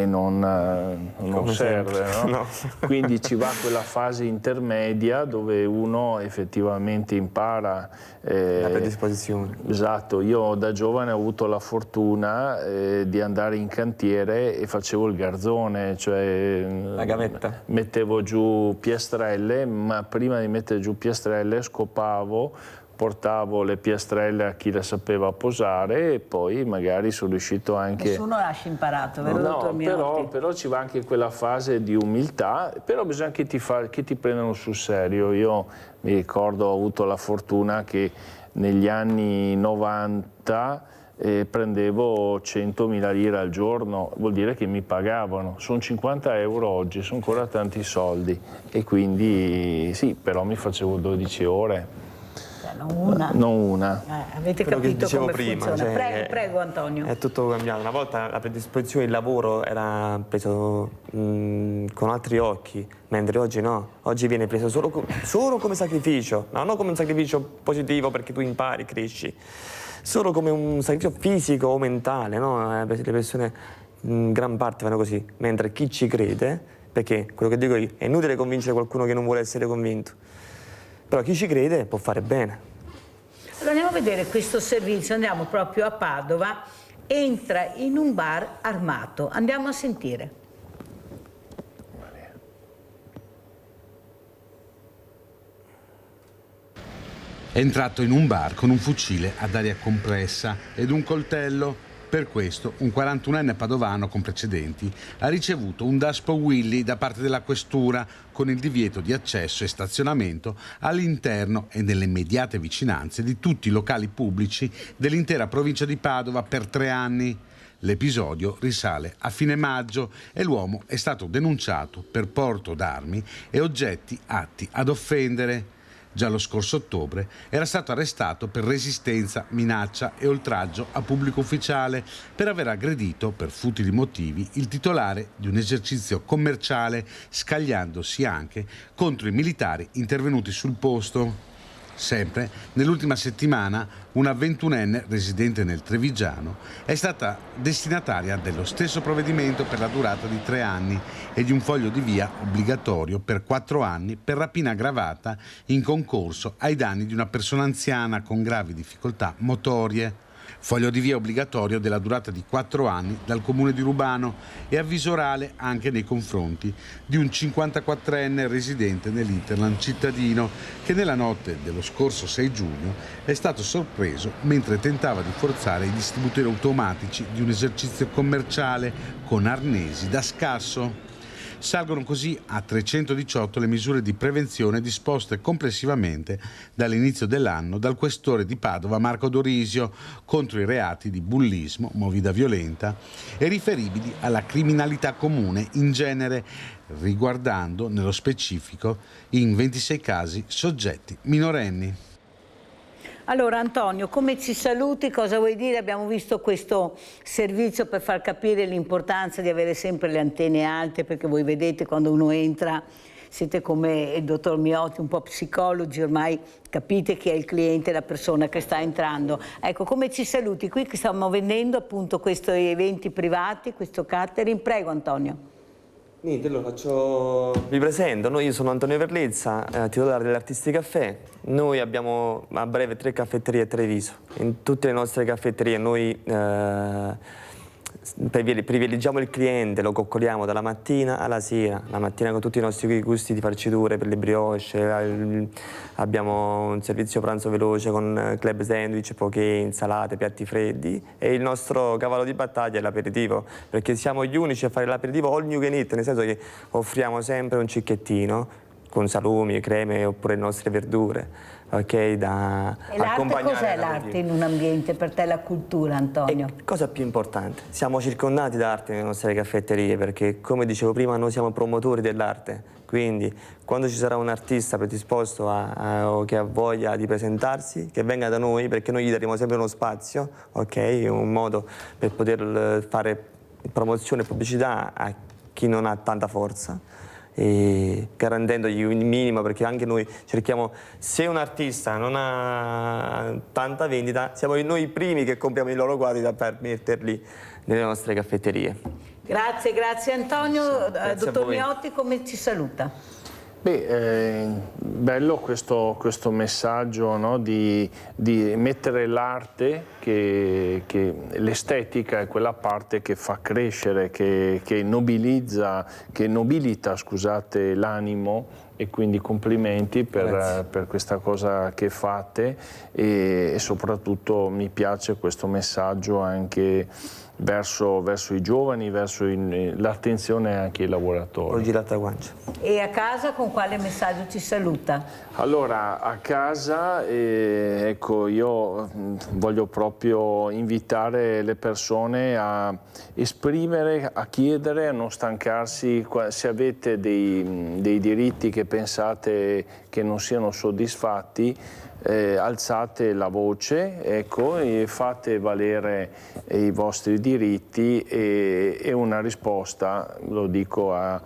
non serve, no? No. Quindi ci va quella fase intermedia dove uno effettivamente impara. La predisposizione. Esatto, io da giovane ho avuto la fortuna di andare in cantiere e facevo il garzone, cioè la gavetta. Mettevo giù piastrelle, ma prima di mettere giù piastrelle scopavo, portavo le piastrelle a chi le sapeva posare e poi magari sono riuscito anche... Nessuno lascia imparato, vero, dottor Miotti? Però ci va anche quella fase di umiltà, però bisogna che ti prendano sul serio. Io mi ricordo, ho avuto la fortuna che negli anni 90 prendevo 100.000 lire al giorno, vuol dire che mi pagavano, sono 50 euro oggi, sono ancora tanti soldi, e quindi sì, però mi facevo 12 ore. Non una. Avete quello capito che dicevo come prima, funziona? cioè, Prego Antonio. È tutto cambiato. Una volta la predisposizione del lavoro era preso con altri occhi, mentre oggi no. Oggi viene preso solo come sacrificio, no? Non come un sacrificio positivo perché tu impari, cresci, solo come un sacrificio fisico o mentale, no? Le persone in gran parte vanno così, mentre chi ci crede, perché quello che dico io, è inutile convincere qualcuno che non vuole essere convinto, però chi ci crede può fare bene. Allora andiamo a vedere questo servizio, andiamo proprio a Padova, entra in un bar armato, andiamo a sentire. È entrato in un bar con un fucile ad aria compressa ed un coltello. Per questo un 41enne padovano con precedenti ha ricevuto un daspo Willy da parte della questura con il divieto di accesso e stazionamento all'interno e nelle immediate vicinanze di tutti i locali pubblici dell'intera provincia di Padova per 3 anni. L'episodio risale a fine maggio e l'uomo è stato denunciato per porto d'armi e oggetti atti ad offendere. Già lo scorso ottobre era stato arrestato per resistenza, minaccia e oltraggio a pubblico ufficiale per aver aggredito per futili motivi il titolare di un esercizio commerciale, scagliandosi anche contro i militari intervenuti sul posto. Sempre nell'ultima settimana una 21enne residente nel Trevigiano è stata destinataria dello stesso provvedimento per la durata di 3 anni e di un foglio di via obbligatorio per 4 anni per rapina aggravata in concorso ai danni di una persona anziana con gravi difficoltà motorie. Foglio di via obbligatorio della durata di 4 anni dal comune di Rubano e avviso orale anche nei confronti di un 54enne residente nell'Interland cittadino che nella notte dello scorso 6 giugno è stato sorpreso mentre tentava di forzare i distributori automatici di un esercizio commerciale con arnesi da scasso. Salgono così a 318 le misure di prevenzione disposte complessivamente dall'inizio dell'anno dal questore di Padova Marco Dorisio contro i reati di bullismo, movida violenta e riferibili alla criminalità comune in genere, riguardando nello specifico in 26 casi soggetti minorenni. Allora Antonio, come ci saluti? Cosa vuoi dire? Abbiamo visto questo servizio per far capire l'importanza di avere sempre le antenne alte, perché voi vedete quando uno entra, siete come il dottor Miotti, un po' psicologi, ormai capite chi è il cliente, la persona che sta entrando. Ecco, come ci saluti? Qui che stiamo vendendo appunto questi eventi privati, questo catering. Prego Antonio. Niente, lo faccio. Vi presento, io sono Antonio Verlezza, titolare dell'Artisti Caffè. Noi abbiamo a breve 3 caffetterie a Treviso. In tutte le nostre caffetterie noi privilegiamo il cliente, lo coccoliamo dalla mattina alla sera, la mattina con tutti i nostri gusti di farciture per le brioche, abbiamo un servizio pranzo veloce con club sandwich, poké, insalate, piatti freddi e il nostro cavallo di battaglia è l'aperitivo, perché siamo gli unici a fare l'aperitivo all you can eat, nel senso che offriamo sempre un cicchettino con salumi, creme oppure le nostre verdure, ok, da accompagnare. E cos'è l'arte in un ambiente? Per te la cultura, Antonio? Cosa più importante, siamo circondati d'arte nelle nostre caffetterie perché, come dicevo prima, noi siamo promotori dell'arte, quindi quando ci sarà un artista predisposto o che ha voglia di presentarsi, che venga da noi perché noi gli daremo sempre uno spazio, ok, un modo per poter fare promozione e pubblicità a chi non ha tanta forza, e garantendogli un minimo, perché anche noi cerchiamo, se un artista non ha tanta vendita, siamo noi i primi che compriamo i loro quadri da metterli nelle nostre caffetterie. Grazie, grazie Antonio. Grazie Dottor Miotti, come ci saluta? Bello questo messaggio, no? di mettere l'arte, che l'estetica è quella parte che fa crescere, che nobilita l'animo, e quindi complimenti per questa cosa che fate e soprattutto mi piace questo messaggio anche verso i giovani, verso l'attenzione anche ai lavoratori. E a casa con quale messaggio ci saluta? Allora, a casa, ecco, io voglio proprio invitare le persone a esprimere, a chiedere, a non stancarsi. Se avete dei diritti che pensate che non siano soddisfatti, alzate la voce, ecco, e fate valere i vostri diritti e una risposta, lo dico a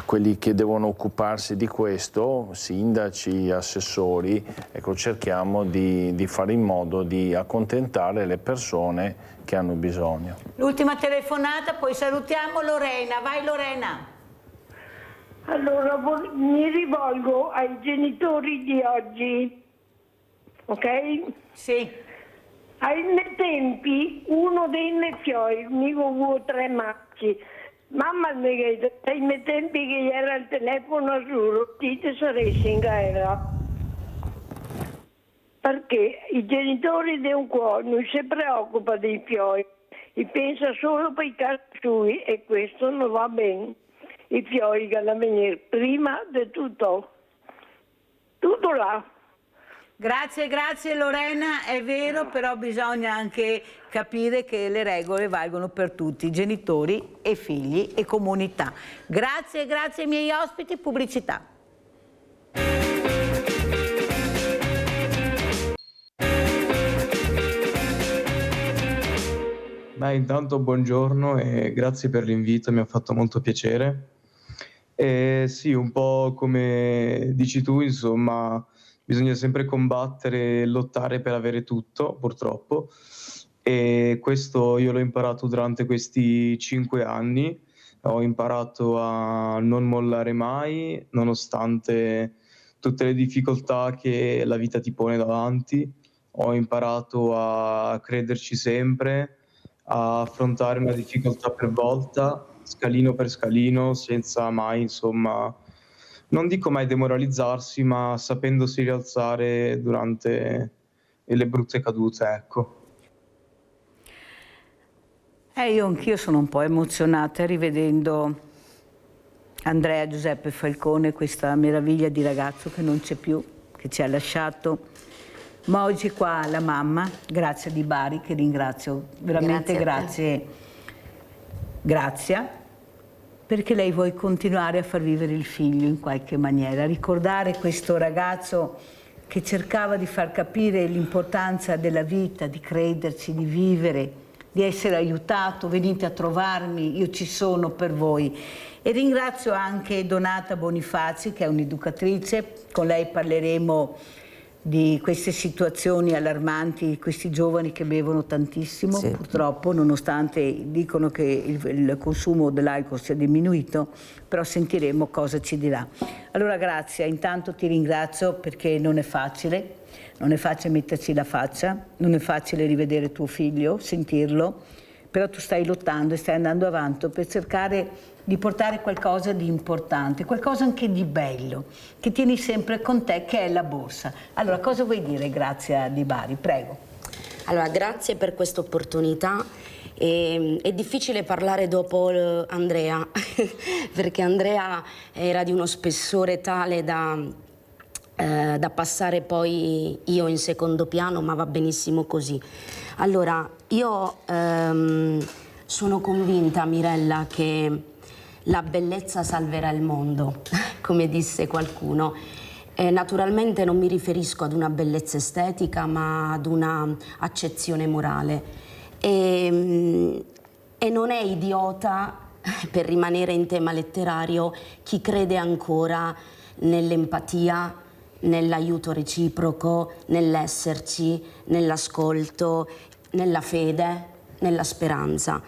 quelli che devono occuparsi di questo, sindaci, assessori, ecco, cerchiamo di fare in modo di accontentare le persone che hanno bisogno. L'ultima telefonata, poi salutiamo Lorena. Vai Lorena. Allora, mi rivolgo ai genitori di oggi, ok? Sì. Ai miei tempi, uno dei miei fioi, mi avevo 3 maschi. Mamma mi chiede, ai miei tempi che era il telefono azzurro, dite saresti in era. Perché i genitori di un cuore non si preoccupa dei fioi, e pensa solo per i casi suoi e questo non va bene. I fiori che devono venire prima di tutto là. Grazie Lorena, è vero, però bisogna anche capire che le regole valgono per tutti, genitori e figli e comunità. Grazie ai miei ospiti, pubblicità. Intanto buongiorno e grazie per l'invito, mi ha fatto molto piacere. Sì, un po' come dici tu, insomma, bisogna sempre combattere e lottare per avere tutto, purtroppo. E questo io l'ho imparato durante questi 5 anni. Ho imparato a non mollare mai, nonostante tutte le difficoltà che la vita ti pone davanti. Ho imparato a crederci sempre, a affrontare una difficoltà per volta, scalino per scalino, senza mai, insomma, non dico mai demoralizzarsi, ma sapendosi rialzare durante le brutte cadute, ecco. Io anch'io sono un po' emozionata rivedendo Andrea Giuseppe Falcone, questa meraviglia di ragazzo che non c'è più, che ci ha lasciato. Ma oggi qua la mamma, Grazia Di Bari, che ringrazio, veramente Grazia, perché lei vuole continuare a far vivere il figlio in qualche maniera, ricordare questo ragazzo che cercava di far capire l'importanza della vita, di crederci, di vivere, di essere aiutato, venite a trovarmi, io ci sono per voi. E ringrazio anche Donata Bonifazi, che è un'educatrice, con lei parleremo di queste situazioni allarmanti, questi giovani che bevono tantissimo, purtroppo, nonostante dicono che il consumo dell'alcol sia diminuito, però sentiremo cosa ci dirà. Allora Grazia, intanto ti ringrazio perché non è facile metterci la faccia, non è facile rivedere tuo figlio, sentirlo, però tu stai lottando e stai andando avanti per cercare di portare qualcosa di importante, qualcosa anche di bello, che tieni sempre con te, che è la borsa. Allora, cosa vuoi dire, Grazia Di Bari? Prego. Allora, grazie per questa opportunità. È difficile parlare dopo Andrea, perché Andrea era di uno spessore tale da passare poi io in secondo piano, ma va benissimo così. Allora, io sono convinta, Mirella, che la bellezza salverà il mondo, come disse qualcuno. Naturalmente non mi riferisco ad una bellezza estetica, ma ad una accezione morale. E non è idiota, per rimanere in tema letterario, chi crede ancora nell'empatia, nell'aiuto reciproco, nell'esserci, nell'ascolto, nella fede, nella speranza.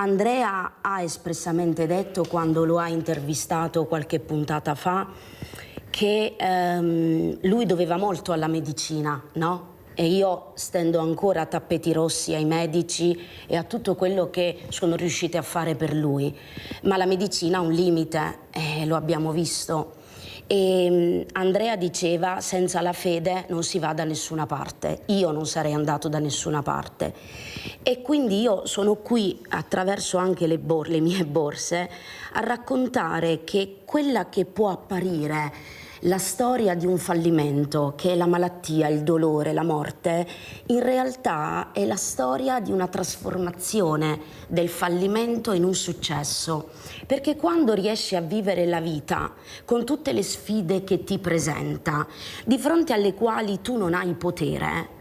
Andrea ha espressamente detto, quando lo ha intervistato qualche puntata fa, che lui doveva molto alla medicina, no? E io stendo ancora a tappeti rossi ai medici e a tutto quello che sono riusciti a fare per lui. Ma la medicina ha un limite, lo abbiamo visto. E Andrea diceva: senza la fede non si va da nessuna parte. Io non sarei andato da nessuna parte. E quindi io sono qui, attraverso anche le mie borse, a raccontare che quella che può apparire la storia di un fallimento, che è la malattia, il dolore, la morte, in realtà è la storia di una trasformazione del fallimento in un successo. Perché quando riesci a vivere la vita con tutte le sfide che ti presenta, di fronte alle quali tu non hai potere,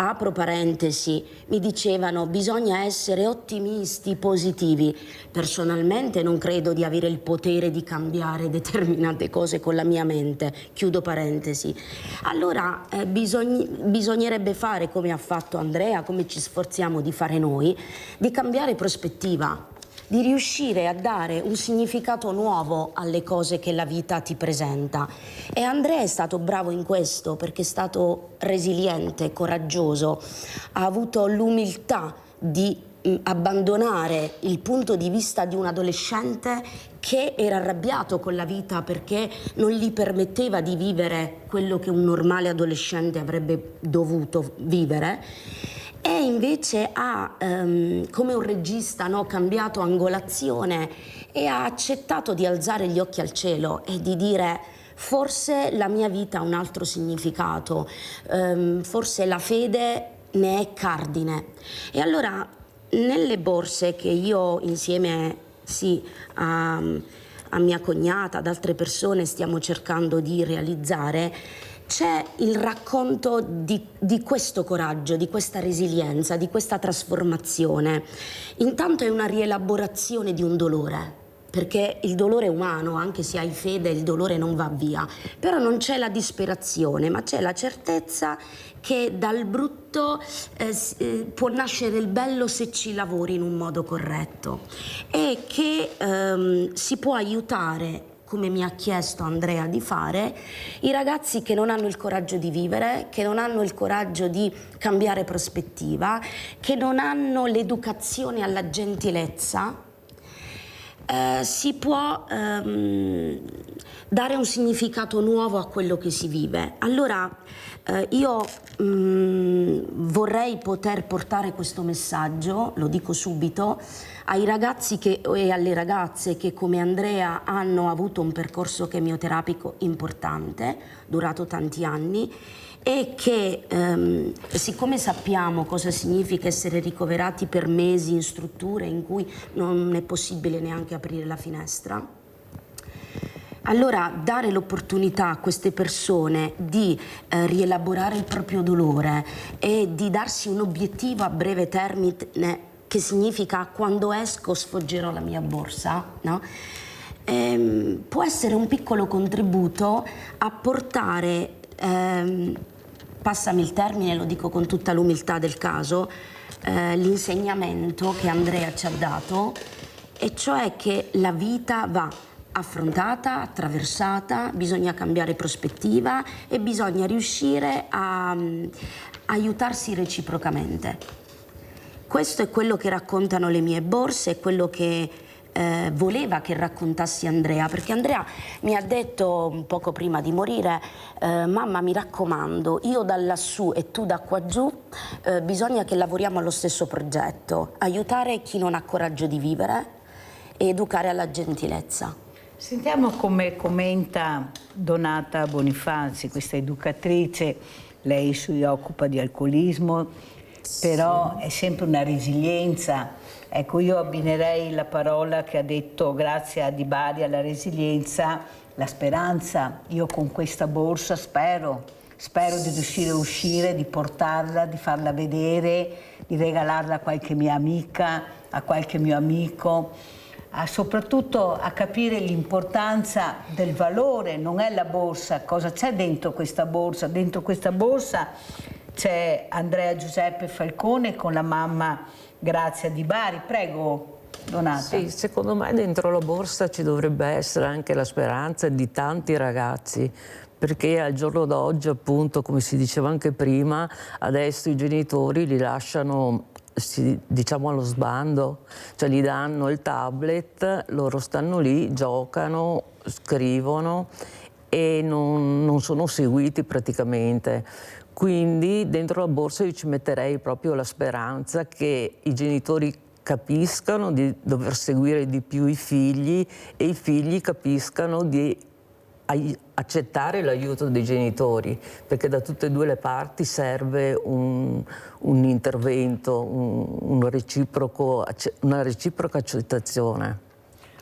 apro parentesi, mi dicevano bisogna essere ottimisti, positivi. Personalmente non credo di avere il potere di cambiare determinate cose con la mia mente, chiudo parentesi. Allora bisognerebbe fare come ha fatto Andrea, come ci sforziamo di fare noi, di cambiare prospettiva, di riuscire a dare un significato nuovo alle cose che la vita ti presenta. E Andrea è stato bravo in questo, perché è stato resiliente, coraggioso, ha avuto l'umiltà di abbandonare il punto di vista di un adolescente che era arrabbiato con la vita perché non gli permetteva di vivere quello che un normale adolescente avrebbe dovuto vivere. E invece ha, come un regista, no, cambiato angolazione e ha accettato di alzare gli occhi al cielo e di dire: forse la mia vita ha un altro significato, forse la fede ne è cardine. E allora nelle borse che io insieme a mia cognata, ad altre persone stiamo cercando di realizzare, c'è il racconto di questo coraggio, di questa resilienza, di questa trasformazione. Intanto è una rielaborazione di un dolore, perché il dolore è umano, anche se hai fede il dolore non va via, però non c'è la disperazione, ma c'è la certezza che dal brutto può nascere il bello se ci lavori in un modo corretto, e che si può aiutare, come mi ha chiesto Andrea di fare, i ragazzi che non hanno il coraggio di vivere, che non hanno il coraggio di cambiare prospettiva, che non hanno l'educazione alla gentilezza. Si può dare un significato nuovo a quello che si vive. Allora io vorrei poter portare questo messaggio, lo dico subito, ai ragazzi e alle ragazze che come Andrea hanno avuto un percorso chemioterapico importante, durato tanti anni, e che siccome sappiamo cosa significa essere ricoverati per mesi in strutture in cui non è possibile neanche aprire la finestra, allora dare l'opportunità a queste persone di rielaborare il proprio dolore e di darsi un obiettivo a breve termine, che significa quando esco sfoggerò la mia borsa, no? Può essere un piccolo contributo a portare, passami il termine, lo dico con tutta l'umiltà del caso, l'insegnamento che Andrea ci ha dato, e cioè che la vita va affrontata, attraversata, bisogna cambiare prospettiva e bisogna riuscire a aiutarsi reciprocamente. Questo è quello che raccontano le mie borse, è quello che voleva che raccontassi Andrea, perché Andrea mi ha detto un poco prima di morire: mamma, mi raccomando, io da lassù e tu da qua giù, bisogna che lavoriamo allo stesso progetto, aiutare chi non ha coraggio di vivere e educare alla gentilezza. Sentiamo come commenta Donata Bonifazi, questa educatrice. Lei si occupa di alcolismo, però è sempre una resilienza. Ecco, io abbinerei la parola che ha detto, grazie a Di Bari, alla resilienza, la speranza. Io con questa borsa spero di riuscire a uscire, di portarla, di farla vedere, di regalarla a qualche mia amica, a qualche mio amico, soprattutto a capire l'importanza del valore. Non è la borsa, cosa c'è dentro questa borsa? Dentro questa borsa c'è Andrea Giuseppe Falcone con la mamma Grazia Di Bari. Prego, Donata. Sì, secondo me dentro la borsa ci dovrebbe essere anche la speranza di tanti ragazzi, perché al giorno d'oggi, appunto, come si diceva anche prima, adesso i genitori li lasciano, diciamo, allo sbando, cioè gli danno il tablet, loro stanno lì, giocano, scrivono e non sono seguiti praticamente. Quindi dentro la borsa io ci metterei proprio la speranza che i genitori capiscano di dover seguire di più i figli e i figli capiscano di accettare l'aiuto dei genitori, perché da tutte e due le parti serve un intervento, una reciproca accettazione.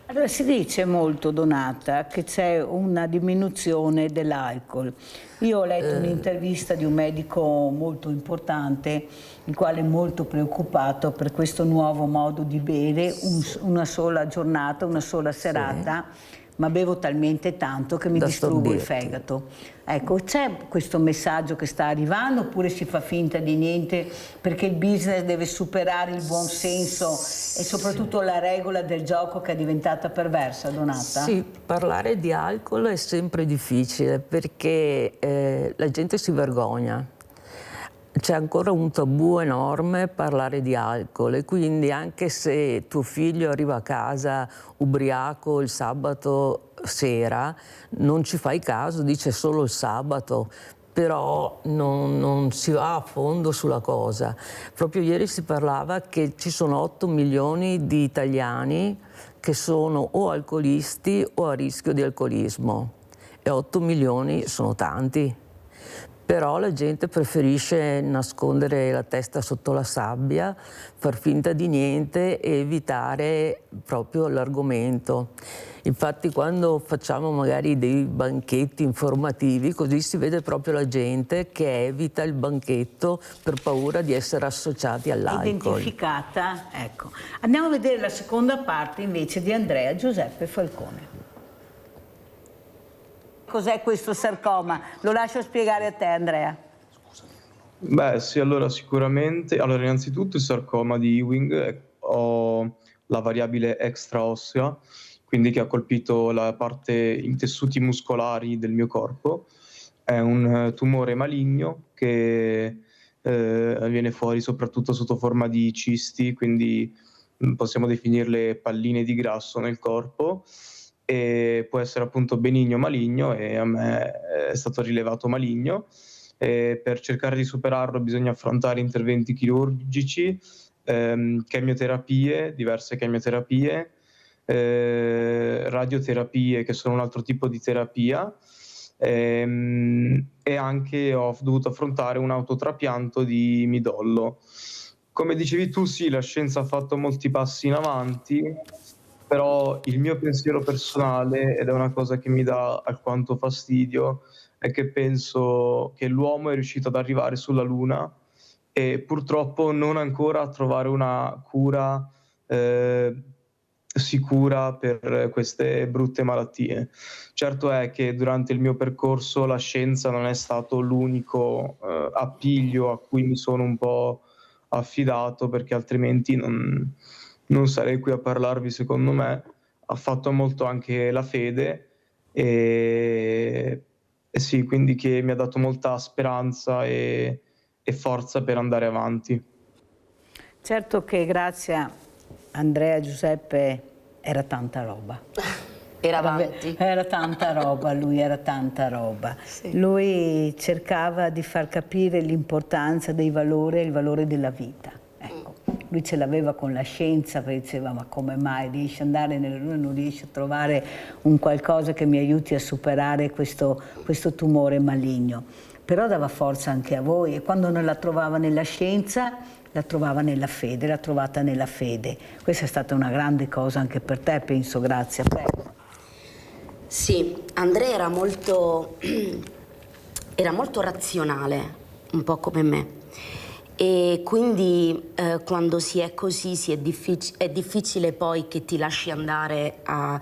Allora, si dice molto, Donata, che c'è una diminuzione dell'alcol. Io ho letto un'intervista di un medico molto importante, il quale è molto preoccupato per questo nuovo modo di bere, una sola giornata, una sola serata, sì, ma bevo talmente tanto che mi distruggo il fegato. Ecco, c'è questo messaggio che sta arrivando oppure si fa finta di niente perché il business deve superare il buon senso e soprattutto la regola del gioco che è diventata perversa, Donata? Sì, parlare di alcol è sempre difficile perché la gente si vergogna. C'è ancora un tabù enorme parlare di alcol e quindi anche se tuo figlio arriva a casa ubriaco il sabato sera, non ci fai caso, dice solo il sabato, però non si va a fondo sulla cosa. Proprio ieri si parlava che ci sono 8 milioni di italiani che sono o alcolisti o a rischio di alcolismo e 8 milioni sono tanti. Però la gente preferisce nascondere la testa sotto la sabbia, far finta di niente e evitare proprio l'argomento. Infatti quando facciamo magari dei banchetti informativi, così si vede proprio la gente che evita il banchetto per paura di essere associati all'alcol. Identificata, ecco. Andiamo a vedere la seconda parte invece di Andrea Giuseppe Falcone. Cos'è questo sarcoma? Lo lascio spiegare a te, Andrea. Beh, sì, allora sicuramente, allora innanzitutto il sarcoma di Ewing, ho la variabile extraossea, quindi che ha colpito la parte, i tessuti muscolari del mio corpo. È un tumore maligno che viene fuori soprattutto sotto forma di cisti, quindi possiamo definirle palline di grasso nel corpo, e può essere appunto benigno o maligno, e a me è stato rilevato maligno. E per cercare di superarlo bisogna affrontare interventi chirurgici, chemioterapie, diverse chemioterapie, radioterapie che sono un altro tipo di terapia, e anche ho dovuto affrontare un autotrapianto di midollo. Come dicevi tu, sì, la scienza ha fatto molti passi in avanti, però il mio pensiero personale, ed è una cosa che mi dà alquanto fastidio, è che penso che l'uomo è riuscito ad arrivare sulla Luna e purtroppo non ancora a trovare una cura sicura per queste brutte malattie. Certo è che durante il mio percorso la scienza non è stato l'unico appiglio a cui mi sono un po' affidato, perché altrimenti non sarei qui a parlarvi, secondo me. Ha fatto molto anche la fede, e sì, quindi che mi ha dato molta speranza e forza per andare avanti. Certo che grazie a Andrea Giuseppe era tanta roba. Era avanti. Era tanta roba, lui era tanta roba. Sì. Lui cercava di far capire l'importanza dei valori e il valore della vita. Ecco. Lui ce l'aveva con la scienza, perché diceva: ma come mai riesci ad andare nella Luna e non riesci a trovare un qualcosa che mi aiuti a superare questo tumore maligno? Però dava forza anche a voi, e quando non la trovava nella scienza la trovava nella fede, l'ha trovata nella fede. Questa è stata una grande cosa anche per te, penso. Grazie. Prego. Sì, Andrea era molto razionale, un po' come me. E quindi quando si è così è difficile poi che ti lasci andare a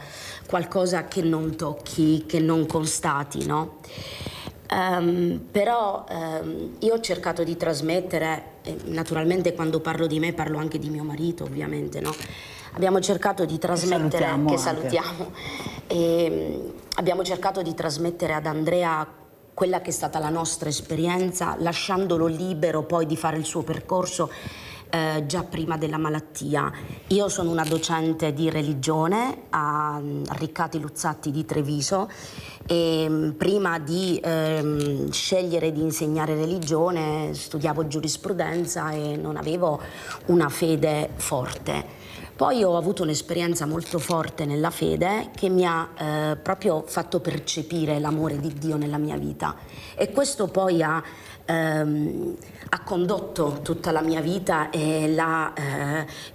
qualcosa che non tocchi, che non constati, no? Però io ho cercato di trasmettere, naturalmente quando parlo di me parlo anche di mio marito, ovviamente, no? Abbiamo cercato di trasmettere, abbiamo cercato di trasmettere ad Andrea quella che è stata la nostra esperienza, lasciandolo libero poi di fare il suo percorso già prima della malattia. Io sono una docente di religione a Riccati Luzzatti di Treviso, e prima di scegliere di insegnare religione studiavo giurisprudenza e non avevo una fede forte. Poi ho avuto un'esperienza molto forte nella fede che mi ha proprio fatto percepire l'amore di Dio nella mia vita, e questo poi ha condotto tutta la mia vita e l'ha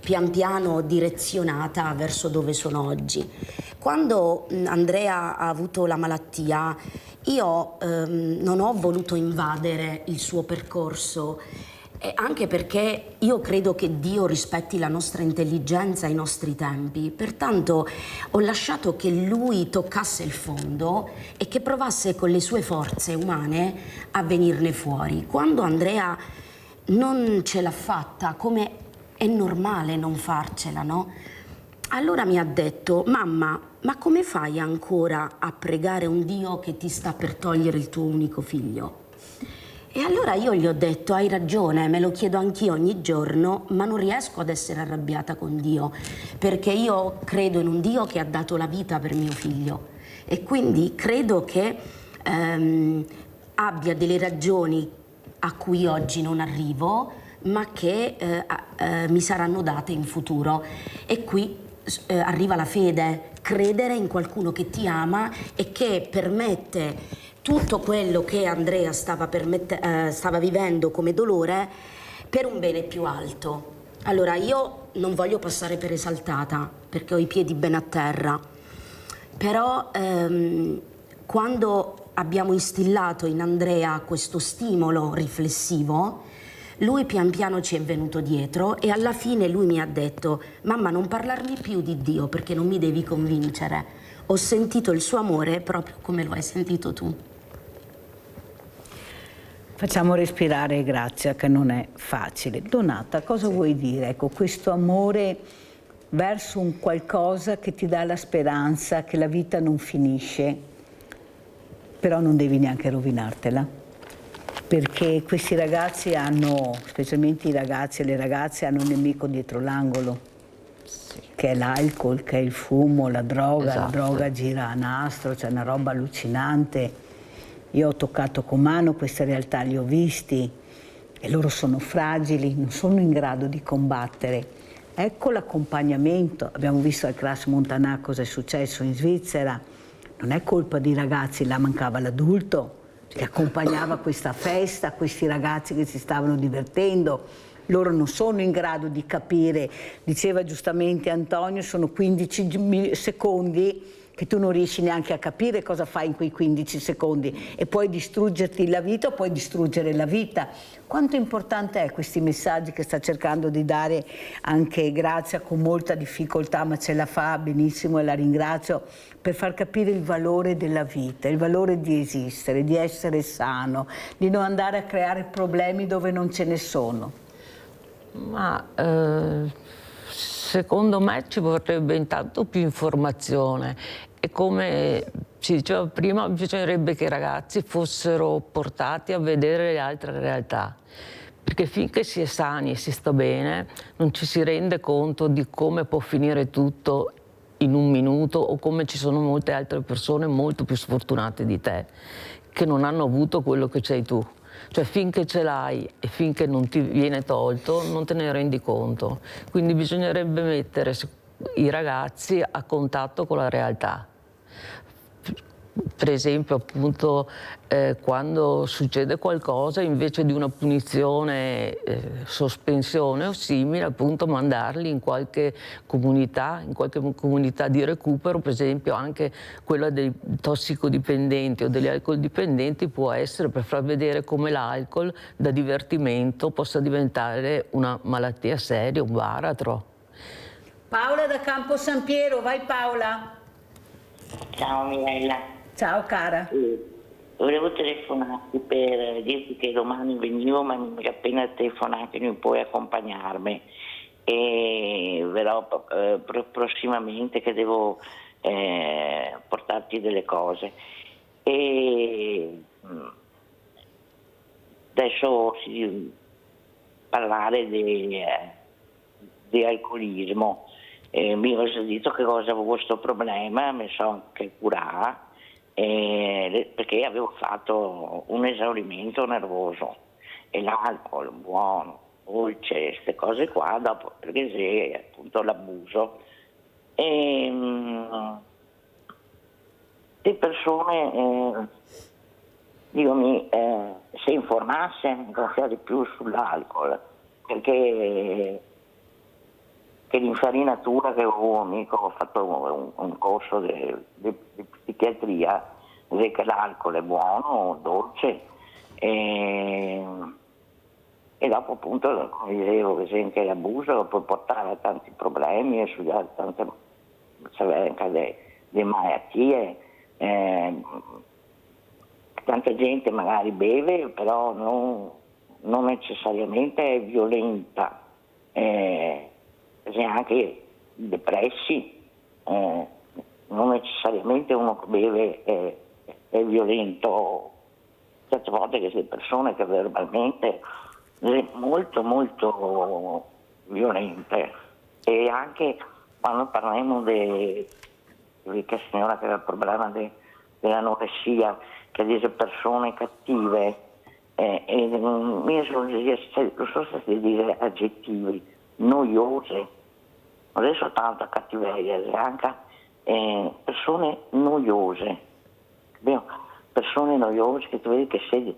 pian piano direzionata verso dove sono oggi. Quando Andrea ha avuto la malattia, io non ho voluto invadere il suo percorso, anche perché io credo che Dio rispetti la nostra intelligenza e i nostri tempi. Pertanto ho lasciato che lui toccasse il fondo e che provasse con le sue forze umane a venirne fuori. Quando Andrea non ce l'ha fatta, come è normale non farcela, no? Allora mi ha detto: mamma, ma come fai ancora a pregare un Dio che ti sta per togliere il tuo unico figlio? E allora io gli ho detto: hai ragione, me lo chiedo anch'io ogni giorno, ma non riesco ad essere arrabbiata con Dio, perché io credo in un Dio che ha dato la vita per mio figlio, e quindi credo che abbia delle ragioni a cui oggi non arrivo, ma che mi saranno date in futuro. E qui arriva la fede, credere in qualcuno che ti ama e che permette tutto quello che Andrea stava vivendo come dolore per un bene più alto. Allora, io non voglio passare per esaltata, perché ho i piedi ben a terra, però quando abbiamo instillato in Andrea questo stimolo riflessivo, lui pian piano ci è venuto dietro e alla fine lui mi ha detto: mamma, non parlarmi più di Dio perché non mi devi convincere. Ho sentito il suo amore proprio come lo hai sentito tu. Facciamo respirare Grazia, che non è facile. Donata, cosa vuoi dire? Ecco, questo amore verso un qualcosa che ti dà la speranza che la vita non finisce, però non devi neanche rovinartela, perché questi ragazzi hanno, specialmente i ragazzi e le ragazze, hanno un nemico dietro l'angolo, che è l'alcol, che è il fumo, la droga. Esatto. La droga gira a nastro, c'è una roba allucinante. Io ho toccato con mano queste realtà, li ho visti e loro sono fragili, non sono in grado di combattere. Ecco l'accompagnamento. Abbiamo visto al Crash Montanà cosa è successo in Svizzera. Non è colpa di ragazzi, là mancava l'adulto che accompagnava questa festa, questi ragazzi che si stavano divertendo. Loro non sono in grado di capire, diceva giustamente Antonio, sono 15 secondi che tu non riesci neanche a capire cosa fai in quei 15 secondi e puoi distruggerti la vita o puoi distruggere la vita. Quanto importante è questi messaggi che sta cercando di dare anche Grazia con molta difficoltà, ma ce la fa benissimo e la ringrazio, per far capire il valore della vita, il valore di esistere, di essere sano, di non andare a creare problemi dove non ce ne sono. Ma secondo me ci vorrebbe intanto più informazione e, come si diceva prima, bisognerebbe che i ragazzi fossero portati a vedere le altre realtà, perché finché si è sani e si sta bene non ci si rende conto di come può finire tutto in un minuto, o come ci sono molte altre persone molto più sfortunate di te che non hanno avuto quello che c'hai tu. Cioè, finché ce l'hai e finché non ti viene tolto non te ne rendi conto. Quindi bisognerebbe mettere i ragazzi a contatto con la realtà. Per esempio, appunto, quando succede qualcosa, invece di una punizione, sospensione o simile, appunto mandarli in qualche comunità di recupero. Per esempio anche quella dei tossicodipendenti o degli alcoldipendenti può essere, per far vedere come l'alcol da divertimento possa diventare una malattia seria, un baratro. Paola da Campo San Piero, vai Paola. Ciao Mirella. Ciao cara. Volevo telefonarti per dirti che domani venivo, ma mi hai appena telefonato e non puoi accompagnarmi. E verrò prossimamente, che devo portarti delle cose. E adesso parlare di alcolismo. Mi ho detto che cosa avevo questo problema, mi sono anche curata, perché avevo fatto un esaurimento nervoso e l'alcol buono, dolce, queste cose qua, dopo, perché se appunto l'abuso. Le persone, se informasse ancora di più sull'alcol, perché l'infarinatura, che ho un amico, ho fatto un corso di psichiatria, dice che l'alcol è buono, dolce, e dopo appunto, come dicevo, per esempio l'abuso può portare a tanti problemi, e studiare tante anche le malattie. Tanta gente magari beve, però non necessariamente è violenta. Anche depressi, non necessariamente uno che beve è violento. Certe volte che le persone che verbalmente molto molto violente, e anche quando parliamo di che signora che aveva il problema dell'anoressia, che dice persone cattive, io sono stati dire aggettivi noiose, non è soltanto cattiveria, è anche persone noiose, capito? Persone noiose che tu vedi che sei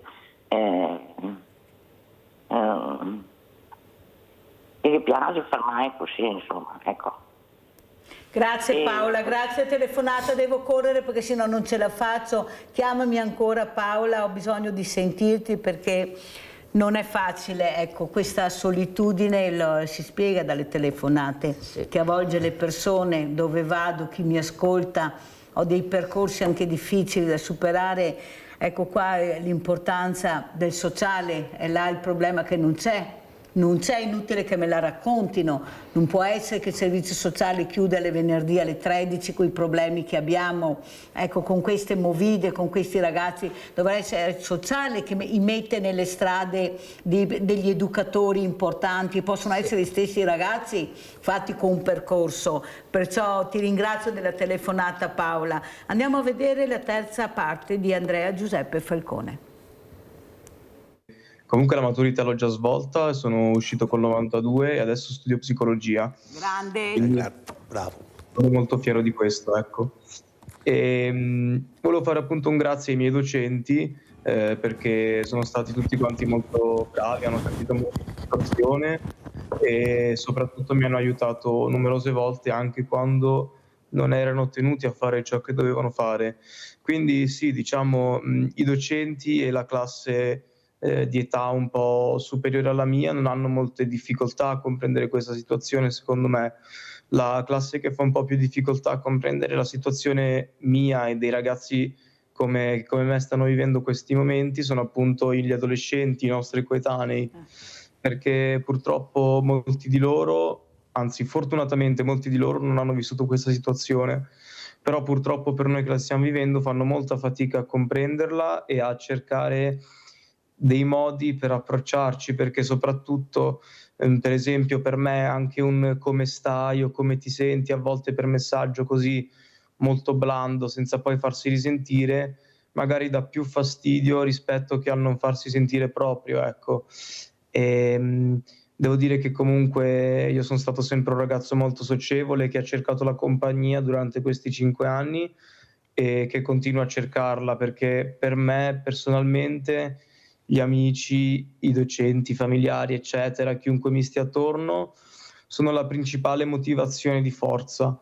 e che piace far mai così, insomma, ecco. Grazie Paola, grazie a telefonata, devo correre perché sennò non ce la faccio. Chiamami ancora Paola, ho bisogno di sentirti perché non è facile, ecco, questa solitudine si spiega dalle telefonate che avvolge le persone, dove vado, chi mi ascolta, ho dei percorsi anche difficili da superare, ecco qua l'importanza del sociale, è là il problema che non c'è. Non c'è, inutile che me la raccontino, non può essere che il servizio sociale chiude le venerdì alle 13 con i problemi che abbiamo, ecco, con queste movide, con questi ragazzi, dovrà essere il sociale che mette nelle strade degli educatori importanti, possono essere gli stessi ragazzi fatti con un percorso, perciò ti ringrazio della telefonata Paola. Andiamo a vedere la terza parte di Andrea Giuseppe Falcone. Comunque la maturità l'ho già svolta, sono uscito col 92 e adesso studio psicologia. Grande! Quindi bravo. Sono molto fiero di questo, ecco. Volevo fare appunto un grazie ai miei docenti perché sono stati tutti quanti molto bravi, hanno capito molto la situazione e soprattutto mi hanno aiutato numerose volte anche quando non erano tenuti a fare ciò che dovevano fare. Quindi sì, diciamo, i docenti e la classe di età un po' superiore alla mia non hanno molte difficoltà a comprendere questa situazione, secondo me. La classe che fa un po' più difficoltà a comprendere la situazione mia e dei ragazzi come me stanno vivendo questi momenti sono appunto gli adolescenti, i nostri coetanei, perché purtroppo molti di loro, anzi fortunatamente molti di loro non hanno vissuto questa situazione, però purtroppo per noi che la stiamo vivendo fanno molta fatica a comprenderla e a cercare dei modi per approcciarci, perché soprattutto per esempio per me anche un come stai o come ti senti a volte per messaggio così molto blando senza poi farsi risentire magari dà più fastidio rispetto che al non farsi sentire proprio, ecco. Devo dire che comunque io sono stato sempre un ragazzo molto socievole che ha cercato la compagnia durante questi 5 anni e che continua a cercarla, perché per me personalmente gli amici, i docenti, i familiari, eccetera, chiunque mi stia attorno, sono la principale motivazione di forza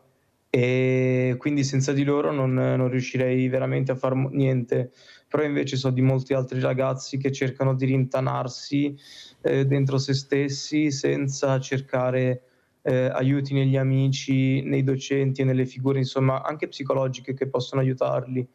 e quindi senza di loro non riuscirei veramente a far niente. Però invece so di molti altri ragazzi che cercano di rintanarsi dentro se stessi senza cercare aiuti negli amici, nei docenti e nelle figure, insomma, anche psicologiche che possono aiutarli.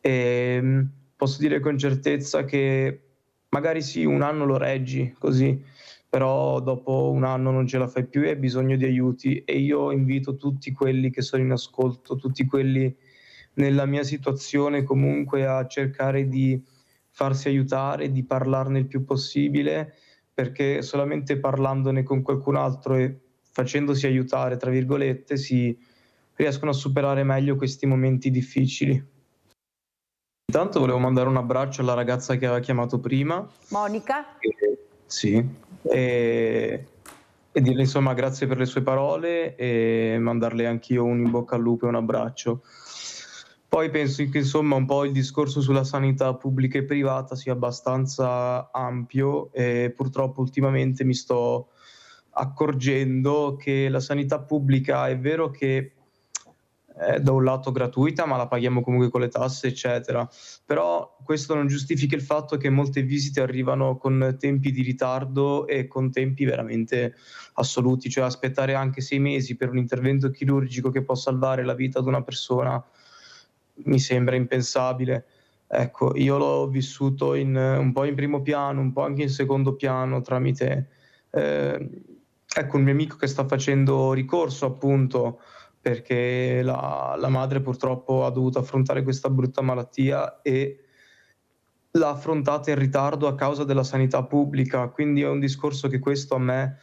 Posso dire con certezza che magari sì, un anno lo reggi così, però dopo un anno non ce la fai più e hai bisogno di aiuti e io invito tutti quelli che sono in ascolto, tutti quelli nella mia situazione comunque a cercare di farsi aiutare, di parlarne il più possibile, perché solamente parlandone con qualcun altro e facendosi aiutare, tra virgolette, si riescono a superare meglio questi momenti difficili. Intanto volevo mandare un abbraccio alla ragazza che aveva chiamato prima. Monica? Sì, e dirle insomma grazie per le sue parole e mandarle anch'io un in bocca al lupo e un abbraccio. Poi penso che insomma un po' il discorso sulla sanità pubblica e privata sia abbastanza ampio e purtroppo ultimamente mi sto accorgendo che la sanità pubblica è vero che è da un lato gratuita ma la paghiamo comunque con le tasse eccetera, però questo non giustifica il fatto che molte visite arrivano con tempi di ritardo e con tempi veramente assoluti, cioè aspettare anche 6 mesi per un intervento chirurgico che può salvare la vita ad una persona mi sembra impensabile. Ecco, io l'ho vissuto un po' in primo piano, un po' anche in secondo piano tramite ecco un mio amico che sta facendo ricorso appunto perché la madre purtroppo ha dovuto affrontare questa brutta malattia e l'ha affrontata in ritardo a causa della sanità pubblica, quindi è un discorso che questo a me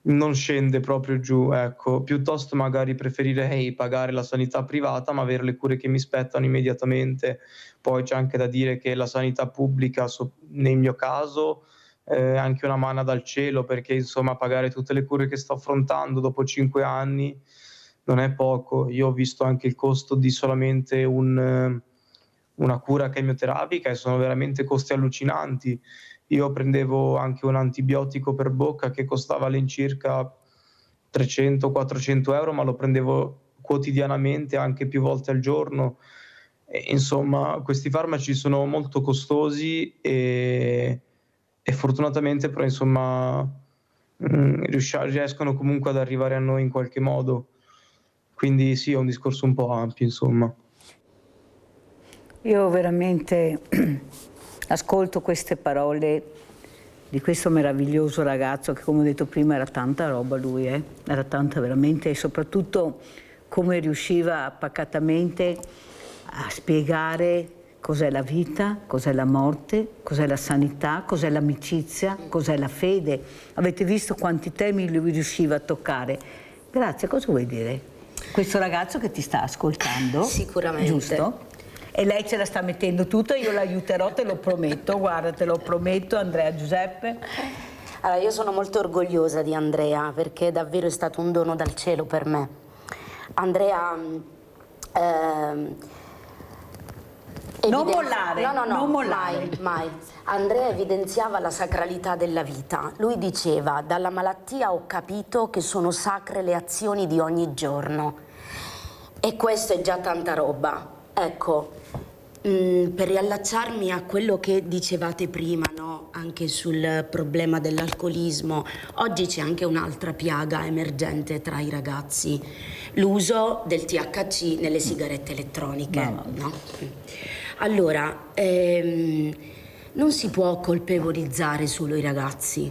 non scende proprio giù, ecco, piuttosto magari preferirei pagare la sanità privata ma avere le cure che mi spettano immediatamente. Poi c'è anche da dire che la sanità pubblica, nel mio caso, è anche una manna dal cielo perché insomma pagare tutte le cure che sto affrontando dopo 5 anni non è poco. Io ho visto anche il costo di solamente una cura chemioterapica e sono veramente costi allucinanti. Io prendevo anche un antibiotico per bocca che costava all'incirca 300-400 euro, ma lo prendevo quotidianamente, anche più volte al giorno. E, insomma, questi farmaci sono molto costosi e fortunatamente però insomma riescono comunque ad arrivare a noi in qualche modo. Quindi sì, è un discorso un po' ampio, insomma. Io veramente ascolto queste parole di questo meraviglioso ragazzo che, come ho detto prima, era tanta roba lui, era tanta veramente, e soprattutto come riusciva pacatamente a spiegare cos'è la vita, cos'è la morte, cos'è la sanità, cos'è l'amicizia, cos'è la fede. Avete visto quanti temi lui riusciva a toccare. Grazie, cosa vuoi dire? Questo ragazzo che ti sta ascoltando, sicuramente, giusto? E lei ce la sta mettendo tutta, io l'aiuterò, te lo prometto, guarda, te lo prometto, Andrea Giuseppe. Allora, io sono molto orgogliosa di Andrea perché davvero è stato un dono dal cielo per me. Andrea... non mollare, no, non mollare. Mai. Andrea evidenziava la sacralità della vita. Lui diceva: dalla malattia ho capito che sono sacre le azioni di ogni giorno. E questo è già tanta roba. Ecco, per riallacciarmi a quello che dicevate prima, no? Anche sul problema dell'alcolismo, oggi c'è anche un'altra piaga emergente tra i ragazzi: l'uso del THC nelle sigarette elettroniche. No? Allora, non si può colpevolizzare solo i ragazzi,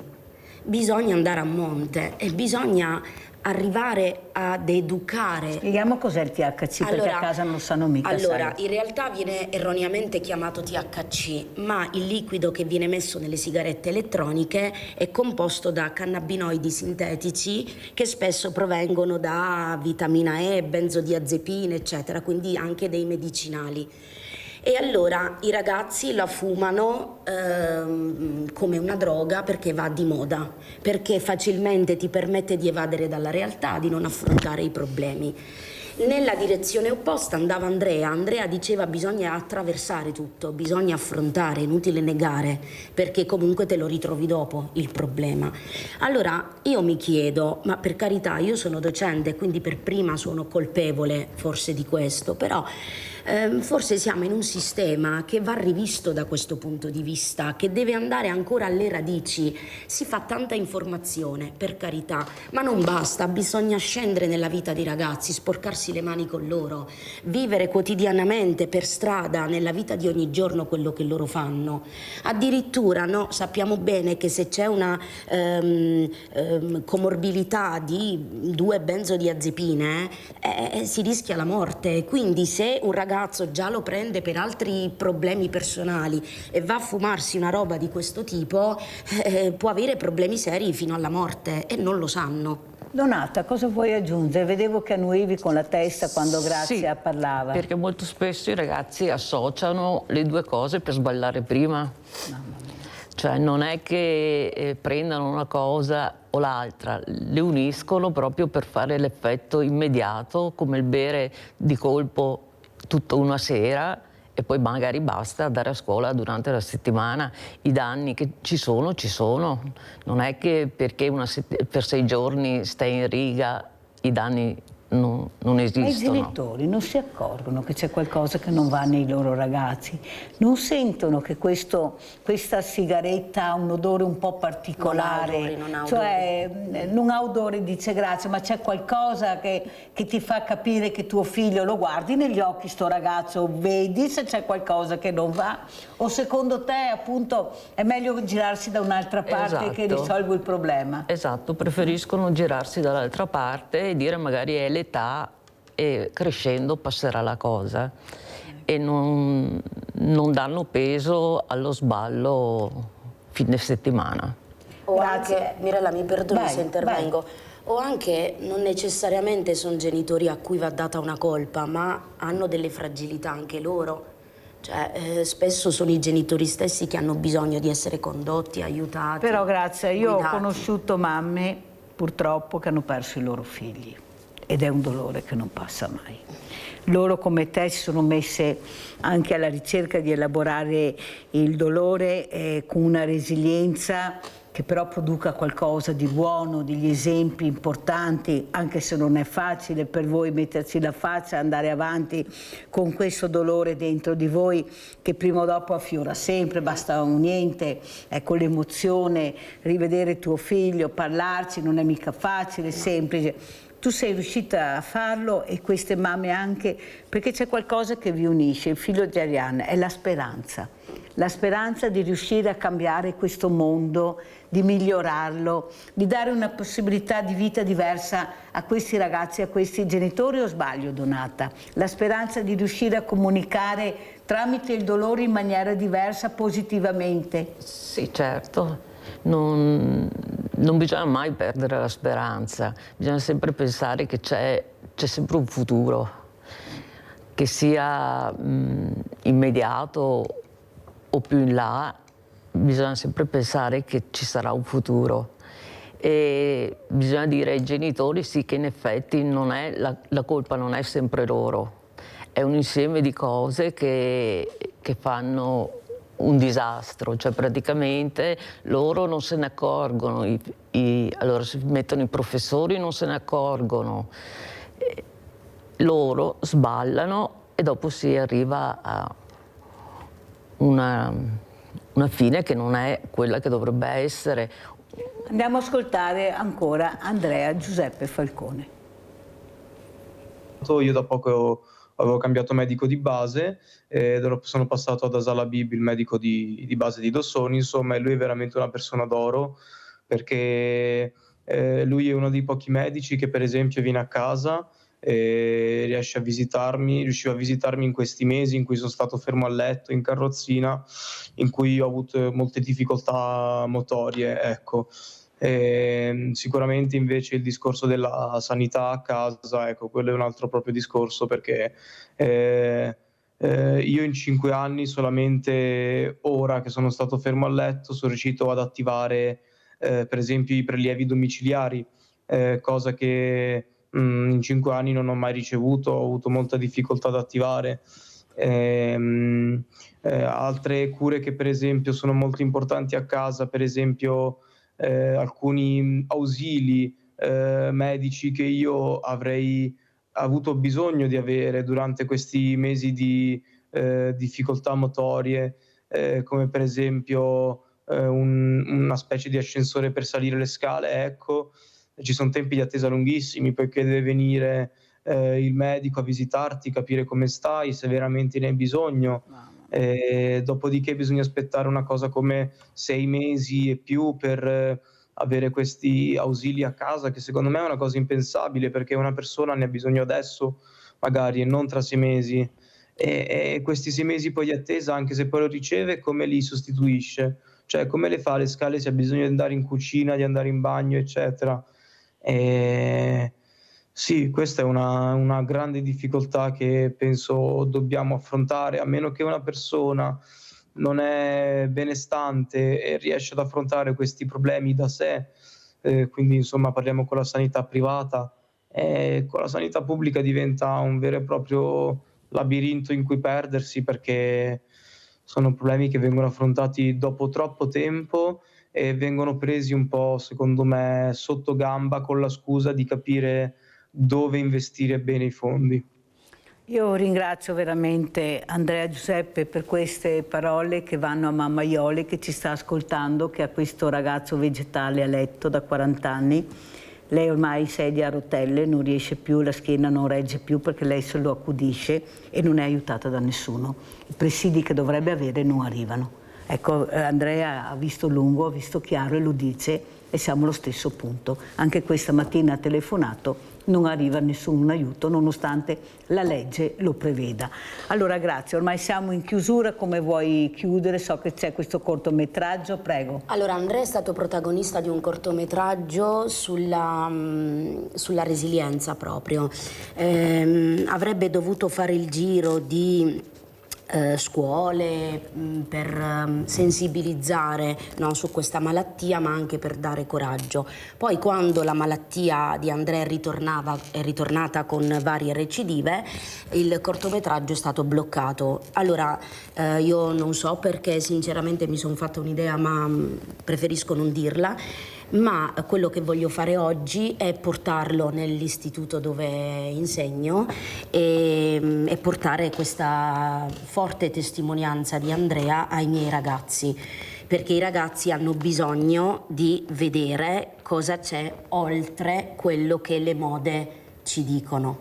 bisogna andare a monte e bisogna arrivare ad educare. Spieghiamo cos'è il THC, perché a casa non lo sanno mica. Allora, sai. In realtà viene erroneamente chiamato THC, ma il liquido che viene messo nelle sigarette elettroniche è composto da cannabinoidi sintetici che spesso provengono da vitamina E, benzodiazepine, eccetera, quindi anche dei medicinali. E allora i ragazzi la fumano come una droga perché va di moda, perché facilmente ti permette di evadere dalla realtà, di non affrontare i problemi. Nella direzione opposta andava Andrea. Andrea diceva: bisogna attraversare tutto, bisogna affrontare, è inutile negare, perché comunque te lo ritrovi dopo il problema. Allora io mi chiedo, ma per carità, io sono docente, quindi per prima sono colpevole forse di questo, però forse siamo in un sistema che va rivisto da questo punto di vista, che deve andare ancora alle radici. Si fa tanta informazione, per carità, ma non basta, bisogna scendere nella vita dei ragazzi, sporcarsi le mani con loro, vivere quotidianamente per strada, nella vita di ogni giorno, quello che loro fanno. Addirittura no, sappiamo bene che se c'è una comorbilità di 2 benzodiazepine si rischia la morte. Quindi se un ragazzo già lo prende per altri problemi personali e va a fumarsi una roba di questo tipo, può avere problemi seri fino alla morte e non lo sanno. Donata, cosa vuoi aggiungere? Vedevo che annuivi con la testa quando Grazia parlava. Perché molto spesso i ragazzi associano le due cose per sballare prima. Cioè non è che prendano una cosa o l'altra, le uniscono proprio per fare l'effetto immediato, come il bere di colpo tutta una sera e poi magari basta andare a scuola durante la settimana. I danni che ci sono, non è che perché per 6 giorni stai in riga i danni non esistono. Ma i genitori non si accorgono che c'è qualcosa che non va nei loro ragazzi, non sentono che questa sigaretta ha un odore un po' particolare, non ha odore, dice Grazia, ma c'è qualcosa che ti fa capire che tuo figlio, lo guardi negli occhi sto ragazzo, vedi se c'è qualcosa che non va, o secondo te appunto è meglio girarsi da un'altra parte che risolvo il problema? Esatto, preferiscono girarsi dall'altra parte e dire magari è l'età e crescendo passerà la cosa, e non danno peso allo sballo fine settimana. O anche, Mirella, mi perdoni se intervengo, o anche non necessariamente sono genitori a cui va data una colpa, ma hanno delle fragilità anche loro. Cioè, spesso sono i genitori stessi che hanno bisogno di essere condotti, aiutati. Però Grazia, io guidati. ho conosciuto mamme purtroppo che hanno perso i loro figli. ed è un dolore che non passa mai. Loro come te si sono messe anche alla ricerca di elaborare il dolore con una resilienza che però produca qualcosa di buono, degli esempi importanti, anche se non è facile per voi metterci la faccia, andare avanti con questo dolore dentro di voi che prima o dopo affiora sempre, basta un niente, ecco l'emozione, rivedere tuo figlio, parlarci, non è mica facile, semplice. Tu sei riuscita a farlo e queste mamme anche, perché c'è qualcosa che vi unisce, il figlio di Arianna, è la speranza di riuscire a cambiare questo mondo, di migliorarlo, di dare una possibilità di vita diversa a questi ragazzi, a questi genitori, o sbaglio Donata? La speranza di riuscire a comunicare tramite il dolore in maniera diversa, positivamente? Sì, certo. Non bisogna mai perdere la speranza, bisogna sempre pensare che c'è sempre un futuro, che sia immediato o più in là, bisogna sempre pensare che ci sarà un futuro. E bisogna dire ai genitori sì che in effetti la colpa non è sempre loro, è un insieme di cose che fanno un disastro, cioè praticamente loro non se ne accorgono, allora si mettono i professori, non se ne accorgono, loro sballano e dopo si arriva a una fine che non è quella che dovrebbe essere. Andiamo a ascoltare ancora Andrea Giuseppe Falcone. Io da poco avevo cambiato medico di base e sono passato ad Asala Bibi, il medico di base di Dossoni, insomma, e lui è veramente una persona d'oro, perché lui è uno dei pochi medici che per esempio viene a casa e riusciva a visitarmi in questi mesi in cui sono stato fermo a letto, in carrozzina, in cui ho avuto molte difficoltà motorie, ecco. Sicuramente invece il discorso della sanità a casa, ecco, quello è un altro proprio discorso, perché io in 5 anni, solamente ora che sono stato fermo a letto, sono riuscito ad attivare per esempio i prelievi domiciliari, cosa che in 5 anni non ho mai ricevuto, ho avuto molta difficoltà ad attivare. Altre cure che per esempio sono molto importanti a casa, per esempio alcuni ausili medici che io avrei avuto bisogno di avere durante questi mesi di difficoltà motorie, come per esempio una specie di ascensore per salire le scale, ecco. Ci sono tempi di attesa lunghissimi, perché deve venire il medico a visitarti, capire come stai, se veramente ne hai bisogno. Dopodiché bisogna aspettare una cosa come 6 mesi e più per avere questi ausili a casa, che secondo me è una cosa impensabile, perché una persona ne ha bisogno adesso magari e non tra 6 mesi, e questi 6 mesi poi di attesa, anche se poi lo riceve, come li sostituisce? Cioè come le fa le scale se ha bisogno di andare in cucina, di andare in bagno, eccetera. Sì, questa è una grande difficoltà che penso dobbiamo affrontare, a meno che una persona non è benestante e riesce ad affrontare questi problemi da sé, quindi insomma parliamo con la sanità privata, con la sanità pubblica diventa un vero e proprio labirinto in cui perdersi, perché sono problemi che vengono affrontati dopo troppo tempo e vengono presi un po', secondo me, sotto gamba, con la scusa di capire dove investire bene i fondi. Io ringrazio veramente Andrea Giuseppe per queste parole che vanno a mamma Iole, che ci sta ascoltando, che ha questo ragazzo vegetale a letto da 40 anni. Lei ormai sedia a rotelle, non riesce più, la schiena non regge più perché lei se lo accudisce e non è aiutata da nessuno. I presidi che dovrebbe avere non arrivano. Ecco, Andrea ha visto lungo, ha visto chiaro e lo dice, e siamo allo stesso punto. Anche questa mattina ha telefonato, non arriva nessun aiuto nonostante la legge lo preveda. Allora grazie, ormai siamo in chiusura, come vuoi chiudere? So che c'è questo cortometraggio, prego. Allora, Andrea è stato protagonista di un cortometraggio sulla resilienza proprio. Avrebbe dovuto fare il giro di scuole, per sensibilizzare, no, su questa malattia, ma anche per dare coraggio. Poi quando la malattia di Andrea è ritornata con varie recidive, il cortometraggio è stato bloccato. Allora io non so perché, sinceramente mi sono fatta un'idea, ma preferisco non dirla. Ma quello che voglio fare oggi è portarlo nell'istituto dove insegno e portare questa forte testimonianza di Andrea ai miei ragazzi, perché i ragazzi hanno bisogno di vedere cosa c'è oltre quello che le mode ci dicono.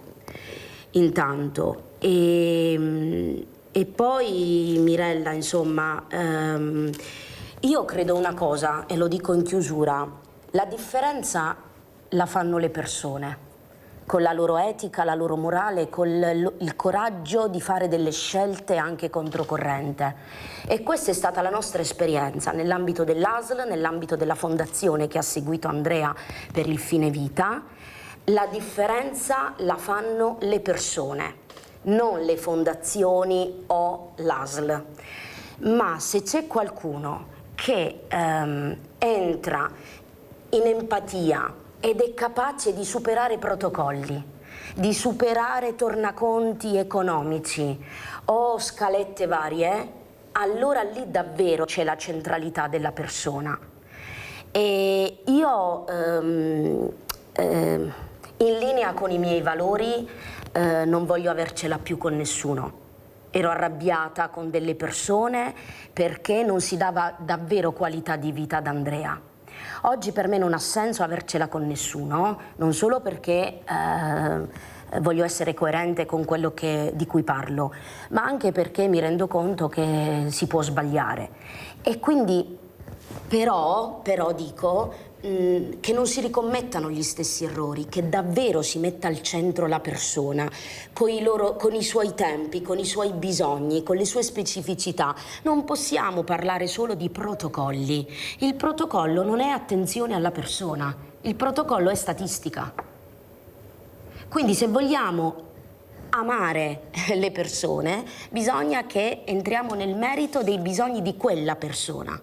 Intanto e poi Mirella, insomma, io credo una cosa, e lo dico in chiusura: la differenza la fanno le persone, con la loro etica, la loro morale, con il coraggio di fare delle scelte anche controcorrente. E questa è stata la nostra esperienza nell'ambito dell'ASL, nell'ambito della fondazione che ha seguito Andrea per il fine vita. La differenza la fanno le persone, non le fondazioni o l'ASL. Ma se c'è qualcuno che entra in empatia ed è capace di superare protocolli, di superare tornaconti economici o scalette varie, allora lì davvero c'è la centralità della persona. E io in linea con i miei valori non voglio avercela più con nessuno. Ero arrabbiata con delle persone perché non si dava davvero qualità di vita ad Andrea. Oggi per me non ha senso avercela con nessuno, non solo perché voglio essere coerente con quello di cui parlo, ma anche perché mi rendo conto che si può sbagliare. E quindi però dico che non si ricommettano gli stessi errori, che davvero si metta al centro la persona, con i suoi tempi, con i suoi bisogni, con le sue specificità. Non possiamo parlare solo di protocolli. Il protocollo non è attenzione alla persona, il protocollo è statistica. Quindi se vogliamo amare le persone, bisogna che entriamo nel merito dei bisogni di quella persona.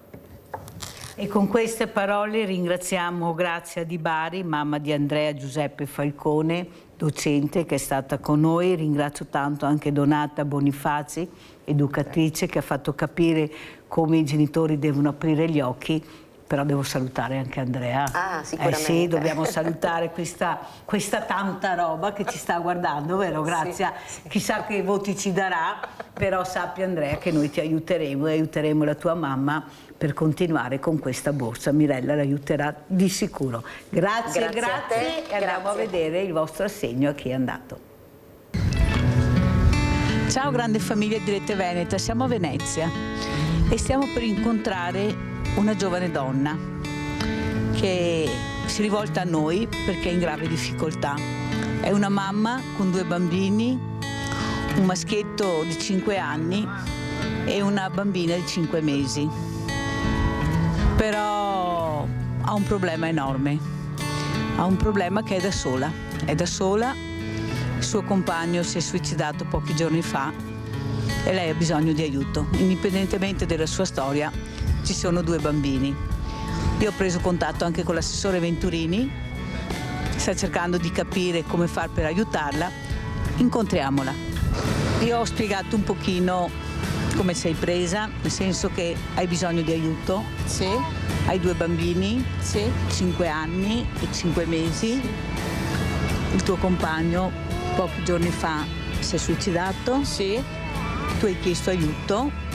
E con queste parole ringraziamo Grazia Di Bari, mamma di Andrea Giuseppe Falcone, docente che è stata con noi. Ringrazio tanto anche Donata Bonifazi, educatrice, che ha fatto capire come i genitori devono aprire gli occhi. Però devo salutare anche Andrea. Ah, sicuramente. Sì, dobbiamo salutare questa tanta roba che ci sta guardando, vero Grazia? Sì. Chissà che voti ci darà, però sappi Andrea che noi ti aiuteremo e aiuteremo la tua mamma per continuare con questa borsa. Mirella l'aiuterà di sicuro. Grazie e andiamo a vedere il vostro assegno a chi è andato. Ciao grande famiglia di Rete Veneta, siamo a Venezia e stiamo per incontrare una giovane donna che si rivolta a noi perché è in grave difficoltà. È una mamma con 2 bambini, un maschietto di 5 anni e una bambina di 5 mesi. Però ha un problema enorme, ha un problema che è da sola. È da sola, il suo compagno si è suicidato pochi giorni fa e lei ha bisogno di aiuto. Indipendentemente dalla sua storia, ci sono 2 bambini. Io ho preso contatto anche con l'assessore Venturini, sta cercando di capire come far per aiutarla. Incontriamola. Io ho spiegato un pochino come sei presa, nel senso che hai bisogno di aiuto. Sì. Hai 2 bambini, sì. 5 anni e 5 mesi. Sì. Il tuo compagno pochi giorni fa si è suicidato. Sì. Tu hai chiesto aiuto.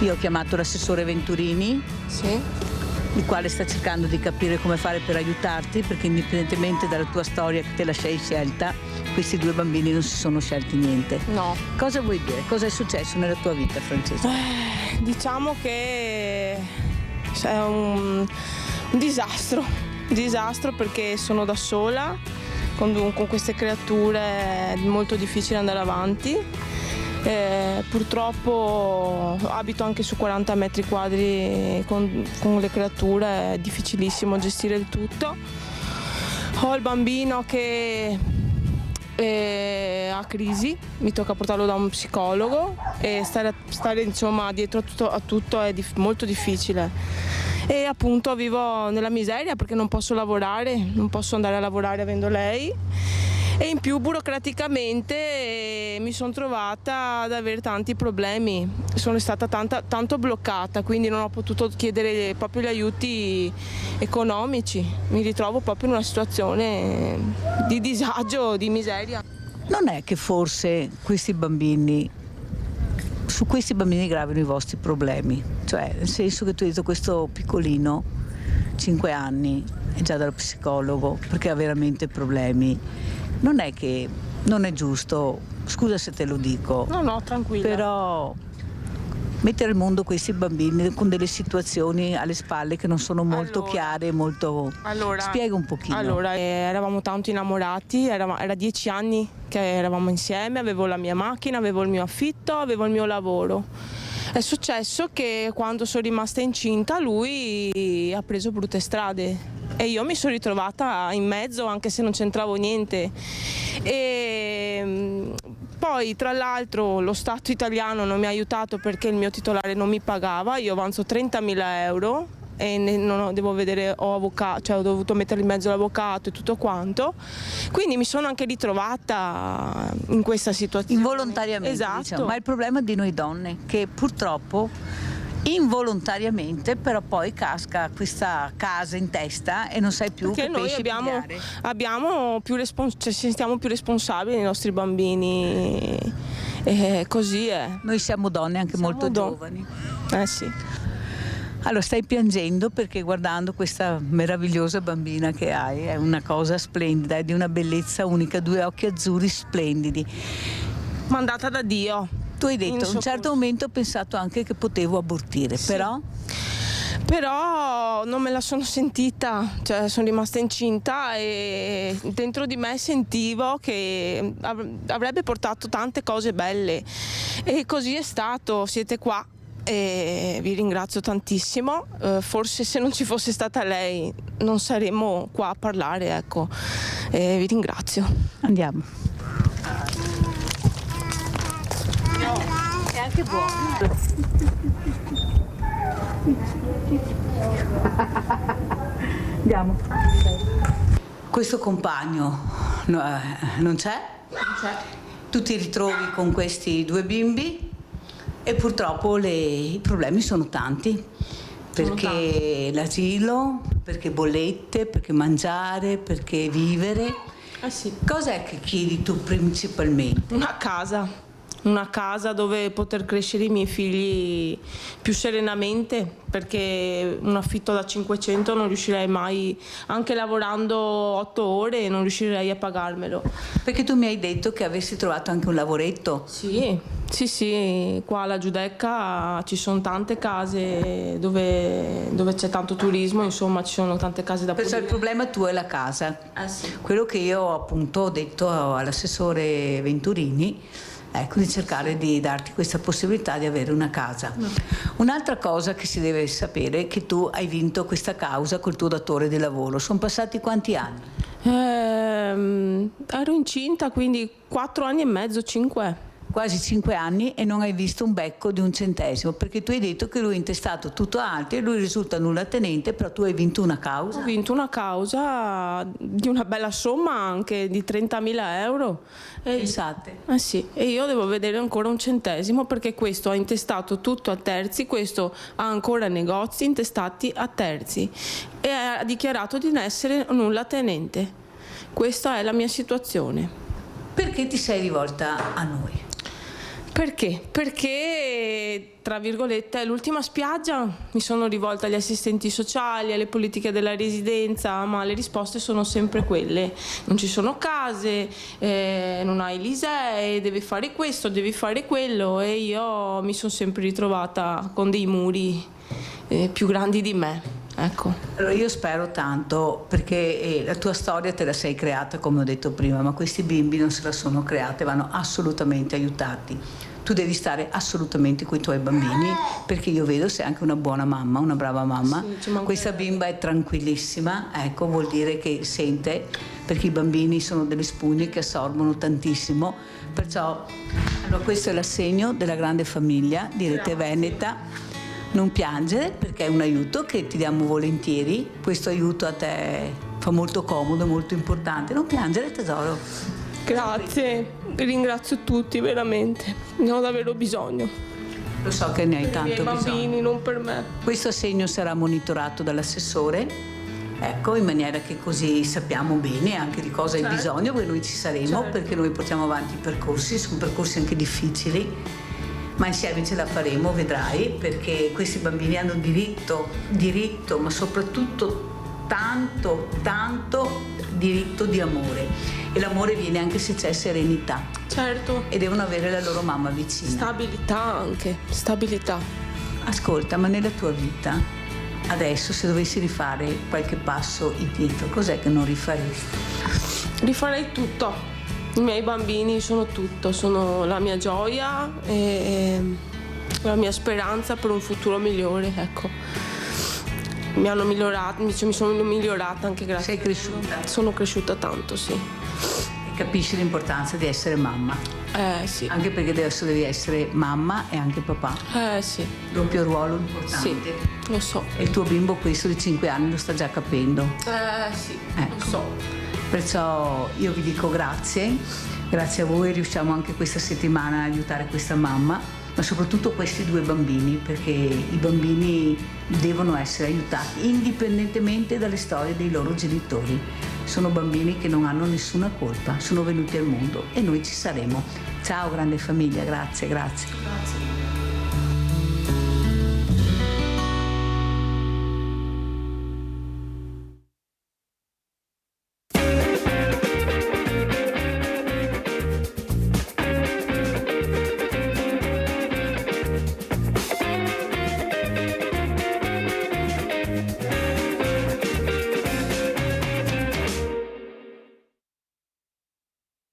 Io ho chiamato l'assessore Venturini, sì, il quale sta cercando di capire come fare per aiutarti, perché indipendentemente dalla tua storia che te la sei scelta, questi 2 bambini non si sono scelti niente. No. Cosa vuoi dire? Cosa è successo nella tua vita, Francesca? Diciamo che è un disastro perché sono da sola, con queste creature è molto difficile andare avanti. Purtroppo abito anche su 40 metri quadri con le creature, è difficilissimo gestire il tutto. Ho il bambino che ha crisi, mi tocca portarlo da un psicologo e stare insomma dietro a tutto è molto difficile. E appunto vivo nella miseria perché non posso lavorare, non posso andare a lavorare avendo lei. E in più burocraticamente mi sono trovata ad avere tanti problemi, sono stata tanto bloccata, quindi non ho potuto chiedere proprio gli aiuti economici, mi ritrovo proprio in una situazione di disagio, di miseria. Non è che forse su questi bambini gravano i vostri problemi, cioè nel senso che tu hai detto questo piccolino, 5 anni, è già dallo psicologo perché ha veramente problemi. Non è che non è giusto, scusa se te lo dico. No, tranquilla. Però mettere al mondo questi bambini con delle situazioni alle spalle che non sono molto chiare, spiega un pochino. Allora, eravamo tanto innamorati, era 10 anni che eravamo insieme, avevo la mia macchina, avevo il mio affitto, avevo il mio lavoro. È successo che quando sono rimasta incinta lui ha preso brutte strade e io mi sono ritrovata in mezzo anche se non c'entravo niente. E poi tra l'altro lo Stato italiano non mi ha aiutato perché il mio titolare non mi pagava, io avanzo 30.000 euro e devo vedere, ho dovuto mettere in mezzo l'avvocato e tutto quanto, quindi mi sono anche ritrovata in questa situazione. Involontariamente, esatto. Diciamo. Ma è il problema di noi donne, che purtroppo involontariamente però poi casca questa casa in testa e non sai più perché che noi pesci abbiamo più sentiamo più responsabili dei nostri bambini e così è. Noi siamo donne anche molto giovani. Sì. Allora stai piangendo perché guardando questa meravigliosa bambina che hai è una cosa splendida, è di una bellezza unica, 2 occhi azzurri splendidi. Mandata da Dio. Tu hai detto a un certo momento ho pensato anche che potevo abortire, sì. Però non me la sono sentita, cioè sono rimasta incinta e dentro di me sentivo che avrebbe portato tante cose belle e così è stato, siete qua e vi ringrazio tantissimo, forse se non ci fosse stata lei non saremmo qua a parlare, ecco, vi ringrazio. Andiamo. È anche buono. Andiamo. Questo compagno non c'è? Non c'è. Tu ti ritrovi con questi 2 bimbi e purtroppo i problemi sono tanti. Perché l'asilo, perché bollette, perché mangiare, perché vivere. Sì. Cos'è che chiedi tu principalmente? Una casa dove poter crescere i miei figli più serenamente, perché un affitto da 500 non riuscirei mai, anche lavorando 8 ore non riuscirei a pagarmelo. Perché tu mi hai detto che avessi trovato anche un lavoretto? Sì, qua alla Giudecca ci sono tante case dove c'è tanto turismo, insomma ci sono tante case da pulire. Perciò il problema tuo è la casa. Sì. Quello che io appunto ho detto all'assessore Venturini, ecco, di cercare di darti questa possibilità di avere una casa. Un'altra cosa che si deve sapere è che tu hai vinto questa causa col tuo datore di lavoro. Sono passati quanti anni? Ero incinta, quindi 4 anni e mezzo, 5. Quasi 5 anni e non hai visto un becco di un centesimo, perché tu hai detto che lui ha intestato tutto altro e lui risulta nullatenente, però tu hai vinto una causa. Ho vinto una causa di una bella somma, anche di 30.000 euro. Pensate. Sì, e io devo vedere ancora un centesimo perché questo ha intestato tutto a terzi, questo ha ancora negozi intestati a terzi e ha dichiarato di non essere nullatenente. Questa è la mia situazione. Perché ti sei rivolta a noi? Perché? Perché, tra virgolette, è l'ultima spiaggia. Mi sono rivolta agli assistenti sociali, alle politiche della residenza, ma le risposte sono sempre quelle. Non ci sono case, non hai l'ISEE, devi fare questo, devi fare quello, e io mi sono sempre ritrovata con dei muri più grandi di me. Ecco. Allora io spero tanto, perché la tua storia te la sei creata, come ho detto prima, ma questi bimbi non se la sono create, vanno assolutamente aiutati. tu devi stare assolutamente con i tuoi bambini, perché io vedo sei anche una buona mamma, una brava mamma. Sì, questa bimba è tranquillissima, ecco, vuol dire che sente, perché i bambini sono delle spugne che assorbono tantissimo, perciò allora, questo è l'assegno della grande famiglia di Rete Veneta. Non piangere, perché è un aiuto che ti diamo volentieri, questo aiuto a te fa molto comodo, molto importante. Non piangere, tesoro. Grazie, ringrazio tutti veramente, ne ho davvero bisogno. Lo so che ne hai tanto bisogno. Per i miei bambini, non per me. Questo assegno sarà monitorato dall'assessore, ecco, in maniera che così sappiamo bene anche di cosa hai bisogno, perché noi ci saremo, perché noi portiamo avanti i percorsi, sono percorsi anche difficili, ma insieme ce la faremo, vedrai, perché questi bambini hanno diritto, ma soprattutto tanto diritto di amore, e l'amore viene anche se c'è serenità. Certo. E devono avere la loro mamma vicina. Stabilità anche, stabilità. Ascolta, ma nella tua vita, adesso se dovessi rifare qualche passo indietro, cos'è che non rifaresti? Rifarei tutto. I miei bambini sono tutto, sono la mia gioia e la mia speranza per un futuro migliore, ecco. Mi hanno migliorato, mi sono migliorata anche grazie. Sei cresciuta? Sono cresciuta tanto, sì. E capisci l'importanza di essere mamma? Sì. Anche perché adesso devi essere mamma e anche papà. Sì. Doppio ruolo importante. Sì, lo so. E il tuo bimbo questo di 5 anni lo sta già capendo. Sì, ecco. Lo so. Perciò io vi dico grazie a voi riusciamo anche questa settimana a aiutare questa mamma, ma soprattutto questi 2 bambini, perché i bambini devono essere aiutati indipendentemente dalle storie dei loro genitori. Sono bambini che non hanno nessuna colpa, sono venuti al mondo e noi ci saremo. Ciao grande famiglia, grazie. Grazie.